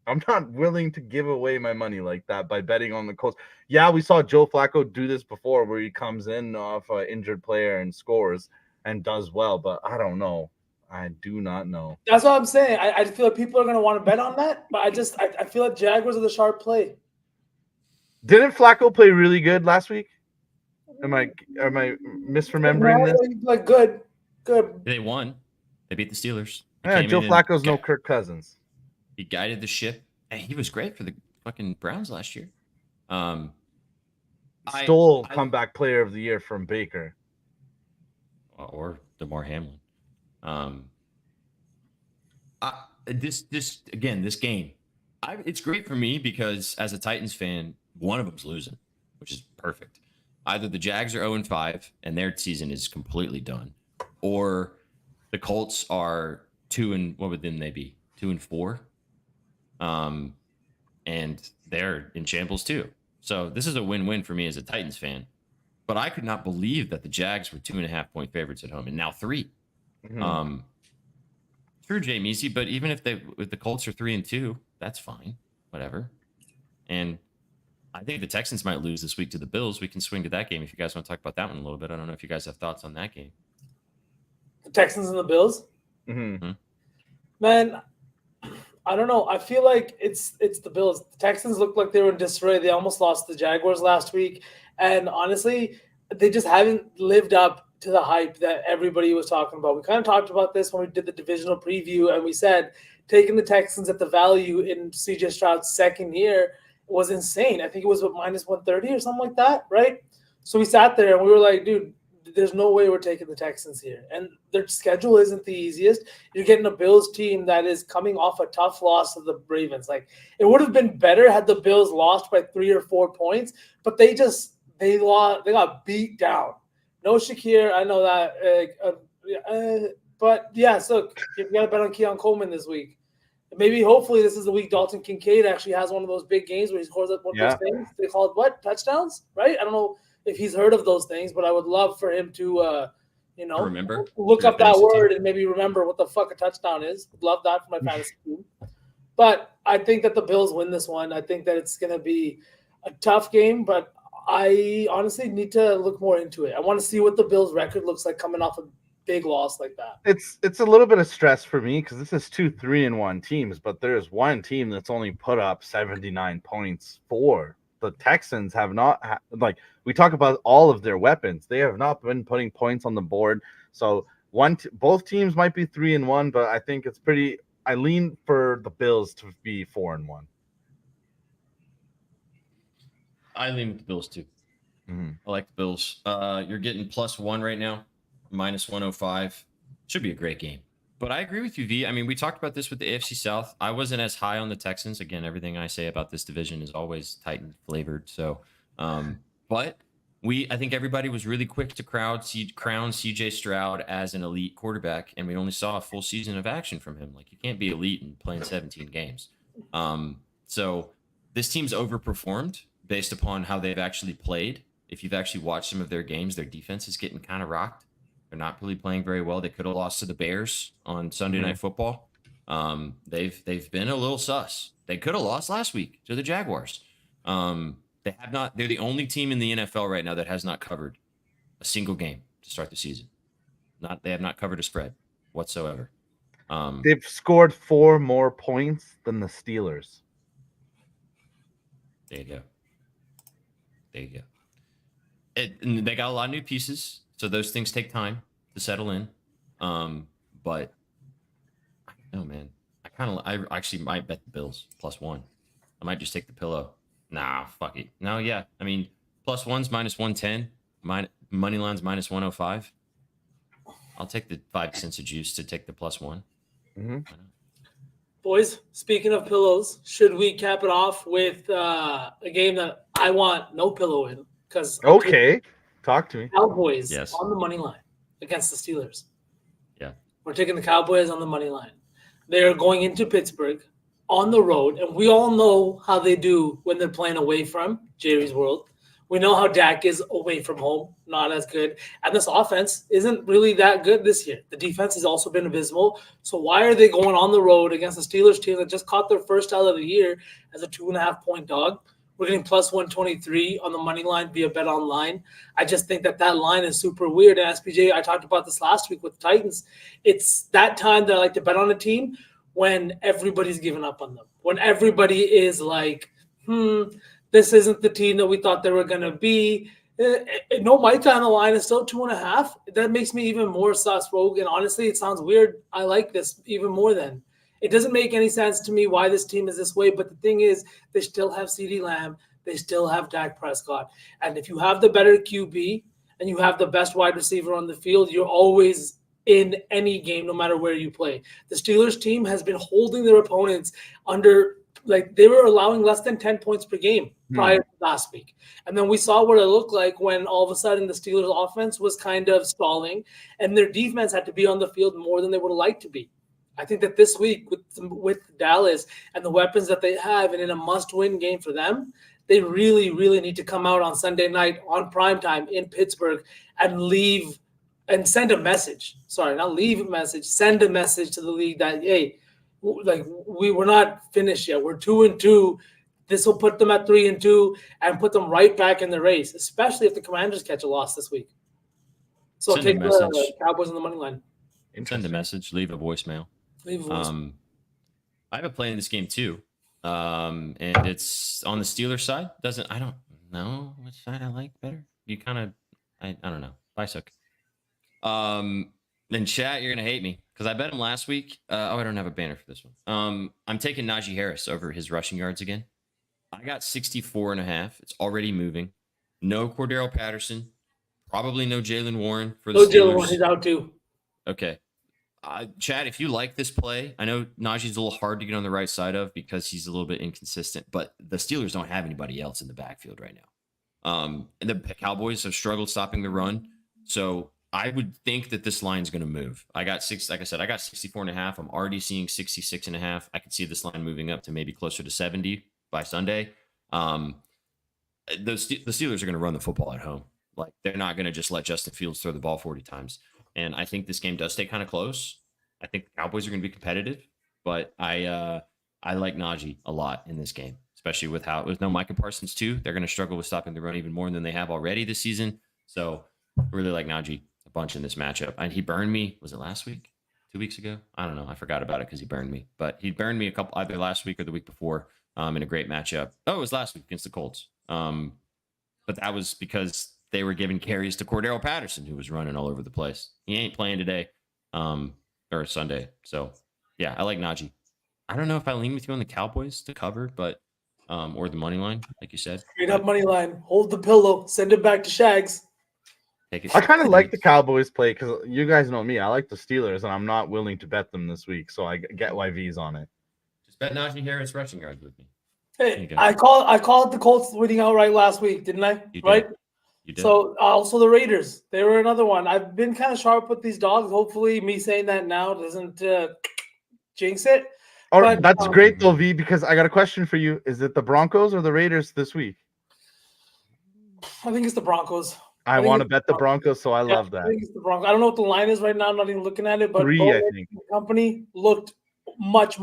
I'm not willing to give away my money like that by betting on the Colts. Yeah, we saw Joe Flacco do this before where he comes in off an injured player and scores and does well, but I don't know. I do not know. That's what I'm saying. I feel like people are going to want to bet on that, but I feel like Jaguars are the sharp play. Didn't Flacco play really good last week? Am I misremembering this? Like good. They won. They beat the Steelers. Yeah, Joe Flacco's no Kirk Cousins. He guided the ship. And he was great for the fucking Browns last year. Stole comeback player of the year from Baker. Or DeMar Hamlin. This game, it's great for me because as a Titans fan, one of them's losing, which is perfect. Either the Jags are 0-5 and their season is completely done, or the Colts are 2 what would then they be? 2-4. And they're in shambles too. So this is a win-win for me as a Titans fan. But I could not believe that the Jags were 2.5-point favorites at home and now 3. Mm-hmm. True, Jay Measy, but even if the Colts are 3-2, that's fine. Whatever. And I think the Texans might lose this week to the Bills. We can swing to that game if you guys want to talk about that one a little bit. I don't know if you guys have thoughts on that game. The Texans and the Bills? Mm-hmm. Man, I don't know. I feel like it's the Bills. The Texans look like they were in disarray. They almost lost the Jaguars last week. And honestly, they just haven't lived up to the hype that everybody was talking about. We kind of talked about this when we did the divisional preview, and we said taking the Texans at the value in CJ Stroud's second year was insane. I think it was -130 or something like that, right? So we sat there and we were like, dude, there's no way we're taking the Texans here. And their schedule isn't the easiest. You're getting a Bills team that is coming off a tough loss to the Ravens. Like, it would have been better had the Bills lost by 3 or 4 points, but they got beat down. No Shakir, I know that. But yeah, so you got to bet on Keon Coleman this week. Maybe, hopefully, this is the week Dalton Kincaid actually has one of those big games where he scores up one of those things. They call it what? Touchdowns, right? I don't know if he's heard of those things, but I would love for him to, remember, look up that word and maybe remember what the fuck a touchdown is. Would love that for my fantasy team. But I think that the Bills win this one. I think that it's going to be a tough game, but I honestly need to look more into it. I want to see what the Bills' record looks like coming off a big loss like that. It's a little bit of stress for me because this is 2 3-1 teams, but there's one team that's only put up 79 points for. The Texans have not we talk about all of their weapons. They have not been putting points on the board. So both teams might be 3-1, but I think it's pretty. I lean for the Bills to be 4-1. I lean with the Bills too. Mm-hmm. I like the Bills. You're getting +1 right now. minus 105. Should be a great game. But I agree with you, V. I mean, we talked about this with the AFC South. I wasn't as high on the Texans. Again, everything I say about this division is always Titan flavored. So, but I think everybody was really quick to crown CJ Stroud as an elite quarterback, and we only saw a full season of action from him. Like, you can't be elite and playing 17 games. So this team's overperformed based upon how they've actually played. If you've actually watched some of their games, their defense is getting kind of rocked. They're not really playing very well. They could have lost to the Bears on Sunday Night Football. They've been a little sus. They could have lost last week to the Jaguars. They have not. They're the only team in the NFL right now that has not covered a single game to start the season. They have not covered a spread whatsoever. They've scored 4 more points than the Steelers. There you go. And they got a lot of new pieces, so those things take time to settle in. But I don't know, man. I actually might bet the Bills +1. I might just take the pillow. Nah, fuck it. No, yeah. I mean, +1's minus 110. Money line's minus 105. I'll take the 5 cents of juice to take the +1. Mm-hmm. Boys, speaking of pillows, should we cap it off with a game that I want no pillow in? Because okay, talk to me. Cowboys Yes. on the money line against the Steelers. Yeah. We're taking the Cowboys on the money line. They're going into Pittsburgh on the road, and we all know how they do when they're playing away from Jerry's World. We know how Dak is away from home, not as good. And this offense isn't really that good this year. The defense has also been abysmal. So why are they going on the road against the Steelers team that just caught their first L of the year as a 2.5-point dog? We're getting +123 on the money line via Bet Online. I just think that line is super weird. And SPJ, I talked about this last week with the Titans. It's that time that I like to bet on a team when everybody's given up on them. When everybody is like, this isn't the team that we thought they were going to be. No, my time on the line is still 2.5. That makes me even more sus, Rogue. And honestly, it sounds weird. I like this even more than. It doesn't make any sense to me why this team is this way. But the thing is, they still have CeeDee Lamb. They still have Dak Prescott. And if you have the better QB and you have the best wide receiver on the field, you're always in any game, no matter where you play. The Steelers team has been holding their opponents under, like, they were allowing less than 10 points per game prior to last week. And then we saw what it looked like when all of a sudden the Steelers offense was kind of stalling and their defense had to be on the field more than they would have liked to be. I think that this week with Dallas and the weapons that they have, and in a must-win game for them, they really, really need to come out on Sunday night on primetime in Pittsburgh and send a message. Sorry, not leave a message. Send a message to the league that, hey, like, we're not finished yet. We're 2-2. This will put them at 3-2 and put them right back in the race, especially if the Commanders catch a loss this week. So Send take a message. the Cowboys on the money line. Send a message. Leave a voicemail. I have a play in this game too, and it's on the Steelers side. I don't know which side I like better. You kind of, I don't know. Bicycle. In chat, you're gonna hate me because I bet him last week. I don't have a banner for this one. I'm taking Najee Harris over his rushing yards again. I got 64.5. It's already moving. No Cordero Patterson. Probably no Jalen Warren for the Steelers. Jalen Warren, he's out too. Okay. Chad, if you like this play, I know Najee's a little hard to get on the right side of because he's a little bit inconsistent, but the Steelers don't have anybody else in the backfield right now. And the Cowboys have struggled stopping the run. So I would think that this line's going to move. I got 64.5. I'm already seeing 66.5. I could see this line moving up to maybe closer to 70 by Sunday. The Steelers are going to run the football at home. Like, they're not going to just let Justin Fields throw the ball 40 times. And I think this game does stay kind of close. I think the Cowboys are going to be competitive, but I like Najee a lot in this game, especially with no Micah Parsons too. They're going to struggle with stopping the run even more than they have already this season. So really like Najee a bunch in this matchup. And he burned me. Was it last week? 2 weeks ago? I don't know. I forgot about it because he burned me. But he burned me either last week or the week before in a great matchup. Oh, it was last week against the Colts. But that was because they were giving carries to Cordero Patterson, who was running all over the place. He ain't playing today or Sunday. So, yeah, I like Najee. I don't know if I lean with you on the Cowboys to cover, but or the money line, like you said. Straight up money line. Hold the pillow. Send it back to Shags. Take it. I kind of like the Cowboys play because you guys know me. I like the Steelers, and I'm not willing to bet them this week, so I get why V's on it. Just bet Najee Harris rushing yards with me. There you Hey, go. I called the Colts winning outright last week, didn't I? You did. Right. You did. So also the Raiders, they were another one. I've been kind of sharp with these dogs. Hopefully, me saying that now doesn't jinx it. All But, right, that's great though, V. Because I got a question for you: is it the Broncos or the Raiders this week? I think it's the Broncos. I think want to it's bet the Broncos, so I Yeah, love that. I think it's the Broncos. I don't know what the line is right now. I'm not even looking at it, but 3, I both think. company looked much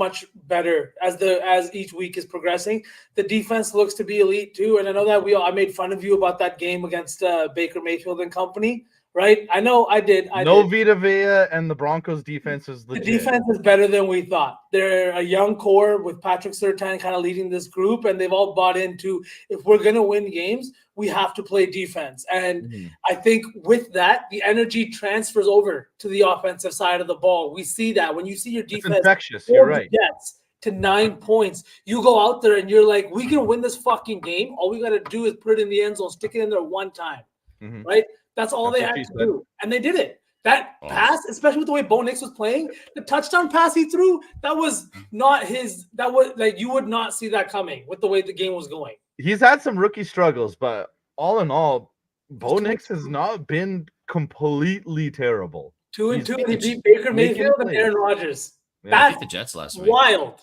better as each week is progressing. The defense looks to be elite too, and I know that I made fun of you about that game against Baker Mayfield and company, right? I know I did. No Vita Vea, and the Broncos defense is The legit. defense is better than we thought. They're a young core with Patrick Surtain kind of leading this group, and they've all bought into if we're going to win games, we have to play defense. And Mhm. I think with that, the energy transfers over to the offensive side of the ball. We see that when you see your It's defense infectious. You're hold the right. Jets to 9 points, you go out there and you're like, we can win this fucking game. All we got to do is put it in the end zone, stick it in there one time, Mhm. right? That's all That's they what had she to said. do, and they did it. That Oh. pass, especially with the way Bo Nix was playing, the touchdown pass he threw, that was not his. That was like you would not see that coming with the way the game was going. He's had some rookie struggles, but all in all, Bo Just Nix has not been completely terrible. 2-2, He's and he beat Baker making Mayfield and plays. Aaron Rodgers. Yeah. I That's beat the Jets last week. wild.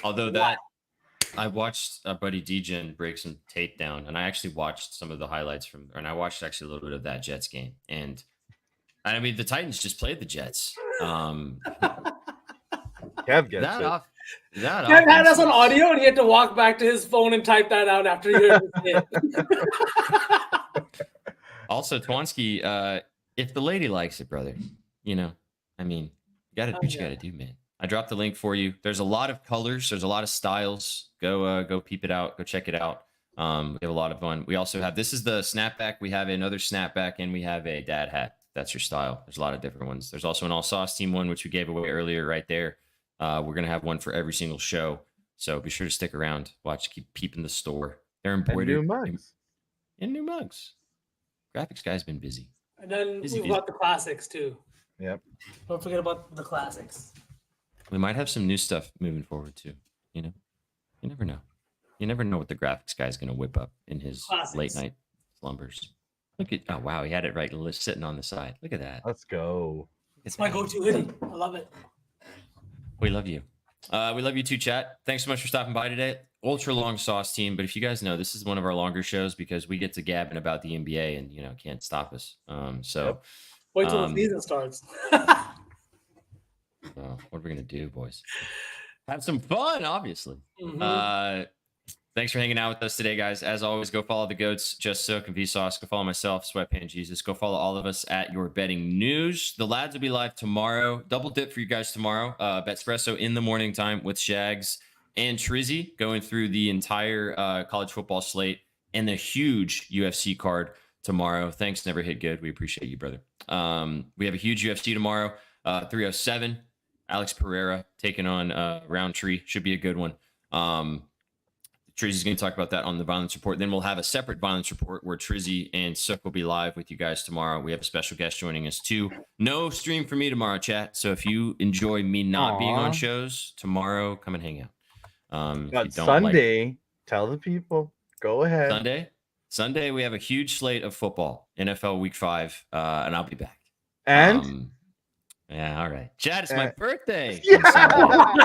Although that, I watched buddy Degen break some tape down, and I actually watched some of the highlights and I watched actually a little bit of that Jets game. And I mean, the Titans just played the Jets. Kev gets That it. off, that Ken had us offense on was- audio, and he had to walk back to his phone and type that out after he heard it. Also, Twansky, if the lady likes it, brother, you know, I mean, you gotta do what you yeah. gotta do, man. I dropped the link for you. There's a lot of colors. There's a lot of styles. Go peep it out. Go check it out. We have a lot of fun. We also have, this is the snapback. We have another snapback, and we have a dad hat. That's your style. There's a lot of different ones. There's also an all sauce team one, which we gave away earlier right there. We're going to have one for every single show. So be sure to stick around. Watch, keep peeping the store. They're And embroidered. new mugs. And new mugs. Graphics guy's been busy. And then Busy, we've got the classics too. Yep. Don't forget about the classics. We might have some new stuff moving forward too. You know, you never know. You never know what the graphics guy's going to whip up in his Classics. late night slumbers. Look at, oh wow, he had it right sitting on the side. Look at that. Let's go. It's my go-to hoodie. I love it. We love you. We love you too, chat. Thanks so much for stopping by today. Ultra long sauce team, but if you guys know, this is one of our longer shows because we get to gabbing about the NBA and can't stop us. So Wait till Um, the season starts. what are we gonna do, boys? Have some fun, obviously. Mhm. Thanks for hanging out with us today, guys. As always, go follow the goats, Just Soak and Vsauce. Go follow myself, Sweatpan Jesus. Go follow all of us at Your Betting News. The lads will be live tomorrow. Double dip for you guys tomorrow. Betspresso in the morning time with Shags and Trizzy going through the entire college football slate and the huge UFC card tomorrow. Thanks, Never Hit Good. We appreciate you, brother. We have a huge UFC tomorrow. 307. Alex Pereira taking on Roundtree. Should be a good one. Trizzy's going to talk about that on the Violence Report. Then we'll have a separate Violence Report where Trizzy and Sook will be live with you guys tomorrow. We have a special guest joining us too. No stream for me tomorrow, chat. So if you enjoy me not being on Aw. shows tomorrow, come and hang out. If you But don't Sunday, tell the people. Go ahead. Sunday, we have a huge slate of football, NFL Week 5, and I'll be back. And Yeah, all right. Chad, it's my birthday. Yeah. on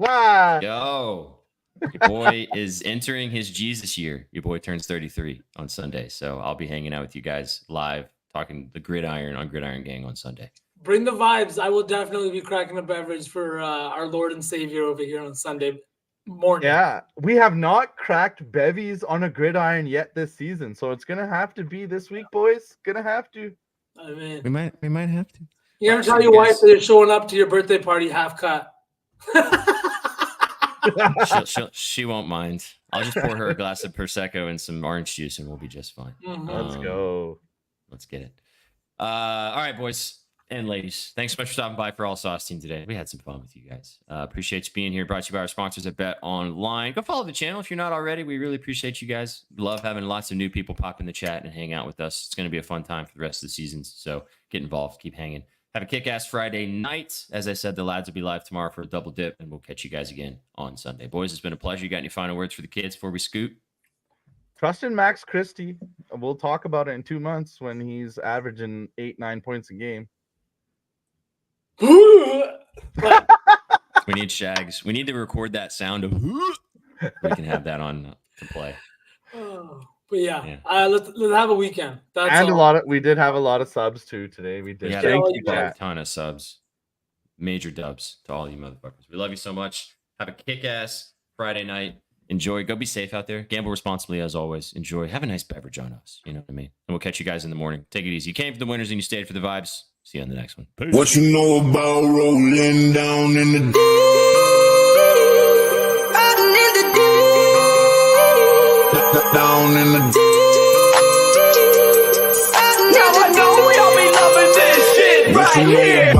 Sunday. Yo, your boy is entering his Jesus year. Your boy turns 33 on Sunday. So I'll be hanging out with you guys live, talking the gridiron on Gridiron Gang on Sunday. Bring the vibes. I will definitely be cracking a beverage for our Lord and Savior over here on Sunday morning. Yeah, we have not cracked bevies on a gridiron yet this season, so it's gonna have to be this week, boys. Gonna have to. I mean, We might have to. you ever tell your wife that you're showing up to your birthday party half cut? She won't mind. I'll just pour her a glass of Prosecco and some orange juice, and we'll be just fine. Mhm. Let's go. Let's get it. All right, boys. and ladies, thanks so much for stopping by for All Sauce Team today. We had some fun with you guys. Appreciate you being here. Brought to you by our sponsors at Bet Online. Go follow the channel if you're not already. We really appreciate you guys. Love having lots of new people pop in the chat and hang out with us. It's going to be a fun time for the rest of the season. So get involved. Keep hanging. Have a kick-ass Friday night. As I said, the lads will be live tomorrow for a double dip, and we'll catch you guys again on Sunday. Boys, it's been a pleasure. You got any final words for the kids before we scoot? Trust in Max Christie. We'll talk about it in 2 months when he's averaging 8-9 points a game. We need Shags. We need to record that sound of we can have that on to play. But yeah. Let's have a weekend. That's and all. we did have a lot of subs too today. We did. Yeah, Thank you, a chat. ton of subs. Major dubs to all you motherfuckers. We love you so much. Have a kick-ass Friday night. Enjoy. Go be safe out there. Gamble responsibly as always. Enjoy. Have a nice beverage on us. You know what I mean? And we'll catch you guys in the morning. Take it easy. You came for the winners and you stayed for the vibes. See you on the next one. Peace. What you know about rolling down in the down in the now I know y'all be loving this shit right here.